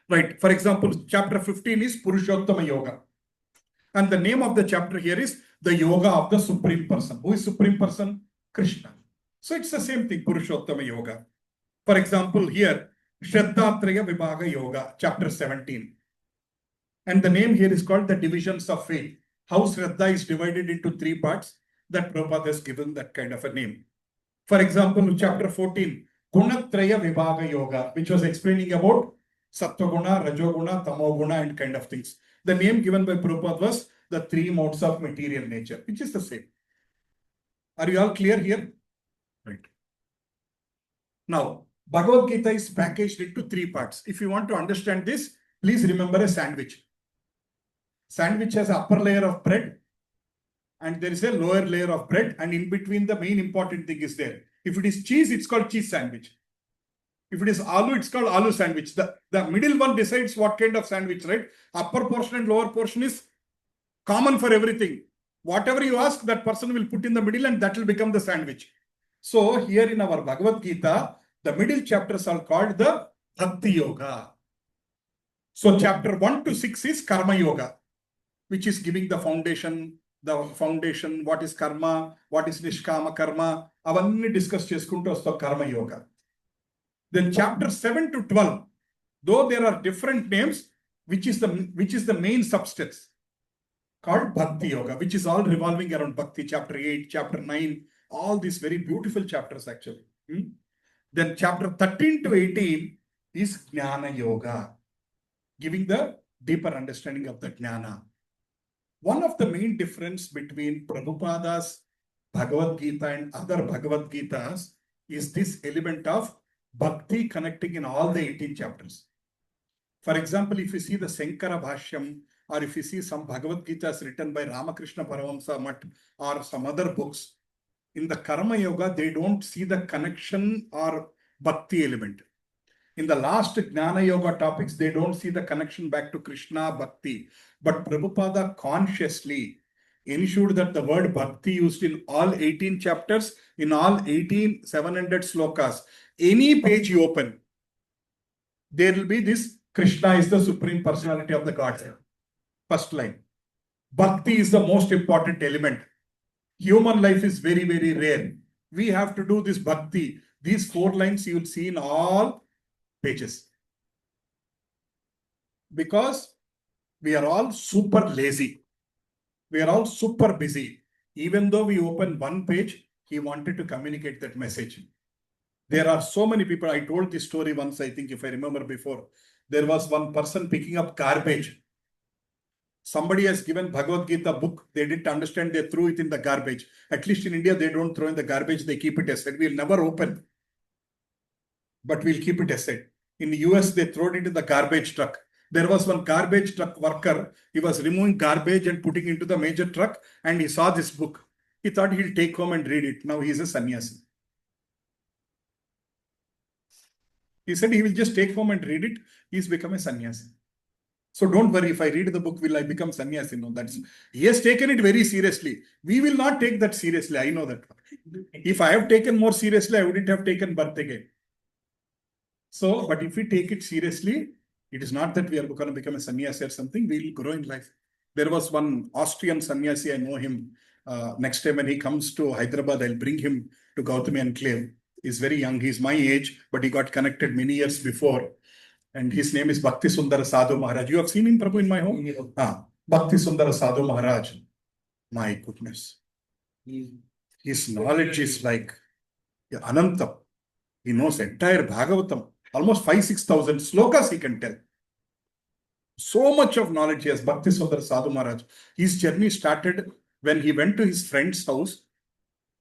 Right. For example, chapter 15 is Purushottama Yoga. And the name of the chapter here is the Yoga of the Supreme Person. Who is Supreme Person? Krishna. So it's the same thing, Purushottama Yoga. For example, here, Shraddhatraya Vibhaga Yoga, chapter 17. And the name here is called the divisions of faith. How Shraddha is divided into 3 parts, that Prabhupada has given that kind of a name. For example, chapter 14, Gunatraya Vibhaga Yoga, which was explaining about Sattva-guna, Rajoguna, Tamoguna, and kind of things. The name given by Prabhupada was the 3 modes of material nature, which is the same. Are you all clear here? Right. Now, Bhagavad Gita is packaged into 3 parts. If you want to understand this, please remember a sandwich. Sandwich has an upper layer of bread, and there is a lower layer of bread, and in between the main important thing is there. If it is cheese, it's called cheese sandwich. If it is aloo, it's called aloo sandwich. The middle one decides what kind of sandwich, right? Upper portion and lower portion is common for everything. Whatever you ask, that person will put in the middle and that will become the sandwich. So here in our Bhagavad Gita, the middle chapters are called the Bhakti Yoga. So chapter 1 to 6 is Karma Yoga, which is giving the foundation, what is karma, what is nishkama karma, avanni discuss cheskuntu vastav Karma Yoga. Then chapter 7 to 12, though there are different names, which is the main substance, called Bhakti Yoga, which is all revolving around Bhakti, chapter 8, chapter 9, all these very beautiful chapters actually. Then chapter 13 to 18 is Jnana Yoga, giving the deeper understanding of the Jnana. One of the main difference between Prabhupada's Bhagavad Gita and other Bhagavad Gitas is this element of Bhakti connecting in all the 18 chapters. For example, if you see the Sankara Bhashyam, or if you see some Bhagavad Gitas written by Ramakrishna Paramahamsa Math or some other books, in the Karma Yoga, they don't see the connection or Bhakti element. In the last Jnana Yoga topics, they don't see the connection back to Krishna Bhakti. But Prabhupada consciously ensured that the word Bhakti used in all 18 chapters, in all 700 slokas, any page you open, there will be this Krishna is the Supreme Personality of the Godhead. First line. Bhakti is the most important element. Human life is very, very rare. We have to do this Bhakti. These 4 lines you will see in all pages. Because we are all super lazy. We are all super busy. Even though we open 1 page, he wanted to communicate that message. There are so many people. I told this story once, I think, if I remember before. There was one person picking up garbage. Somebody has given Bhagavad Gita book. They didn't understand. They threw it in the garbage. At least in India, they don't throw in the garbage. They keep it aside. We'll never open. But we'll keep it aside. In the US, they throw it in the garbage truck. There was one garbage truck worker. He was removing garbage and putting into the major truck. And he saw this book. He thought he'll take home and read it. Now he's a sannyasi. He said he will just take home and read it. He's become a sannyasi. So don't worry, if I read the book, will I become sannyasi? No, he has taken it very seriously. We will not take that seriously. I know that. If I have taken more seriously, I wouldn't have taken birth again. So, but if we take it seriously, it is not that we are going to become a sannyasi or something. We will grow in life. There was one Austrian sannyasi, I know him. Next time when he comes to Hyderabad, I'll bring him to Gautami Enclave. He's very young. He's my age, but he got connected many years before. And his name is Bhakti Sundara Sadhu Maharaj. You have seen him, Prabhu, in my home? Bhakti Sundara Sadhu Maharaj. My goodness. His knowledge is like Anantam. He knows entire Bhagavatam. Almost 5,000-6,000 slokas he can tell. So much of knowledge he has. Bhakti Sundara Sadhu Maharaj. His journey started when he went to his friend's house.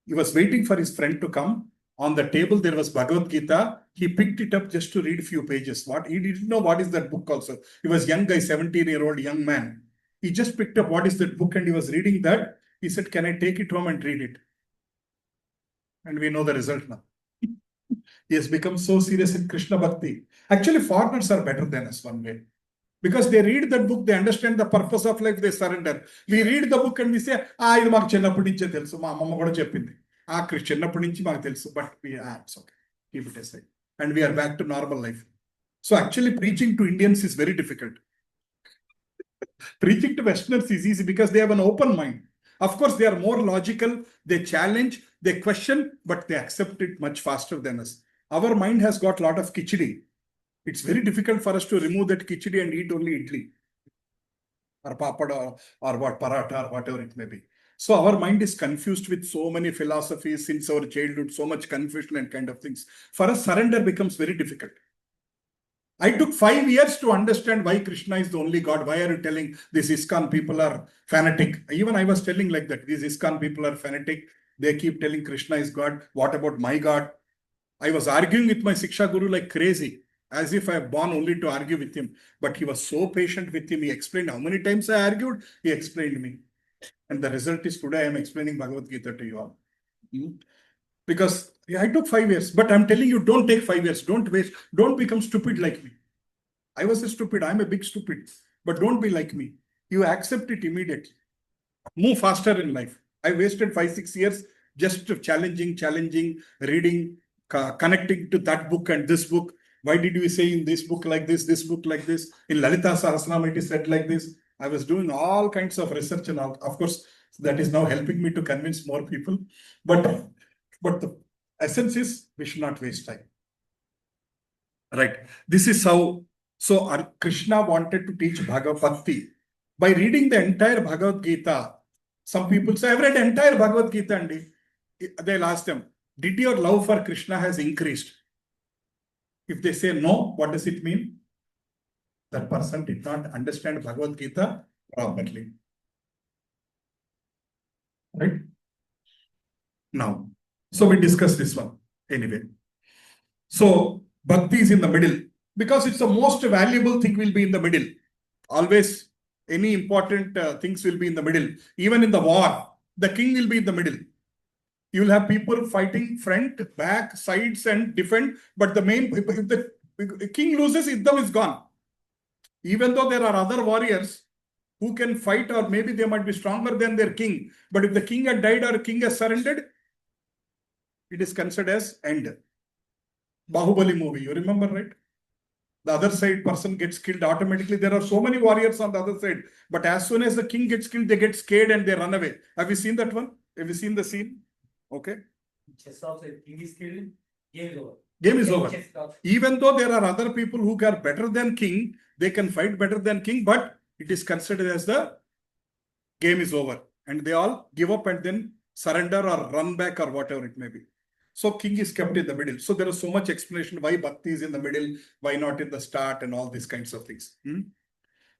He was waiting for his friend to come. On the table, there was Bhagavad-Gita. He picked it up just to read a few pages. He didn't know what is that book also. He was a young guy, 17-year-old young man. He just picked up what is that book and he was reading that. He said, can I take it home and read it? And we know the result now. He has become so serious in Krishna Bhakti. Actually, foreigners are better than us one way. Because they read that book, they understand the purpose of life, they surrender. We read the book and we say, idu maaku chinnapudi nunche telusu, ma amma kuda cheppindi. Chinnapudi nunchi maaku telusu, but it's okay. Keep it aside. And we are back to normal life. So actually preaching to Indians is very difficult. Preaching to Westerners is easy because they have an open mind. Of course, they are more logical, they challenge, they question, but they accept it much faster than us. Our mind has got a lot of khichdi. It's very difficult for us to remove that khichdi and eat only idli or papad or what, paratha or whatever it may be. So our mind is confused with so many philosophies since our childhood, so much confusion and kind of things. For us, surrender becomes very difficult. I took 5 years to understand why Krishna is the only God. Why are you telling these ISKCON people are fanatic? Even I was telling like that. These ISKCON people are fanatic. They keep telling Krishna is God. What about my God? I was arguing with my Siksha Guru like crazy, as if I have born only to argue with him. But he was so patient with him. He explained how many times I argued. He explained me. And the result is today I am explaining Bhagavad-Gita to you all. Because I took 5 years. But I'm telling you, don't take 5 years. Don't waste. Don't become stupid like me. I was a stupid. I'm a big stupid. But don't be like me. You accept it immediately. Move faster in life. I wasted 5-6 years just challenging, reading, connecting to that book and this book. Why did we say in this book like this book like this? In Lalita Sahasranam it is said like this. I was doing all kinds of research and all. Of course, that is now helping me to convince more people. But the essence is we should not waste time. Right. This is how. So Krishna wanted to teach Bhagavad Bhakti. By reading the entire Bhagavad Gita, some people say, I've read the entire Bhagavad Gita, and they'll ask them, did your love for Krishna has increased? If they say no, what does it mean? That person did not understand Bhagavad Gita properly. Right? Now, so we discuss this one anyway. So Bhakti is in the middle because it's the most valuable thing will be in the middle. Always any important things will be in the middle. Even in the war, the king will be in the middle. You will have people fighting front, back, sides and defend. But the main, if the king loses, Iddham is gone. Even though there are other warriors who can fight or maybe they might be stronger than their king. But if the king had died or king has surrendered, it is considered as end. Bahubali movie, you remember, right? The other side person gets killed automatically. There are so many warriors on the other side. But as soon as the king gets killed, they get scared and they run away. Have you seen that one? Have you seen the scene? Okay. Chess also, if king is killed, game is over. Game is over. Even though there are other people who are better than king, they can fight better than king, but it is considered as the game is over. And they all give up and then surrender or run back or whatever it may be. So king is kept in the middle. So there is so much explanation why Bhakti is in the middle, why not in the start and all these kinds of things.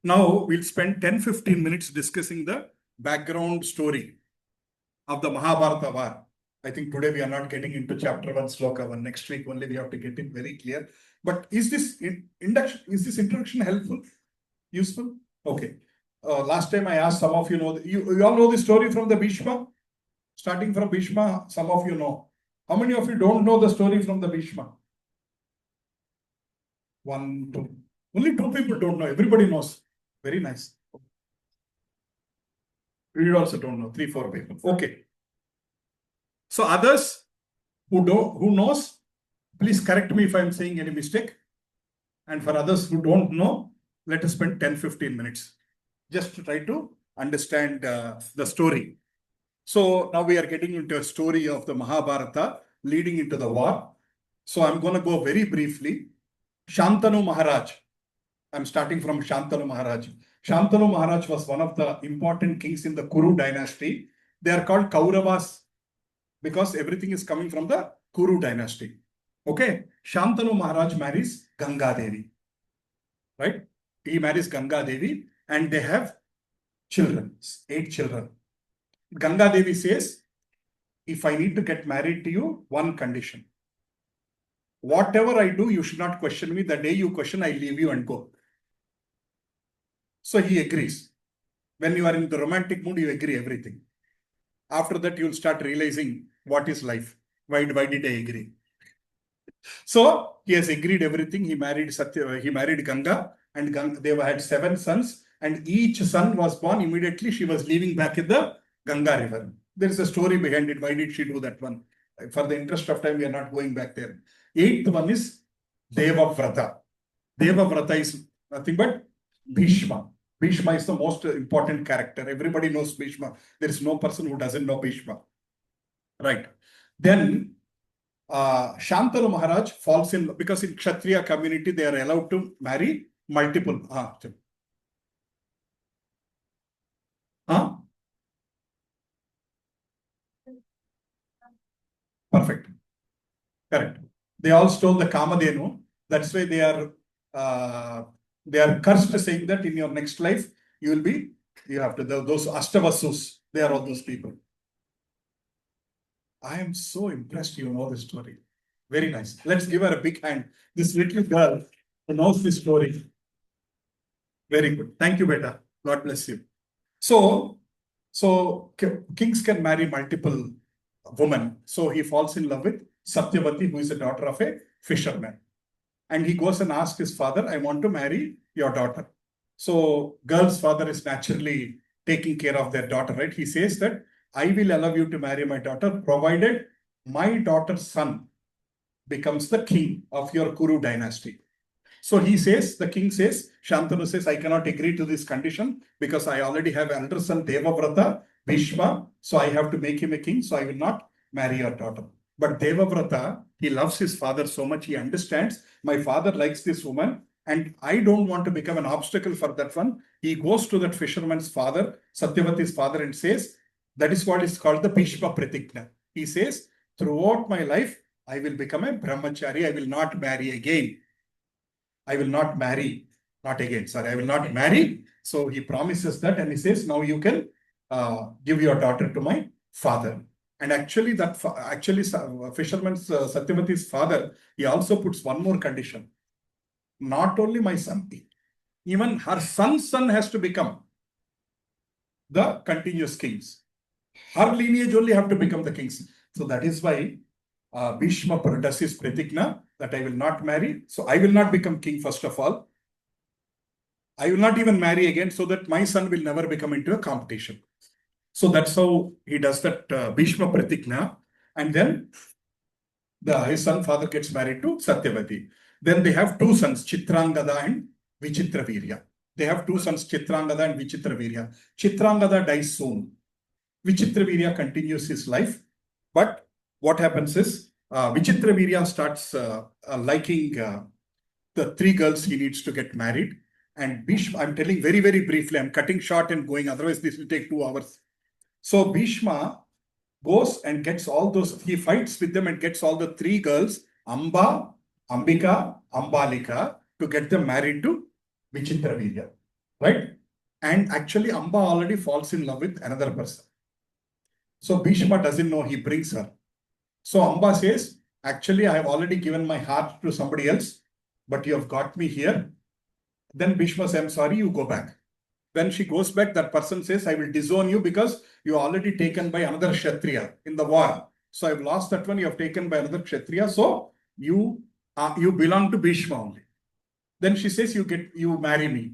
Now we'll spend 10-15 minutes discussing the background story of the Mahabharata War. I think today we are not getting into chapter 1, sloka 1. Next week only we have to get it very clear. But is this introduction helpful? Useful? Okay. Last time I asked some of you know, you all know the story from the Bhishma? Starting from Bhishma, some of you know. How many of you don't know the story from the Bhishma? 1, 2. Only 2 people don't know. Everybody knows. Very nice. You also don't know. 3, 4 people. Okay. So others who knows, Please correct me if I'm saying any mistake. And for others who don't know, let us spend 10-15 minutes just to try to understand the story. So now we are getting into a story of the Mahabharata leading into the war. So I'm going to go very briefly. Shantanu Maharaj. I'm starting from Shantanu Maharaj. Shantanu Maharaj was one of the important kings in the Kuru dynasty. They are called Kauravas because everything is coming from the Kuru dynasty. Okay. Shantanu Maharaj marries Ganga Devi. Right? He marries Ganga Devi and they have children, 8 children. Ganga Devi says, if I need to get married to you, one condition. Whatever I do, you should not question me. The day you question, I leave you and go. So he agrees. When you are in the romantic mood, you agree everything. After that, you'll start realizing what is life. Why did I agree? So he has agreed everything. He married Ganga, and they had 7 sons, and each son was born immediately. She was leaving back in the Ganga river. There is a story behind it. Why did she do that one? For the interest of time, we are not going back there. 8th one is Devavrata. Devavrata is nothing but Bhishma. Bhishma is the most important character. Everybody knows Bhishma. There is no person who doesn't know Bhishma. Right. Then Shantanu Maharaj falls in, because in Kshatriya community, they are allowed to marry multiple. Perfect. Correct. They all stole the Kamadhenu. That's why they are cursed, saying that in your next life, you have to, those Ashtavasus, they are all those people. I am so impressed you know the story. Very nice. Let's give her a big hand. This little girl who knows this story. Very good. Thank you, beta. God bless you. So kings can marry multiple women. So he falls in love with Satyavati, who is the daughter of a fisherman. And he goes and asks his father, I want to marry your daughter. So girl's father is naturally taking care of their daughter, right? He says that I will allow you to marry my daughter, provided my daughter's son becomes the king of your Kuru dynasty. So he says, the king says, Shantanu says, I cannot agree to this condition because I already have elder son Devavrata, Bhishma, so I have to make him a king, so I will not marry your daughter. But Devavrata, he loves his father so much, he understands, my father likes this woman, and I don't want to become an obstacle for that one. He goes to that fisherman's father, Satyavati's father, and says, that is what is called the Bhishma Pratigna. He says, throughout my life, I will become a brahmachari, I will not marry again. I will not marry, not again, sorry, I will not marry. So he promises that, and he says, now you can give your daughter to my father. And actually, fisherman's Satyavati's father, he also puts one more condition. Not only my son, even her son's son has to become the continuous kings. Her lineage only have to become the kings. So that is why Bhishma does his pratigna that I will not marry. So I will not become king first of all. I will not even marry again, so that my son will never become into a competition. So that's how he does that Bhishma pratigna. And then his son father gets married to Satyavati. Then they have 2 sons, Chitrangada and Vichitravirya. They have 2 sons, Chitrangada and Vichitravirya. Chitrangada dies soon. Vichitravirya continues his life. But what happens is, Vichitravirya starts liking the 3 girls he needs to get married. And Bhishma, I'm telling very, very briefly, I'm cutting short and going, otherwise this will take 2 hours. So Bhishma goes and gets all those, he fights with them and gets all the 3 girls, Amba, Ambika, Ambalika, to get them married to Vichitravirya, right? And actually Amba already falls in love with another person. So Bhishma doesn't know, he brings her. So Amba says, actually I have already given my heart to somebody else, but you have got me here. Then Bhishma says, I'm sorry, you go back. When she goes back, that person says, I will disown you because you are already taken by another Kshatriya in the war. So I've lost that one, you have taken by another Kshatriya. So you belong to Bhishma only. Then she says, you marry me.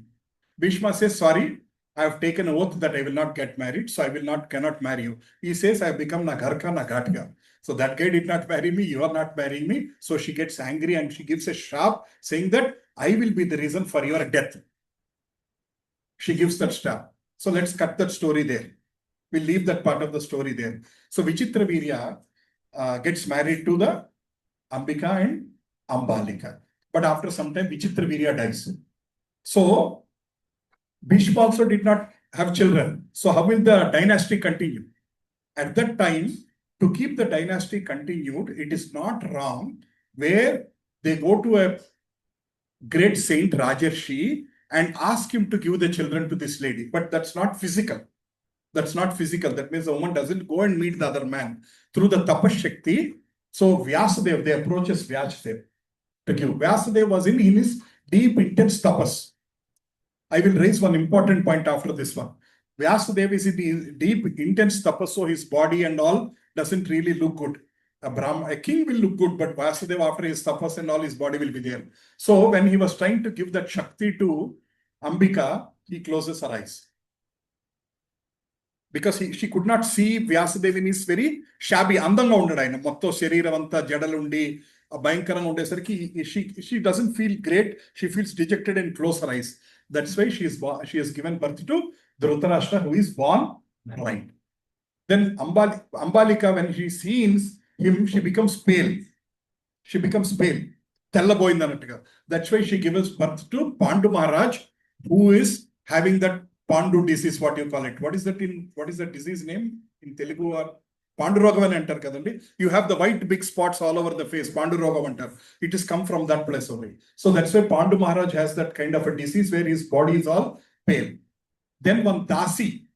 Bhishma says, sorry, I have taken an oath that I will not get married, so cannot marry you. He says, I have become na ghar ka na ghat ka. So that guy did not marry me, you are not marrying me. So she gets angry and she gives a sharp saying that I will be the reason for your death. She gives that sharp. So let's cut that story there. We'll leave that part of the story there. So Vichitra Virya gets married to the Ambika and Ambalika. But after some time, Vichitra Virya dies. So Bhishma also did not have children. So how will the dynasty continue? At that time, to keep the dynasty continued, it is not wrong where they go to a great saint, Rajarshi, and ask him to give the children to this lady. But that's not physical. That's not physical. That means the woman doesn't go and meet the other man. Through the tapas shakti, so Vyasadeva, they approaches Vyasadeva to give. Vyasadeva was in his deep, intense tapas. I will raise one important point after this one. Vyasadeva is in the deep, intense tapas, so his body and all doesn't really look good. A king will look good, but Vyasadeva, after his tapas and all, his body will be there. So when he was trying to give that Shakti to Ambika, he closes her eyes. Because she could not see Vyasadeva in his very shabby, andanga undadu ayana. Motto shariravanta jadalundi, bhayankaranga undesariki, she doesn't feel great. She feels dejected and close her eyes. That's why she has given birth to Dhritarashtra, who is born blind. Then Ambalika, when she sees him, she becomes pale. She becomes pale. That's why she gives birth to Pandu Maharaj, who is having that Pandu disease, what you call it. What is that disease name in Telugu? Or Panduragavan antar kadandi. You have the white big spots all over the face. Panduragavan antar. It has come from that place only. So that's why Pandu Maharaj has that kind of a disease where his body is all pale. Then one Dasi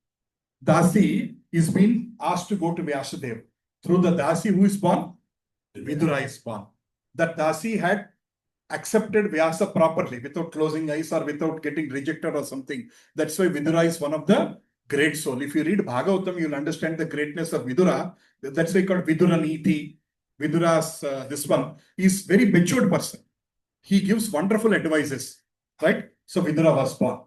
is being asked to go to Vyasadeva. Through the Dasi, who is born? Vidura is born. That Dasi had accepted Vyasa properly without closing eyes or without getting rejected or something. That's why Vidura is one of the great soul. If you read Bhagavatam, you'll understand the greatness of Vidura. That's why called Vidura Niti. Vidura's this one is very matured person. He gives wonderful advices, right? So Vidura was born.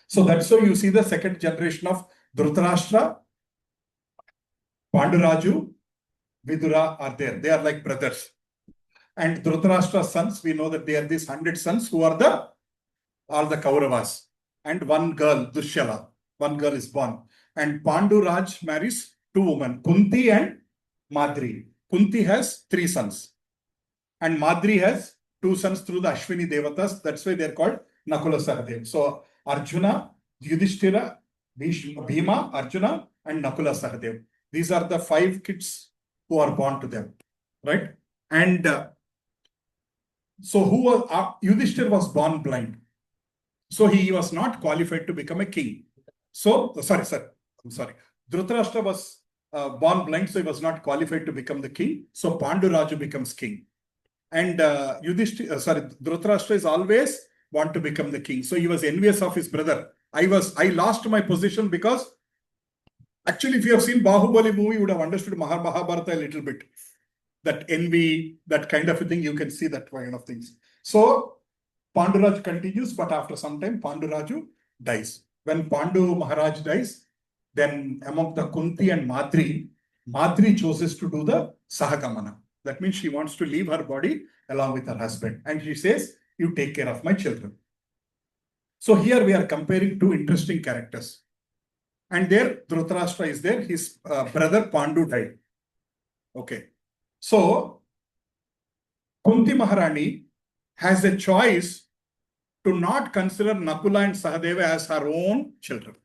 So that's why you see the second generation of Dhritarashtra, Panduraju, Vidura are there. They are like brothers. And Dhritarashtra's sons, we know that they are these 100 sons who are all the Kauravas. And one girl, Dushyala, one girl is born. And Panduraj marries 2 women, Kunti and Madri. Kunti has 3 sons. And Madri has 2 sons through the Ashwini Devatas. That's why they're called Nakula Sahadev. So Arjuna, Yudhishthira, Bhima, Arjuna, and Nakula Sahadev. These are the 5 kids who are born to them, right? And so Yudhishthira was born blind. So he was not qualified to become a king. So, I'm sorry. Dhritarashtra was born blind, so he was not qualified to become the king. So Panduraju becomes king. And Dhritarashtra is always want to become the king. So he was envious of his brother. I lost my position because actually, if you have seen Bahubali movie, you would have understood Mahabharata a little bit. That envy, that kind of a thing, you can see that kind of things. So Panduraj continues, but after some time, Panduraju dies. When Pandu Maharaj dies, then among the Kunti and Madri chooses to do the Sahagamana. That means she wants to leave her body along with her husband. And she says, you take care of my children. So here we are comparing 2 interesting characters. And there, Dhritarashtra is there. His brother Pandu died. Okay. So, Kunti Maharani has a choice to not consider Nakula and Sahadeva as her own children.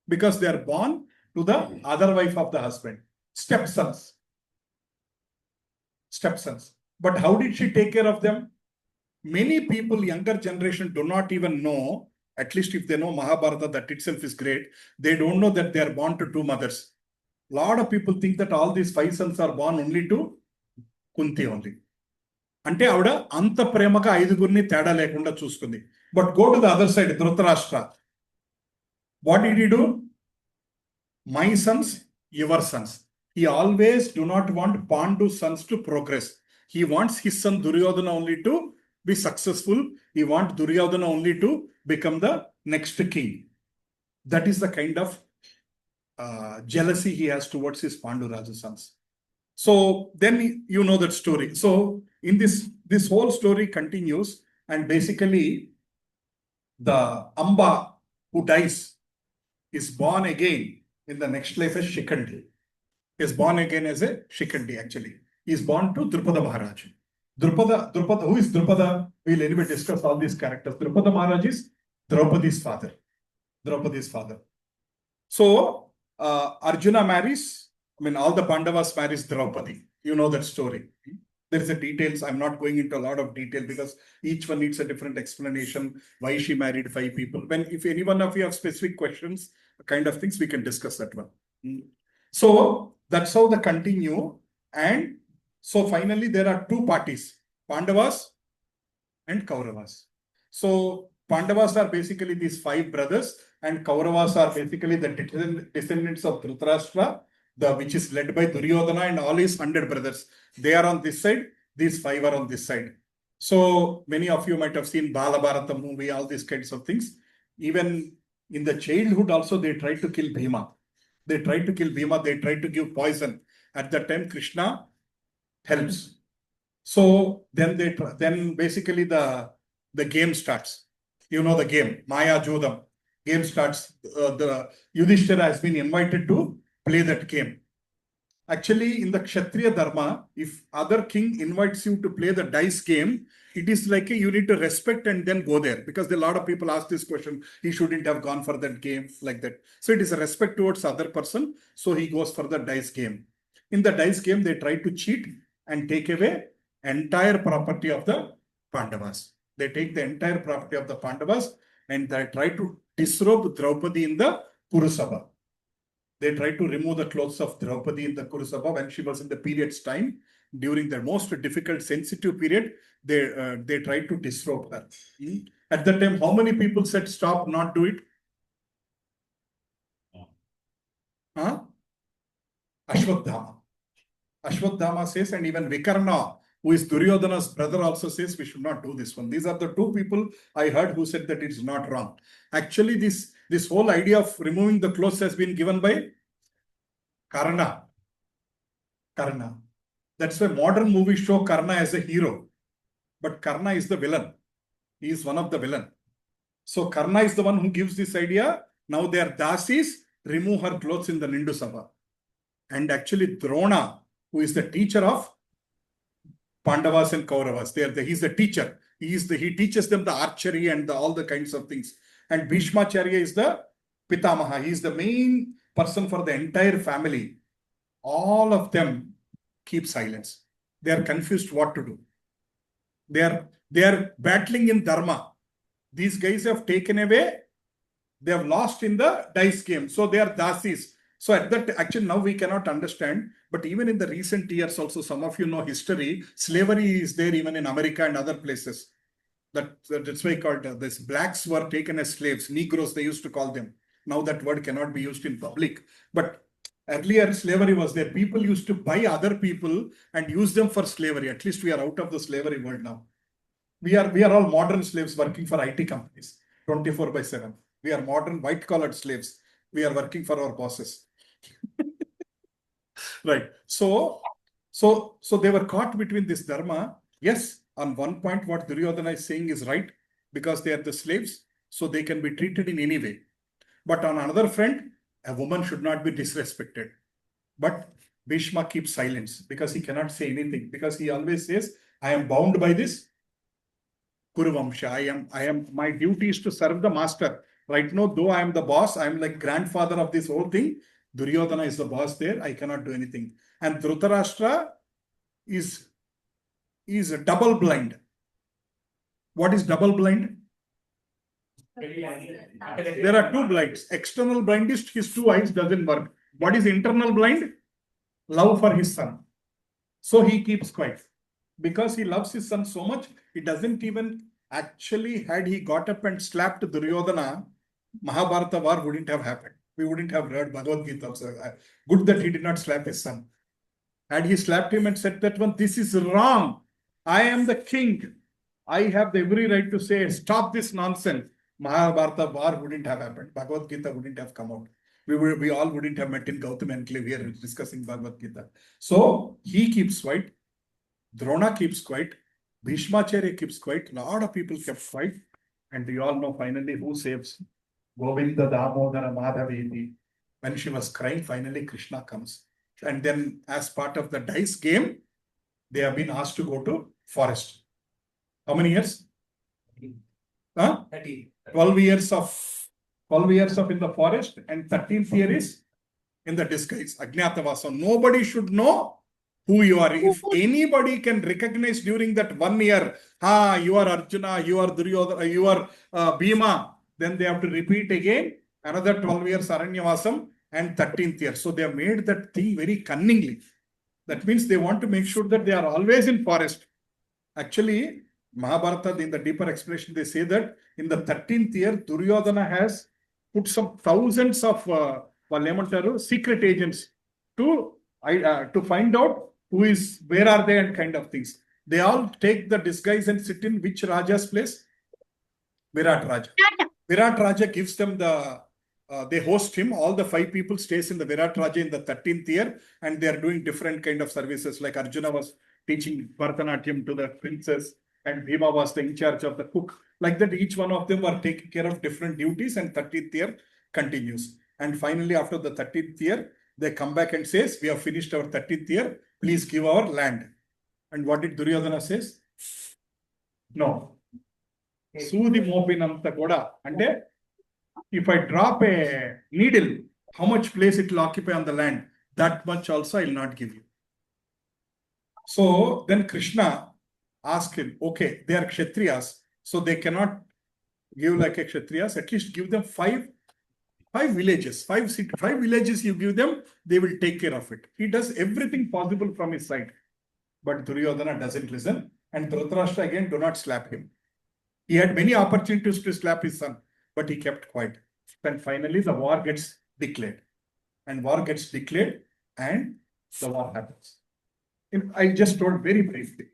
Because they are born to the other wife of the husband. Stepsons. But how did she take care of them? Many people, younger generation, do not even know, at least if they know Mahabharata, that itself is great. They don't know that they are born to 2 mothers. A lot of people think that all these 5 sons are born only to Kunti only. Ante avada anta premaka 5 teda lekunda chusukundi. But go to the other side, Dhritarashtra. What did he do? My sons, your sons. He always do not want Pandu's sons to progress. He wants his son Duryodhana only to be successful. He wants Duryodhana only to become the next king. That is the kind of jealousy he has towards his Panduraju sons. So then you know that story. So in this whole story continues, and basically the Amba who dies is born again in the next life as Shikandi. Is born again as a Shikandi actually. He is born to Drupada Maharaj. Drupada, who is Drupada? We'll anyway discuss all these characters. Drupada Maharaj is Draupadi's father. Draupadi's father. So Arjuna marries, all the Pandavas marries Draupadi. You know that story. There is a details. I'm not going into a lot of detail because each one needs a different explanation why she married 5 people. If any one of you have specific questions, kind of things, we can discuss that one. So that's how they continue. And so finally there are 2 parties, Pandavas and Kauravas. So Pandavas are basically these 5 brothers, and Kauravas are basically the descendants of Dhritarashtra, which is led by Duryodhana and all his 100 brothers. They are on this side, these 5 are on this side. So many of you might have seen Mahabharata movie, all these kinds of things. Even in the childhood also, they tried to kill Bhima. They tried to kill Bhima, they tried to give poison. At that time, Krishna helps. So then basically the game starts. You know the game, Maya Jodham. Game starts. The Yudhishthira has been invited to play that game. Actually, in the Kshatriya Dharma, if other king invites you to play the dice game, it is like you need to respect and then go there, because a lot of people ask this question, he shouldn't have gone for that game like that. So it is a respect towards other person. So he goes for the dice game. In the dice game, they try to cheat and take away entire property of the Pandavas. They take the entire property of the Pandavas and they try to disrobe Draupadi in the Kurusabha. They tried to remove the clothes of Draupadi in the Kurusabha when she was in the period's time. During the most difficult, sensitive period, they tried to disrobe her. At that time, how many people said, stop, not do it? Ashwatthama. Ashwatthama says, and even Vikarna, who is Duryodhana's brother, also says we should not do this one. These are the 2 people I heard who said that it's not wrong. Actually, this whole idea of removing the clothes has been given by Karna. That's why modern movies show Karna as a hero. But Karna is the villain. He is one of the villain. So Karna is the one who gives this idea. Now they are dasis, remove her clothes in the Nindu Sabha. And actually Drona, who is the teacher of Pandavas and Kauravas, he's the teacher. He teaches them the archery and all the kinds of things. And Bhishmacharya is the Pitamaha. He is the main person for the entire family. All of them keep silence. They are confused what to do. They are battling in Dharma. These guys have taken away. They have lost in the dice game. So they are dasis. So at that, actually now we cannot understand, but even in the recent years also, some of you know history, slavery is there even in America and other places. That's why called this. Blacks were taken as slaves, Negroes they used to call them. Now that word cannot be used in public. But earlier slavery was there. People used to buy other people and use them for slavery. At least we are out of the slavery world now. We are all modern slaves working for IT companies, 24/7. We are modern white-collared slaves. We are working for our bosses. Right. So they were caught between this dharma. Yes, on one point, what Duryodhana is saying is right, because they are the slaves, so they can be treated in any way. But on another front, a woman should not be disrespected. But Bhishma keeps silence because he cannot say anything, because he always says, I am bound by this Kuruvamsha. My duty is to serve the master. Right now, though I am the boss, I am like grandfather of this whole thing. Duryodhana is the boss there. I cannot do anything. And Dhritarashtra is double blind. What is double blind? There are 2 blinds. External blind is his 2 eyes doesn't work. What is internal blind? Love for his son. So he keeps quiet. Because he loves his son so much, he doesn't even actually, had he got up and slapped Duryodhana, Mahabharata War wouldn't have happened. We wouldn't have read Bhagavad-Gita. So good that he did not slap his son. Had he slapped him and said that one, this is wrong. I am the king. I have the every right to say, stop this nonsense. Mahabharata War wouldn't have happened. Bhagavad-Gita wouldn't have come out. We all wouldn't have met in Gautam Enclave here discussing Bhagavad-Gita. So he keeps quiet. Drona keeps quiet. Bhishmacharya keeps quiet. A lot of people kept quiet. And we all know finally who saves Govinda Damodara Madhaveti. When she was crying, finally Krishna comes. And then as part of the dice game, they have been asked to go to forest. How many years? 30. 12 years of in the forest, and 13th year is in the disguise, Ajnatavasa. Nobody should know who you are. If anybody can recognize during that 1 year, you are Arjuna, you are Duryodhana, you are Bhima, then they have to repeat again another 12 years Aranyavasam and 13th year. So they have made that thing very cunningly. That means they want to make sure that they are always in forest. Actually, Mahabharata, in the deeper explanation, they say that in the 13th year, Duryodhana has put some thousands of secret agents to find out where are they and kind of things. They all take the disguise and sit in which Raja's place? Virat Raja. Virat Raja gives them they host him. All the 5 people stays in the Virat Raja in the 13th year, and they are doing different kind of services. Like Arjuna was teaching Bharatanatyam to the princess, and Bhima was in charge of the cook. Like that, each one of them were taking care of different duties, and 13th year continues. And finally, after the 13th year, they come back and says, we have finished our 13th year, please give our land. And what did Duryodhana says? No. Sudi mopinanta koda. And if I drop a needle, how much place it will occupy on the land? That much also I will not give you. So then Krishna asked him, okay, they are Kshatriyas, so they cannot give like a Kshatriyas, at least give them five villages, 5 villages you give them, they will take care of it. He does everything possible from his side. But Duryodhana doesn't listen, and Dhritarashtra again do not slap him. He had many opportunities to slap his son, but he kept quiet. Then finally the war gets declared. And war gets declared, and the war happens. I just told very briefly.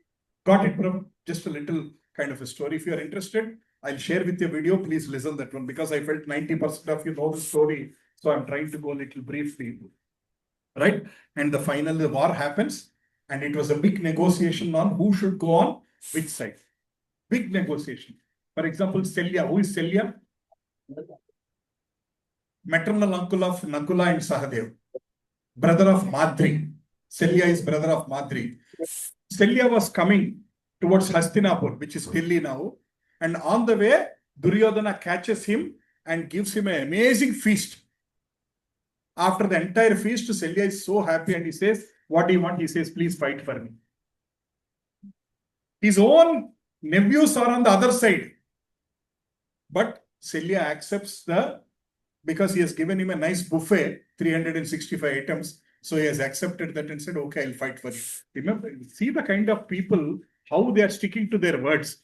Got it, bro? Just a little kind of a story. If you are interested, I'll share with you a video. Please listen that one, because I felt 90% of you know the story. So I'm trying to go a little briefly. Right? And the war happens, and it was a big negotiation on who should go on which side. Big negotiation. For example, Selya. Who is Selya? Maternal uncle of Nakula and Sahadev. Brother of Madri. Selya is brother of Madri. Selya was coming towards Hastinapur, which is Delhi now. And on the way, Duryodhana catches him and gives him an amazing feast. After the entire feast, Selya is so happy and he says, what do you want? He says, please fight for me. His own nephews are on the other side. But Selya accepts because he has given him a nice buffet, 365 items. So he has accepted that and said, okay, I'll fight for you. Remember, see the kind of people, how they are sticking to their words.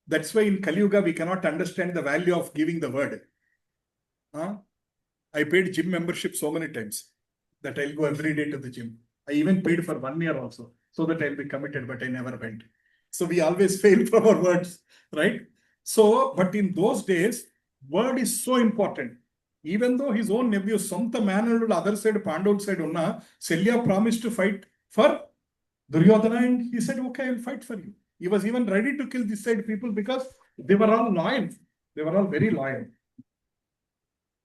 That's why in Kali Yuga, we cannot understand the value of giving the word. I paid gym membership so many times that I'll go every day to the gym. I even paid for 1 year also, so that I'll be committed, but I never went. So we always fail from our words, right? So, but in those days, word is so important. Even though his own nephew, Santa Manal, other side, Pandav side, Selya promised to fight for Duryodhana, and he said, okay, I'll fight for you. He was even ready to kill this side people because they were all loyal. They were all very loyal.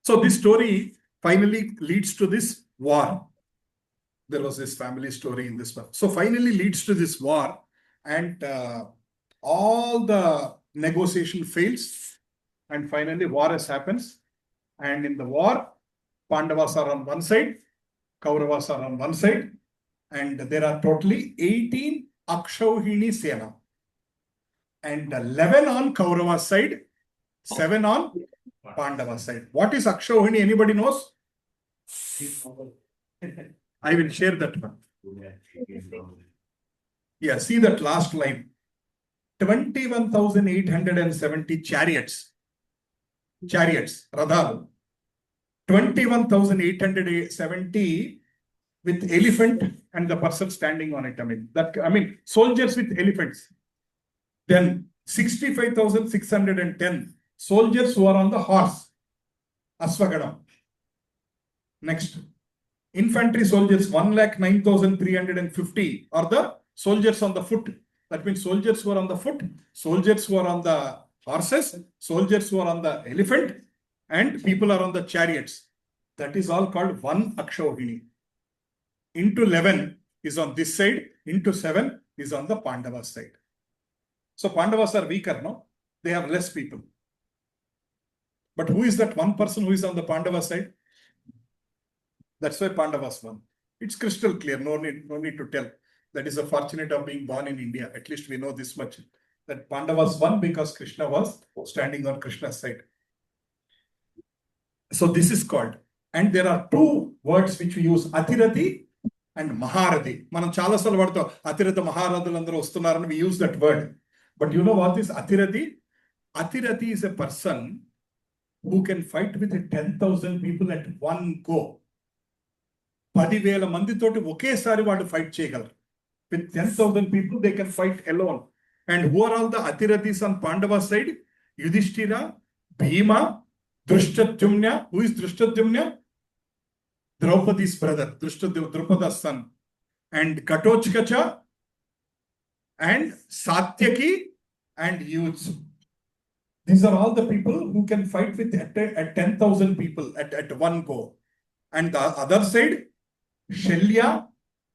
So this story finally leads to this war. There was this family story in this one. So finally leads to this war, and all the negotiation fails, and finally war happens. And in the war, Pandavas are on one side, Kauravas are on one side, and there are totally 18 Akshauhini Sena. And 11 on Kaurava side, 7 on Pandava side. What is Akshauhini? Anybody knows? I will share that one. Yeah, see that last line. 21,870 chariots. Radha. 21,870 with elephant and the person standing on it. I mean, soldiers with elephants. Then 65,610 soldiers who are on the horse, Aswagadam. Next, infantry soldiers, 1,09,350 are the soldiers on the foot. That means soldiers who are on the foot, soldiers who are on the horses, soldiers who are on the elephant, and people are on the chariots. That is all called one Akshohini. Into 11 is on this side, into 7 is on the Pandavas side. So Pandavas are weaker, no? They have less people. But who is that one person who is on the Pandava side? That's why Pandavas won. It's crystal clear, no need to tell. That is the fortunate of being born in India. At least we know this much. That Pandavas won because Krishna was standing on Krishna's side. So this is called. And there are two words which we use, Atirati and Maharati. Manam chala salu vadto Atirata Maharadhalandaru vastunnaru, we use that word. But you know what is Atirati? Atirati is a person who can fight with 10,000 people at one go. 10,000 manditoti okesari vaadu fight cheyagalaru. With 10,000 people, they can fight alone. And who are all the Atiratis on Pandava side? Yudhishthira, Bhima, Drishtadyumna. Who is Drishtadyumna? Draupadi's brother, Drupada's son. And Ghatochkacha, and Satyaki, and Yudhu. These are all the people who can fight with at 10,000 people at one go. And the other side, Shelya,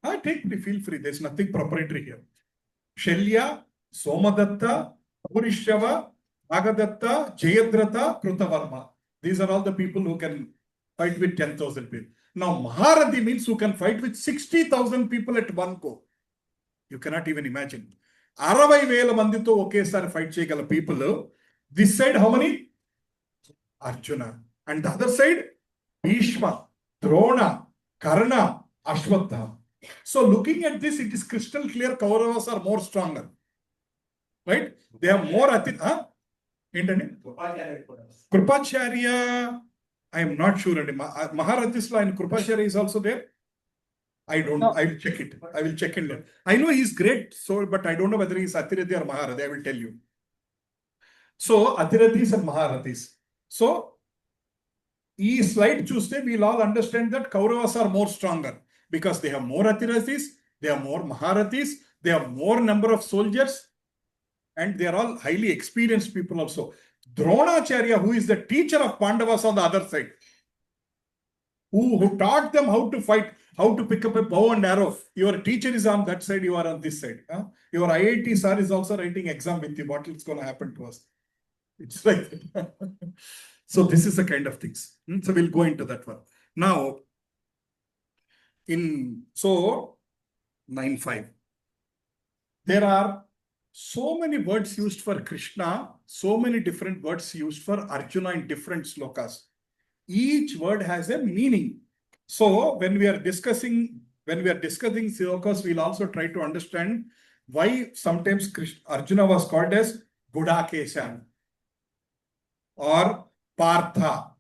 feel free, there's nothing proprietary here. Shelya, Somadatta, Purishava, Agadatta, Jayadratha, Krutavarma. These are all the people who can fight with 10,000 people. Now, Maharati means who can fight with 60,000 people at one go. You cannot even imagine. 60,000 mandito okesari fight cheyagala people. This side, how many? Arjuna. And the other side, Bhishma, Drona, Karna, Ashwatthama. So looking at this, it is crystal clear Kauravas are more stronger. Right? They have more Krupacharya, I am not sure. Maharathis and Krupacharya is also there. I don't know. I will check it. I will check it. I know he is great, so but I don't know whether he is Atirati or Maharathi. I will tell you. So Atirathis and Maharathis. So E slide Tuesday, we'll all understand that Kauravas are more stronger because they have more Atirathis, they have more Maharathis, they have more number of soldiers, and they are all highly experienced people also. Dronacharya, who is the teacher of Pandavas on the other side, who taught them how to fight, how to pick up a bow and arrow. Your teacher is on that side, you are on this side. Your IIT sir is also writing exam with you. What is going to happen to us? It's like that. So this is the kind of things. So we'll go into that one. Now, so 9.5. There are so many words used for Krishna, so many different words used for Arjuna in different slokas. Each word has a meaning. So when we are discussing slokas, we'll also try to understand why sometimes Arjuna was called as Gudakesha, or Partha,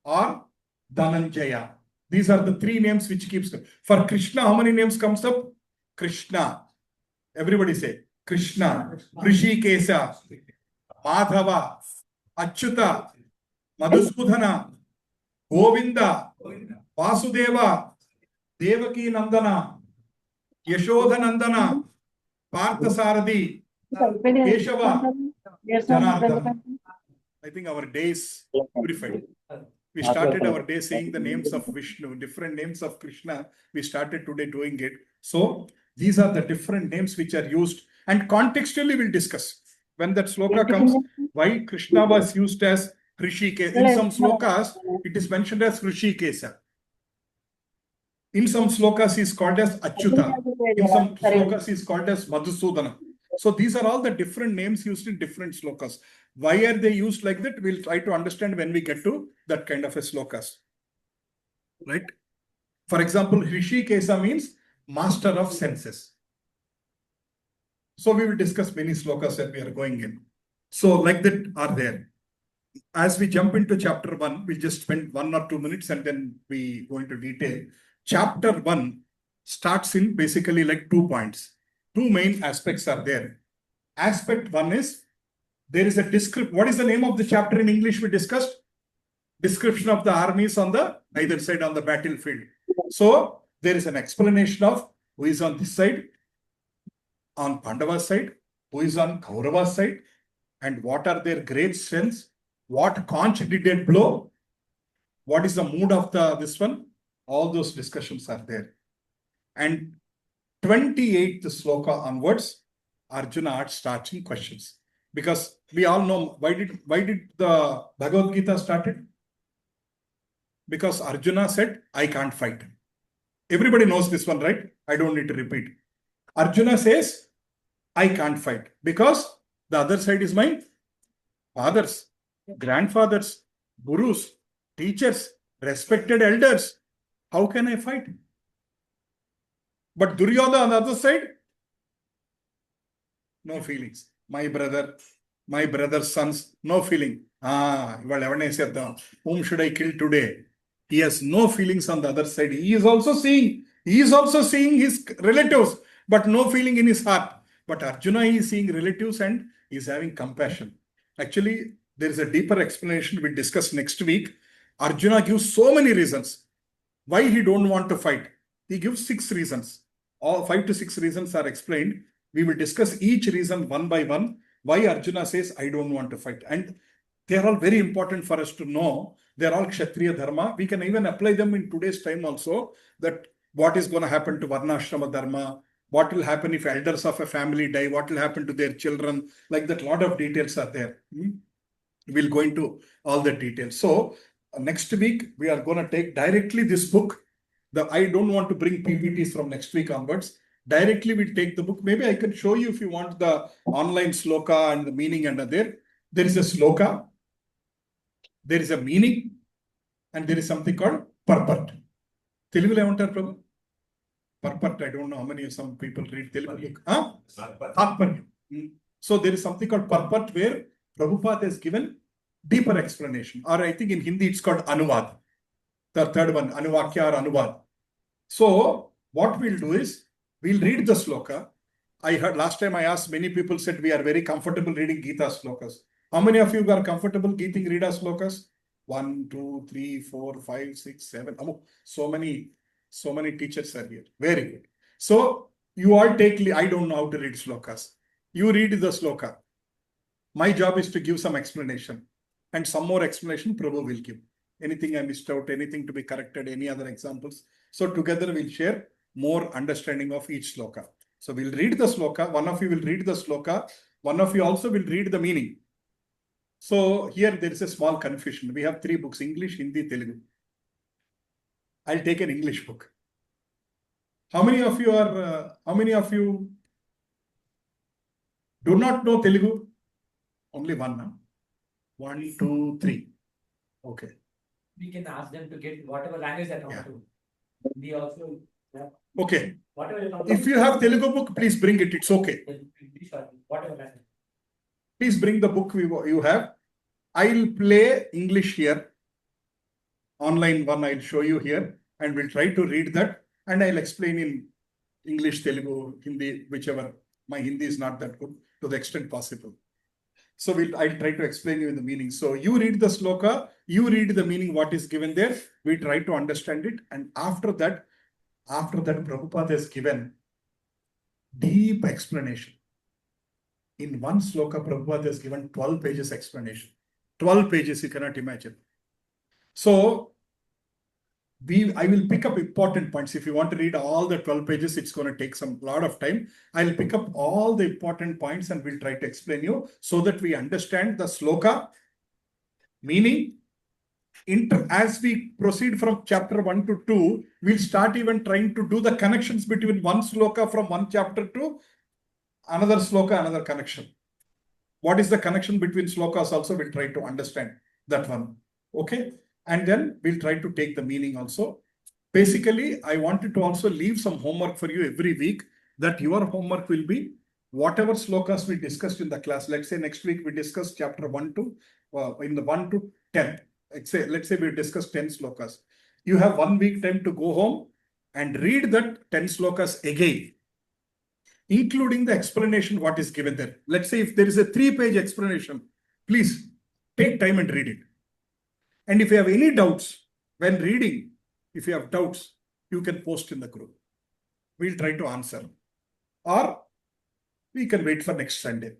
or Dhananjaya. These are the three names which keeps. For Krishna, how many names comes up? Krishna. Everybody say Krishna, Rishikesha, Madhava, Achyuta, Madhusudhana, Govinda, Vasudeva, Devaki Nandana, Yashoda Nandana, Parthasarathi, Keshava, Janardana. I think our day is purified. We started our day saying the names of Vishnu, different names of Krishna. We started today doing it. So these are the different names which are used, and contextually we'll discuss. When that sloka comes, why Krishna was used as Rishikesha. In some slokas, it is mentioned as Rishikesha. In some slokas, he is called as Achyuta. In some slokas, he is called as Madhusudana. So these are all the different names used in different slokas. Why are they used like that? We'll try to understand when we get to that kind of a slokas. Right? For example, Rishikesha means master of senses. So we will discuss many slokas that we are going in. So like that are there. As we jump into chapter 1, we'll just spend 1 or 2 minutes and then we go into detail. Chapter 1 starts in basically like 2 points. 2 main aspects are there. Aspect 1 is there is a description. What is the name of the chapter in English we discussed? Description of the armies on the either side on the battlefield. So there is an explanation of who is on this side, on Pandava's side, who is on Kaurava's side, and what are their great strengths, what conch did they blow, what is the mood of this one. All those discussions are there. And 28th sloka onwards, Arjuna starts asking questions. Because we all know why did the Bhagavad-Gita started? Because Arjuna said, I can't fight. Everybody knows this one, right? I don't need to repeat. Arjuna says, I can't fight because the other side is my fathers, grandfathers, gurus, teachers, respected elders. How can I fight? But Duryodhana on the other side, no feelings. My brother's sons, no feeling. Whom should I kill today? He has no feelings on the other side. He is also seeing his relatives, but no feeling in his heart. But Arjuna is seeing relatives and is having compassion. Actually, there is a deeper explanation we'll discuss next week. Arjuna gives so many reasons why he don't want to fight. He gives 6 reasons. All 5 to 6 reasons are explained. We will discuss each reason one by one. Why Arjuna says, I don't want to fight. And they are all very important for us to know. They are all Kshatriya Dharma. We can even apply them in today's time also. That what is going to happen to Varnashrama Dharma. What will happen if elders of a family die? What will happen to their children? Like that, a lot of details are there. We'll go into all the details. So next week, we are going to take directly this book. I don't want to bring PPTs from next week onwards. Directly we'll take the book. Maybe I can show you if you want the online sloka and the meaning under there. There is a sloka, there is a meaning, and there is something called purport. Telugu le emantaru Prabhu? Purport, I don't know how many some people read Telugu book. Tathparyam. So there is something called purport where Prabhupada has given deeper explanation. Or I think in Hindi it's called Anuvad. The third one, Anuvakya or Anuvad. So what we'll do is, we'll read the sloka. I heard last time I asked, many people said we are very comfortable reading Gita slokas. How many of you are comfortable reading Rida slokas? 1, 2, 3, 4, 5, 6, 7. So many teachers are here. Very good. So you all take, I don't know how to read slokas. You read the sloka. My job is to give some explanation. And some more explanation Prabhu will give. Anything I missed out, anything to be corrected, any other examples. So together we'll share more understanding of each sloka. So we'll read the sloka. One of you will read the sloka. One of you also will read the meaning. So here there is a small confusion. We have 3 books, English, Hindi, Telugu. I'll take an English book. How many of you do not know Telugu? Only one, huh? 1, 2, 3. Okay. We can ask them to get whatever language they want to. We also have Okay. whatever. If you have Telugu book, please bring it. It's okay. Whatever language. Please bring the book you have. I'll play English here. Online one I'll show you here. And we'll try to read that. And I'll explain in English, Telugu, Hindi, whichever. My Hindi is not that good to the extent possible. So I'll try to explain you in the meaning. So you read the sloka, you read the meaning, what is given there. We try to understand it. And after that, Prabhupada has given deep explanation. In one sloka, Prabhupada has given 12 pages explanation. 12 pages, you cannot imagine. So I will pick up important points. If you want to read all the 12 pages, it's going to take some lot of time. I'll pick up all the important points and we'll try to explain you so that we understand the sloka, meaning. As we proceed from chapter 1 to 2, we'll start even trying to do the connections between one sloka from one chapter to another sloka, another connection. What is the connection between slokas also? We'll try to understand that one. Okay. And then we'll try to take the meaning also. Basically, I wanted to also leave some homework for you every week, that your homework will be whatever slokas we discussed in the class. Let's say next week we discuss chapter 1 to in the 1 to 10. Let's say we discuss 10 slokas. You have 1 week time to go home and read that 10 slokas again. including the explanation what is given there. Let's say if there is a 3-page explanation, please take time and read it. And if you have any doubts when reading, if you have doubts, you can post in the group. We'll try to answer. Or we can wait for next Sunday.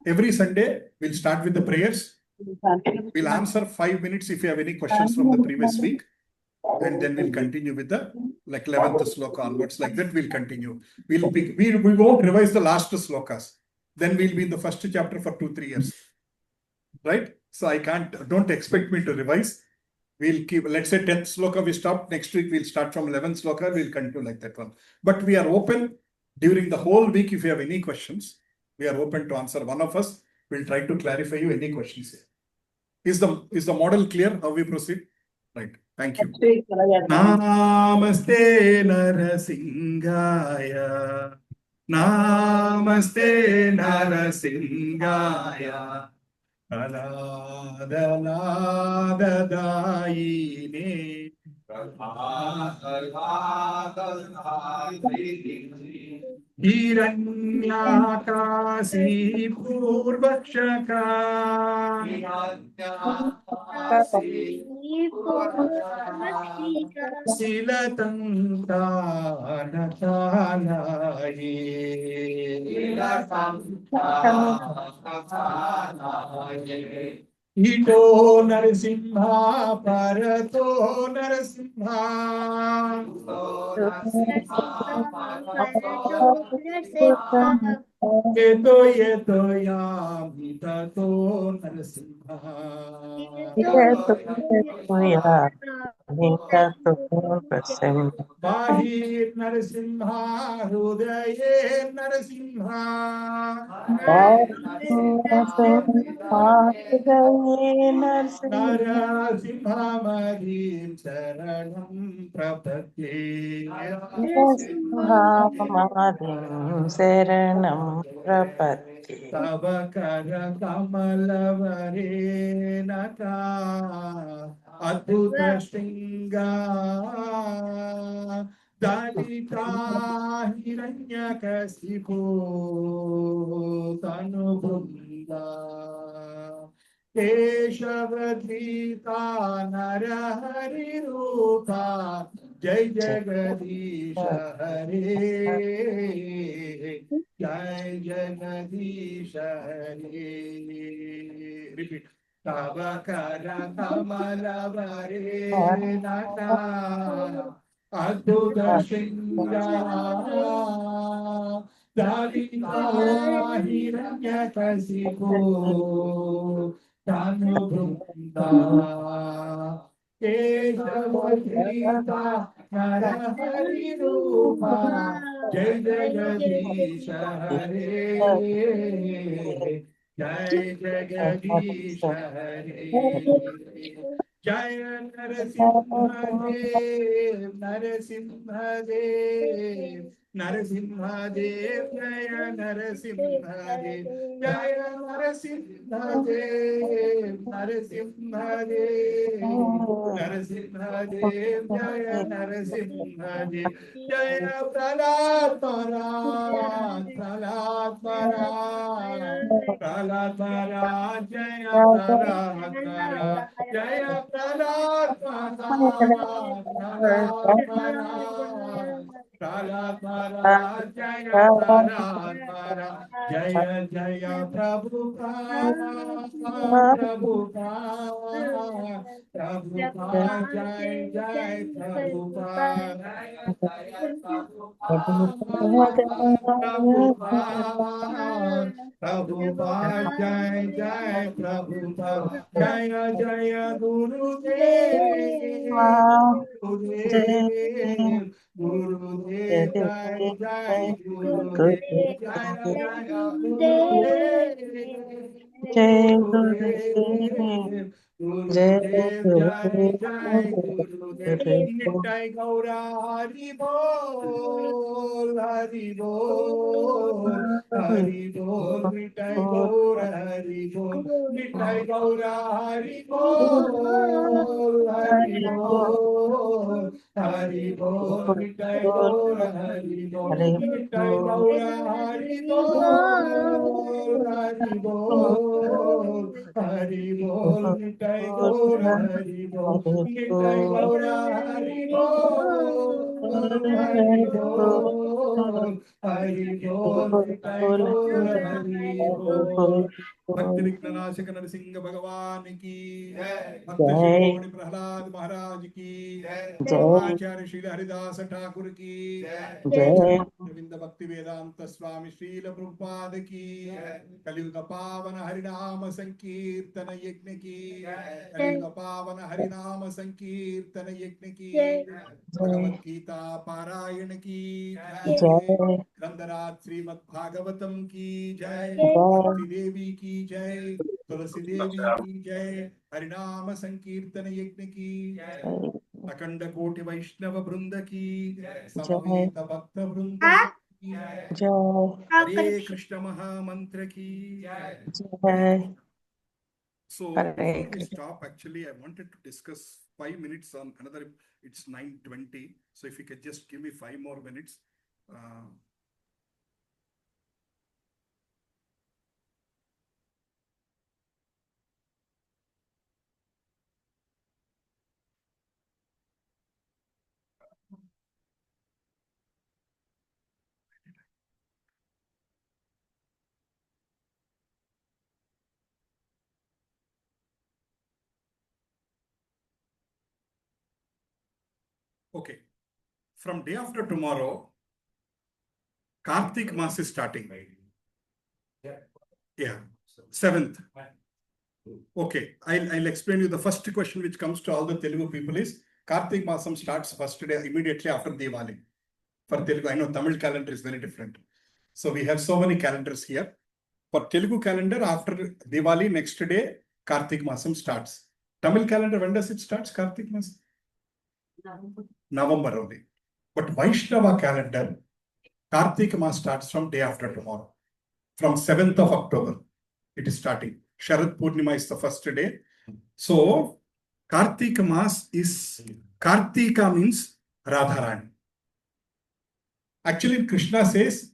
Every Sunday, we'll start with the prayers. We'll answer 5 minutes if you have any questions from the previous week. And then we'll continue with the 11th sloka onwards. Like that, we'll continue. We won't revise the last slokas. Then we'll be in the first chapter for 2-3 years. Right? So don't expect me to revise. We'll keep, let's say 10th sloka we stopped. Next week we'll start from 11th sloka. We'll continue like that one. But we are open during the whole week. If you have any questions, we are open to answer. One of us will try to clarify you any questions here. Is the model clear how we proceed? Right. Thank you. Namaste Narsingaya. Namaste Narsingaya. Aladadayine. Hiranyakasi Purvakshaka. Silatantanathanaye. Ito Narsimha Parato Narsimha. Yeto Yamitato Narsimha. Bahir Narsimha Hrudaye Narsimha. Narasimha Madhim Saranam Prapatye. Tabakara Kamalavare Nata Adbhuta Stinga Dalita Hiranyakasipu Tanubhunda Keshavadvita Narahari Rupa Jai Jagadisha Hare Jai Jagadisha Hare. Repeat. Tabakara Kamalavare Nata Adbhuta Shinga Dalita Hiranyakasipu Tanubhunda Keshavadvita Narahari Rupa Jai Jagadisha Hare Jai Jagadisha Hare Jaya Narasimha Dev Narasimha Dev Narasimha Dev Jaya Narasimha Dev Jaya Narasimha Dev Narasimha Dev Narasimha Dev Jaya Narasimha Dev Jaya Parampara Parampara Parampara Jaya Parampara Jaya Parampara Parampara Parampara Jaya Parampara Jaya Jaya Prabhupada Prabhupada Prabhupada Jai Jai Prabhupada Prabhupada Prabhupada Jai Jai Prabhupada Jaya Jaya Gurudev Gurudev Gurudev Jai Jai Gurudev Jaya Jaya Gurudev Jai Gurudev, Gurudev, Jai Jai Gurudev, Nittai Gaura Hari Bol, Hari Bol, Hari Bol, Nittai Gaura Hari Bol, Nittai Gaura Hari Bol, Hari Bol, Hari Bol, Nittai Gaura Hari Bol, Nittai Gaura Hari Bol, Hari Bol, Hari Bol, Nittai Gaura Hari Bol, Nittai Gaura Hari Bol, Hari Bol, Hari Bol, Nittai Gaura Hari Bol. भक्ति विघ्न नाशक नरसिंह भगवान की भक्त शिरोमणि प्रहलाद महाराज की आचार्य श्री हरिदास ठाकुर की गोविंद भक्ति वेदांत स्वामी श्रील प्रभुपाद की कलियुग पावन हरिनाम संकीर्तन यज्ञ की कलियुग पावन हरिनाम संकीर्तन यज्ञ की भगवद गीता पारायण की ग्रंथराज श्रीमद् भागवतम की जय, तुलसी देवी की जय, तुलसी देवी की जय, हरिनाम संकीर्तन यज्ञ की जय, अखंड कोटि वैष्णव वृंद की समवेत भक्त वृंद की जय, हरे कृष्ण महामंत्र की जय. So before we stop, actually, I wanted to discuss 5 minutes on another. It's 9:20. So if you could just give me 5 more minutes. Okay. From day after tomorrow, Kartik Mass is starting. Yeah. 7th. Okay. I'll explain you the first question which comes to all the Telugu people is Kartik Masam starts first day immediately after Diwali. For Telugu, I know Tamil calendar is very different. So we have so many calendars here. For Telugu calendar, after Diwali, next day, Kartik Masam starts. Tamil calendar, when does it start, Kartik Masam? November only. But Vaishnava calendar, Kartik Mas starts from day after tomorrow. From 7th of October, it is starting. Sharad Purnima is the first day. So, Kartik Mas is, Kartika means Radharani. Actually, Krishna says,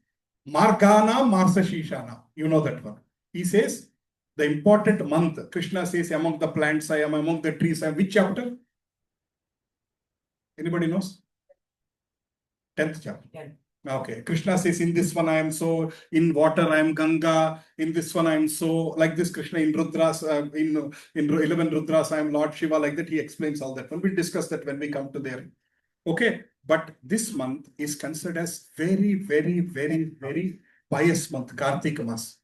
Margana Marsa Shishana. You know that one. He says, the important month, Krishna says, among the plants I am, among the trees I am. Which chapter? Anybody knows? 10th chapter. Yeah. Okay. Krishna says, in this one I am so, in water I am Ganga, in this one I am so, like this Krishna in Rudras, in 11 Rudras I am Lord Shiva, like that he explains all that one. We'll discuss that when we come to there. Okay. But this month is considered as very, very, very, very pious month, Kartik Mas.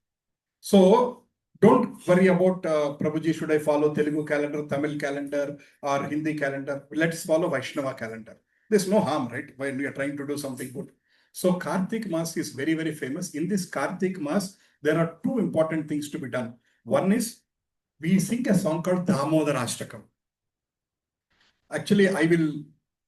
So, don't worry about Prabhuji, should I follow Telugu calendar, Tamil calendar or Hindi calendar? Let's follow Vaishnava calendar. There's no harm, right? When we are trying to do something good. So Kartik Mas is very, very famous. In this Kartik Mas, there are 2 important things to be done. One is we sing a song called Damodara Ashtakam. Actually,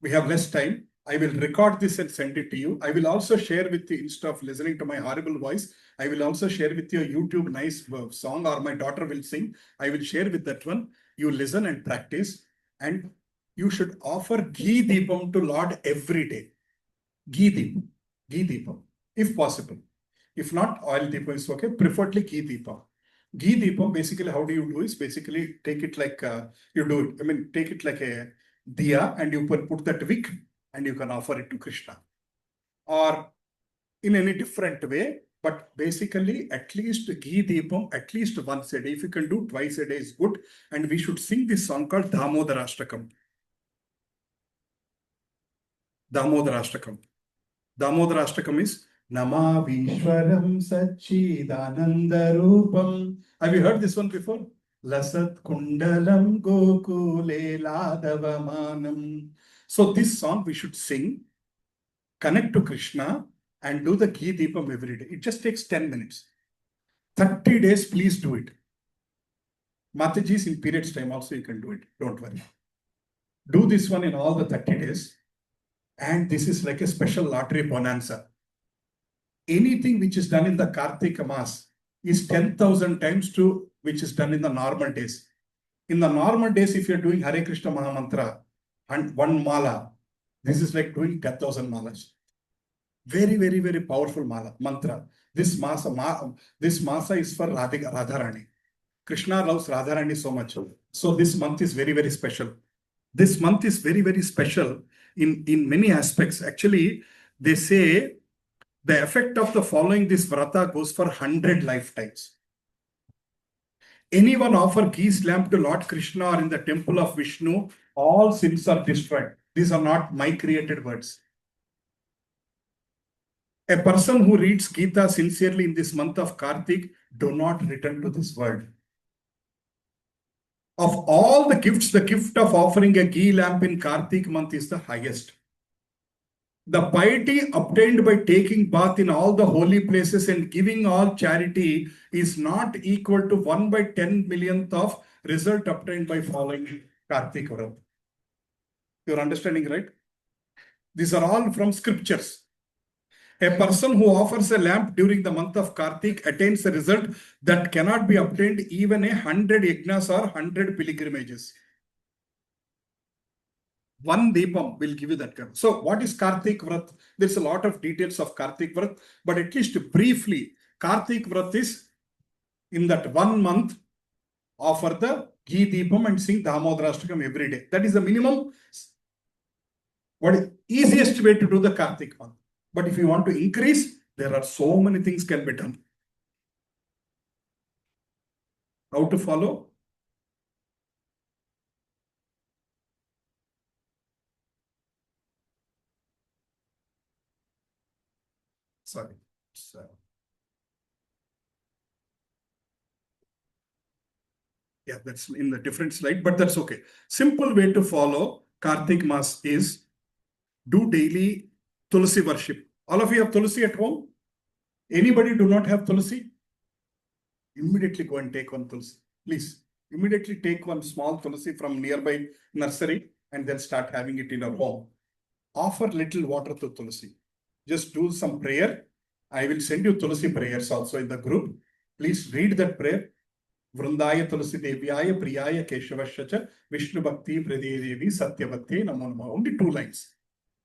we have less time. I will record this and send it to you. I will also share with you, instead of listening to my horrible voice, I will also share with you a YouTube nice song, or my daughter will sing. I will share with that one. You listen and practice. And you should offer ghee deepam to Lord every day. Ghee deepam. Ghee deepam, if possible. If not, oil deepam is okay. Preferably ghee deepam. Ghee deepam, basically, how do you do is basically take it like you do it. I mean, take it like a diya and you put that wick and you can offer it to Krishna. Or in any different way, but basically at least ghee deepam at least once a day. If you can do twice a day is good. And we should sing this song called Damodara Ashtakam. Damodara Ashtakam. Damodara Ashtakam is Nama Vishwaram Sachidananda Rupam. Have you heard this one before? Lasat Kundalam Gokule Ladavamanam. So this song we should sing, connect to Krishna and do the ghee deepam every day. It just takes 10 minutes. 30 days, please do it. Mataji's in periods time also you can do it. Don't worry. Do this one in all the 30 days. And this is like a special lottery bonanza. Anything which is done in the Kartika Mass is 10,000 times to which is done in the normal days. In the normal days, if you're doing Hare Krishna Mahamantra and one mala, this is like doing 10,000 malas. Very, very, very powerful mala, mantra. This masa is for Radharani. Krishna loves Radharani so much. So this month is very, very special. This month is very, very special in many aspects. Actually, they say the effect of the following this vrata goes for 100 lifetimes. Anyone offer ghee lamp to Lord Krishna or in the temple of Vishnu, all sins are destroyed. These are not my created words. A person who reads Gita sincerely in this month of Kartik, do not return to this world. Of all the gifts, the gift of offering a ghee lamp in Kartik month is the highest. The piety obtained by taking bath in all the holy places and giving all charity is not equal to 1 by 10 millionth of result obtained by following Kartik Vrat. You're understanding, right? These are all from scriptures. A person who offers a lamp during the month of Kartik attains a result that cannot be obtained even 100 yajnas or 100 pilgrimages. One Deepam will give you that kind. So what is Kartik Vrat? There's a lot of details of Kartik Vrat, but at least briefly, Kartik Vrat is in that 1 month offer the ghee Deepam and sing Damodarashtakam every day. That is the minimum. What is easiest way to do the Kartik month? But if you want to increase, there are so many things can be done. How to follow? Sorry. Yeah, that's in the different slide, but that's okay. Simple way to follow Kartik Mass is do daily Tulsi worship. All of you have Tulsi at home? Anybody do not have Tulsi? Immediately go and take one Tulsi. Please, immediately take one small Tulsi from nearby nursery and then start having it in your home. Offer little water to Tulsi. Just do some prayer. I will send you Tulsi prayers also in the group. Please read that prayer. Vrundaya Tulsi Devyaya Priyaya Keshavashacha Vishnu Bhakti Pradevi Satya Bhakti Namo Namo. Only 2 lines.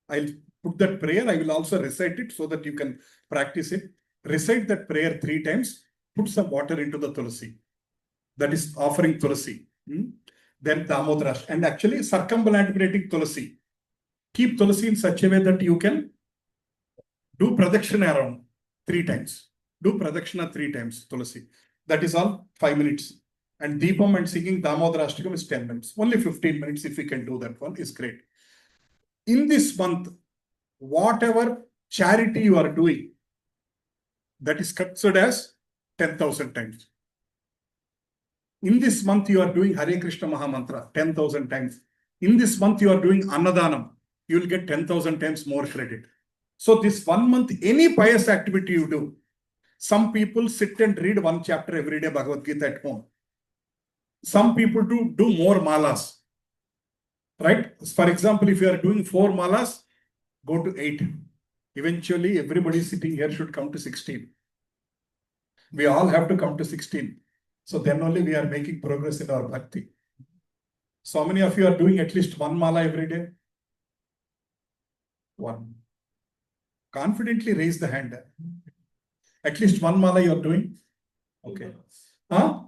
I'll put that prayer. I will also recite it so that you can practice it. Recite that prayer 3 times. Put some water into the Tulsi. That is offering Tulsi. Then Damodarash. And actually circumambulating Tulsi. Keep Tulsi in such a way that you can do pradakshina around 3 times. Do pradakshina 3 times, Tulsi. That is all 5 minutes. And Deepam and singing Damodarashtakam is 10 minutes. Only 15 minutes if we can do that one is great. In this month, whatever charity you are doing, that is considered as 10,000 times. In this month, you are doing Hare Krishna Mahamantra 10,000 times. In this month, you are doing Annadanam. You will get 10,000 times more credit. So this 1 month, any pious activity you do, some people sit and read 1 chapter every day Bhagavad-Gita at home. Some people do more malas. Right? For example, if you are doing 4 malas, go to 8. Eventually, everybody sitting here should come to 16. We all have to come to 16. So then only we are making progress in our bhakti. So how many of you are doing at least 1 mala every day? 1. Confidently raise the hand. At least 1 mala you are doing? Okay. Huh?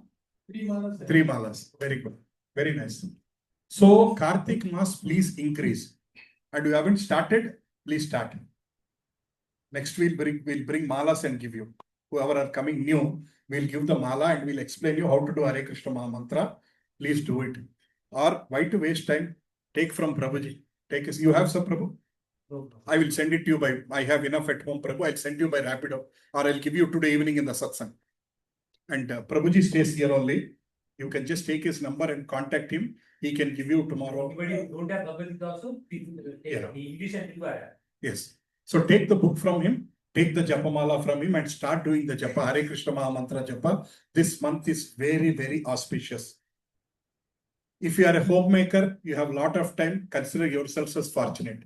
3 malas. 3 malas. Very good. Very nice. So Kartik Mass, please increase. And you haven't started, please start. Next we'll bring malas and give you. Whoever are coming new, we'll give the mala and we'll explain you how to do Hare Krishna Maha Mantra. Please do it. Or why to waste time? Take from Prabhuji. You have some Prabhu? I will send it to you I have enough at home, Prabhu. I'll send you by Rapido. Or I'll give you today evening in the satsang. And Prabhuji stays here only. You can just take his number and contact him. He can give you tomorrow. Anybody who don't have Bhagavad-Gita also, people will take English and English. Yes. So take the book from him, take the Japamala from him and start doing the Japa, Hare Krishna Maha Mantra Japa. This month is very, very auspicious. If you are a homemaker, you have a lot of time, consider yourselves as fortunate.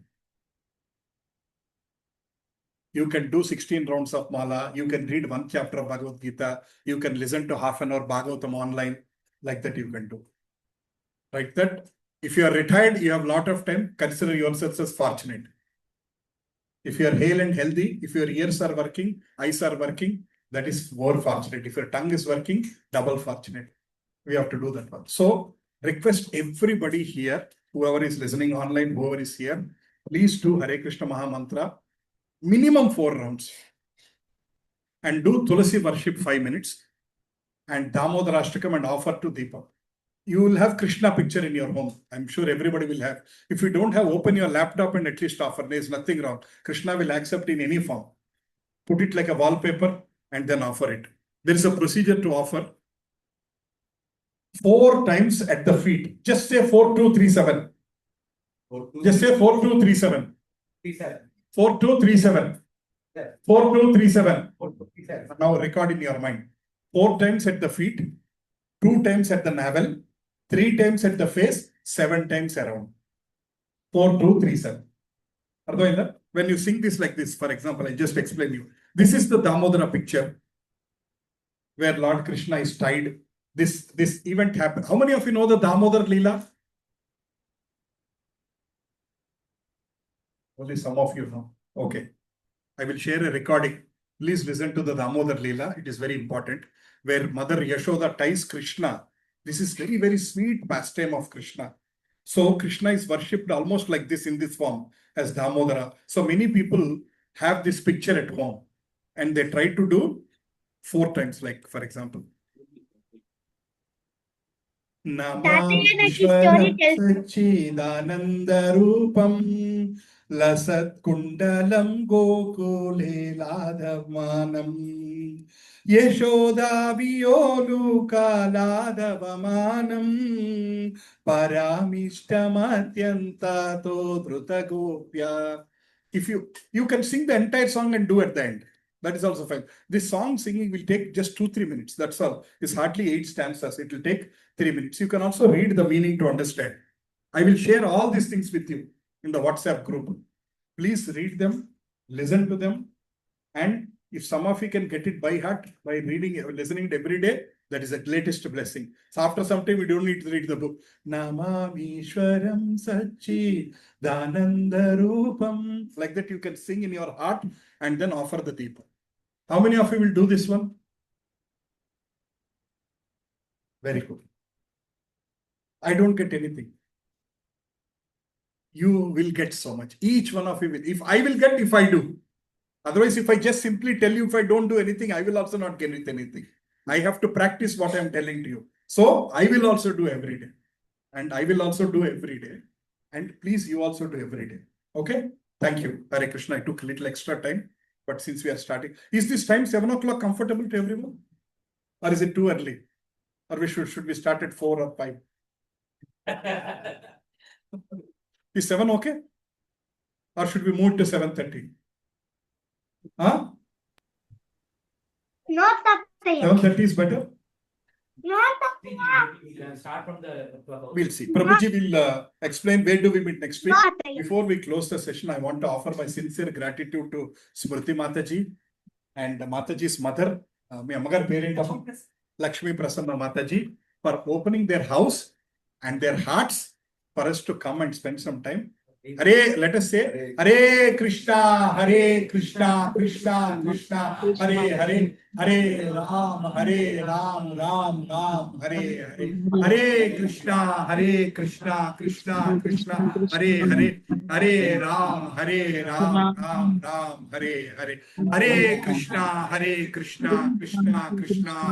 You can do 16 rounds of mala, you can read one chapter of Bhagavad Gita, you can listen to half an hour Bhagavatam online, like that you can do. Like that, if you are retired, you have a lot of time, consider yourselves as fortunate. If you are hale and healthy, if your ears are working, eyes are working, that is more fortunate. If your tongue is working, double fortunate. We have to do that one. So, request everybody here, whoever is listening online, whoever is here, please do Hare Krishna Maha Mantra, minimum 4 rounds. And do Tulasi worship 5 minutes. And Damodara Ashtakam and offer to Deepa. You will have Krishna picture in your home. I'm sure everybody will have. If you don't have, open your laptop and at least offer. There is nothing wrong. Krishna will accept in any form. Put it like a wallpaper and then offer it. There is a procedure to offer. 4 times at the feet. Just say 4, 2, 3, 7. Just say 4, 2, 3, 7. 4, 2, 3, 7. 4, 2, 3, 7. Now record in your mind. 4 times at the feet, 2 times at the navel, 3 times at the face, 7 times around. 4, 2, 3, 7. When you sing this like this, for example, I just explained you. This is the Damodara picture where Lord Krishna is tied. This event happened. How many of you know the Damodar Leela? Only some of you know. Okay. I will share a recording. Please listen to the Damodar Leela. It is very important. Where Mother Yashoda ties Krishna. This is very, very sweet pastime of Krishna. So Krishna is worshipped almost like this in this form as Damodara. So many people have this picture at home and they try to do 4 times, like for example. Namamishwaram Sachidanandarupam Lasat Kundalam Gokule Ladhamanam Yeshoda Viyoluka Ladhavamanam Paramishtamatyantato Drutagopya. If you can sing the entire song and do at the end. That is also fine. This song singing will take just 2-3 minutes. That's all. It's hardly 8 stanzas. It will take 3 minutes. You can also read the meaning to understand. I will share all these things with you in the WhatsApp group. Please read them, listen to them. And if some of you can get it by heart, by reading, listening it every day, that is the greatest blessing. So after some time, we don't need to read the book. Namamishwaram Sachi Danandarupam. Like that, you can sing in your heart and then offer the Deepa. How many of you will do this one? Very good. I don't get anything. You will get so much. Each one of you will. If I will get, if I do. Otherwise, if I just simply tell you, if I don't do anything, I will also not get anything. I have to practice what I am telling to you. So I will also do every day. And I will also do every day. And please, you also do every day. Okay? Thank you. Hare Krishna. I took a little extra time. But since we are starting, is this time 7 o'clock comfortable to everyone? Or is it too early? Or should we start at 4 or 5? Is 7 okay? Or should we move to 7:30? Huh? Not up there. 7:30 is better? Not up there. We can start from the. We'll see. Prabhuji will explain where do we meet next week. Not there. Before we close the session, I want to offer my sincere gratitude to Smriti Mataji and Mataji's mother, my mother parent of Lakshmi Prasanna Mataji, for opening their house and their hearts for us to come and spend some time. Hare, let us say, Hare Krishna, Krishna Krishna, Hare Hare, Hare Ram, Ram Ram, Hare Hare, Hare Krishna, Krishna Krishna, Hare Hare, Hare Ram, Ram Ram, Hare Hare, Hare Krishna, Krishna Krishna,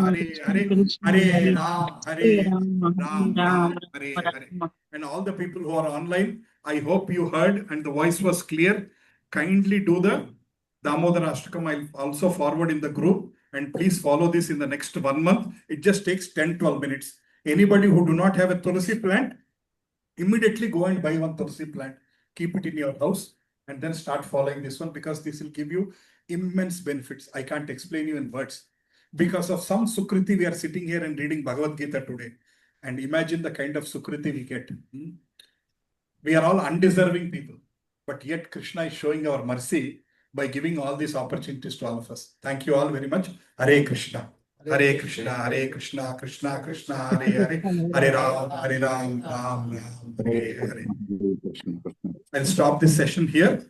Hare Hare, Hare Ram, Ram, Hare Hare. And all the people who are online, I hope you heard and the voice was clear. Kindly do the Damodara Ashtakam. I'll also forward in the group and please follow this in the next 1 month. It just takes 10-12 minutes. Anybody who do not have a Tulasi plant, immediately go and buy one Tulasi plant. Keep it in your house and then start following this one because this will give you immense benefits. I can't explain you in words. Because of some Sukriti, we are sitting here and reading Bhagavad-Gita today. And imagine the kind of Sukriti we get. We are all undeserving people, but yet Krishna is showing our mercy by giving all these opportunities to all of us. Thank you all very much. Hare Krishna. Hare Krishna, Hare Krishna, Krishna Krishna, Hare Hare, Hare Ram, Ram Ram, Hare Hare. I'll stop this session here.